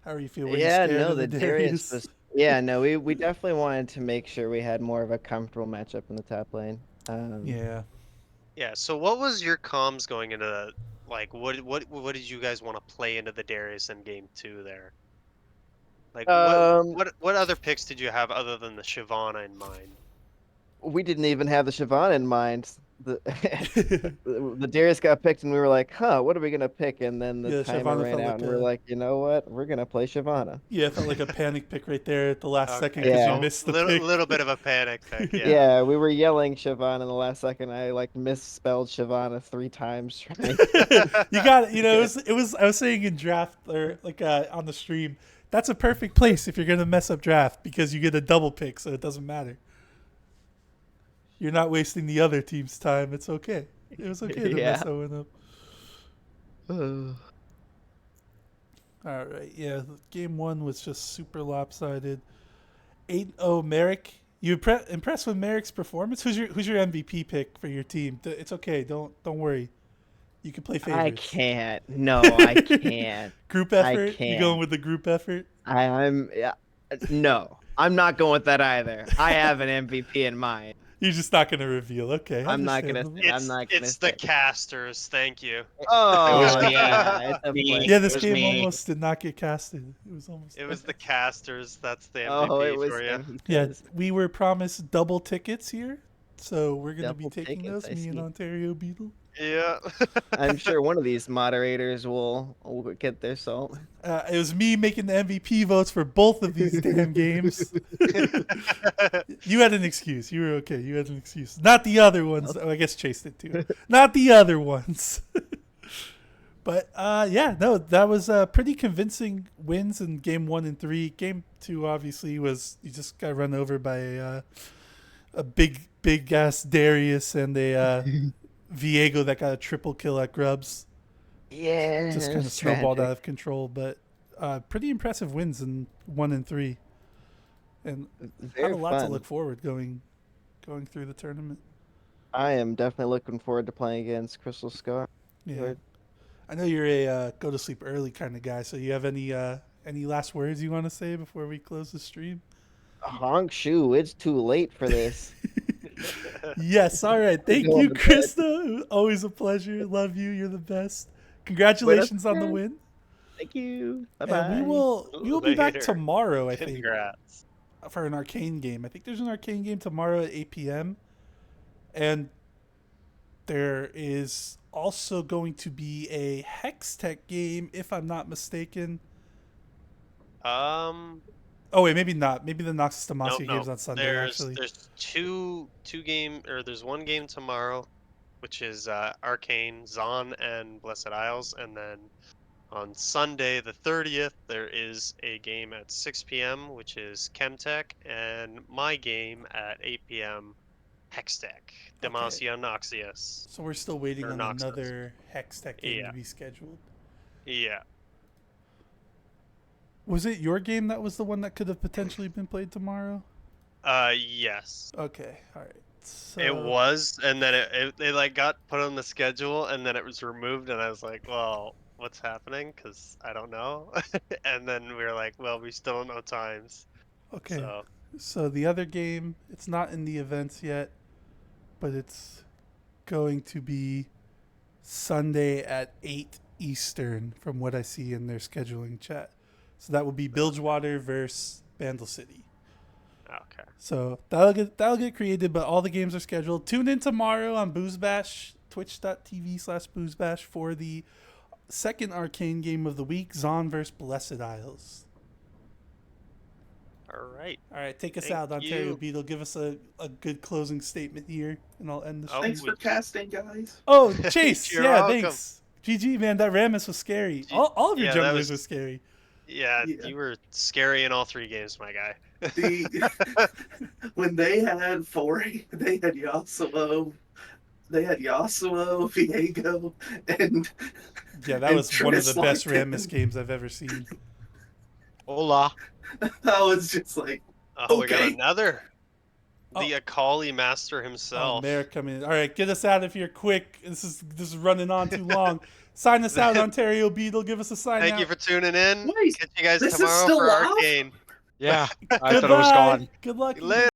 how are you feeling? Yeah, no, the Darius was. Yeah, no, we definitely wanted to make sure we had more of a comfortable matchup in the top lane. Yeah. Yeah. So what was your comms going into the, like what did you guys want to play into the Darius in game 2 there? Like what other picks did you have other than the Shyvana in mind? We didn't even have the Shyvana in mind. The Darius got picked, and we were like, "Huh, what are we gonna pick?" And then the timer Shyvana ran felt out, like and we're like, "You know what? We're gonna play Shyvana." Yeah, it felt like a panic pick right there at the last Okay. second because Yeah. you missed the little, pick. little bit of a panic pick. Yeah. Yeah, we were yelling Shyvana in the last second. I like misspelled Shyvana 3 times. Trying. You got it. You know, it was. I was saying in draft or like on the stream. That's a perfect place if you're gonna mess up draft because you get a double pick, so it doesn't matter. You're not wasting the other team's time. It's okay. It was okay to mess that one up. All right, yeah. Game 1 was just super lopsided, 8-0 Merrick. You impressed with Merrick's performance? Who's your MVP pick for your team? It's okay. Don't worry. You can play I favorites. can't. No, I can't. Group I effort. You going can't. with the group effort? I'm yeah. No, I'm not going with that either. I have an MVP in mind. You're just not gonna reveal. Okay, I'm not gonna. understandable. I'm not gonna It's the say. casters. Thank you. Oh me. yeah, it's a Me. pleasure. Yeah, this It was game me. almost did not get casted. It was almost. It was the casters. That's the Oh, it MVP was for you. him. He Yeah, says, we were promised double tickets here, so we're gonna be Double taking tickets, those. I Me and see. Ontario Beetle. Yeah. I'm sure one of these moderators will get their salt. It was me making the MVP votes for both of these damn games. You had an excuse. You were okay. You had an excuse. Not the other ones. Oh, I guess Chase did too. Not the other ones. But yeah, no, that was pretty convincing wins in game 1 and 3. Game 2 obviously was you just got run over by a big ass Darius and a Viego that got a triple kill at Grubs. Yeah, Just kind of it's snowballed tragic. out of control, but pretty impressive wins in 1 and 3, and Very have a lot to fun. look forward going through the tournament. I am definitely looking forward to playing against Crystal Scar. Yeah, Good. I know you're a go to sleep early kind of guy. So you have any last words you want to say before we close the stream? Honk shoe, it's too late for this. Yes. All right. Thank Going you, to bed. Krista. It was always a pleasure. Love you. You're the best. Congratulations on the win. Thank you. Bye And bye. we will be back Later. tomorrow. I think Congrats. for an arcane game. I think there's an arcane game tomorrow at 8 p.m. And there is also going to be a Hextech game, if I'm not mistaken. Oh wait, maybe not. Maybe the Noxus Demacia game's on Sunday. Actually, There's there's one game tomorrow, which is Arcane, Zon, and Blessed Isles, and then on Sunday the 30th there is a game at 6 p.m. which is Chemtech, and my game at 8 p.m. Hextech, Demacia Noxious. so we're still waiting Or on Noxus. another Hextech game Yeah. to be scheduled. Yeah. Was it your game that was the one that could have potentially been played tomorrow? Yes. Okay, all right. So, It was, and then it like got put on the schedule, and then it was removed, and I was like, well, what's happening? Because I don't know. And then we were like, well, we still don't know times. okay. So So the other game, it's not in the events yet, but it's going to be Sunday at 8 Eastern from what I see in their scheduling chat. So that will be Bilgewater versus Bandle City. okay. So that'll get created, but all the games are scheduled. Tune in tomorrow on Booze Bash, twitch.tv/Booze Bash for the second arcane game of the week, Zon versus Blessed Isles. All right. All right, take us Thank out, Ontario you. Beetle. Give us a good closing statement here, and I'll end the Oh, stream. Thanks for casting, guys. Oh, Chase, You're yeah, welcome. thanks. GG, man, that Rammus was scary. All of your yeah, that junglers was- were scary. Yeah, Yeah. you were scary in all 3 games, my guy. The when they had they had Yasuo, Viego, and Yeah, that and was one of the Triss best like that. Rammus games I've ever seen. Hola. I was just like, Oh, we got Okay. another. Oh. The Akali master Oh, himself. Merrick coming in. All right, get us out of here quick. This is running on too long. Sign us out, Ontario Beetle. Give us a sign Thank out. you for tuning in. Wait, Catch you guys this is tomorrow still for live? Arcane. Yeah. I Goodbye. thought it was gone. Good luck. Later.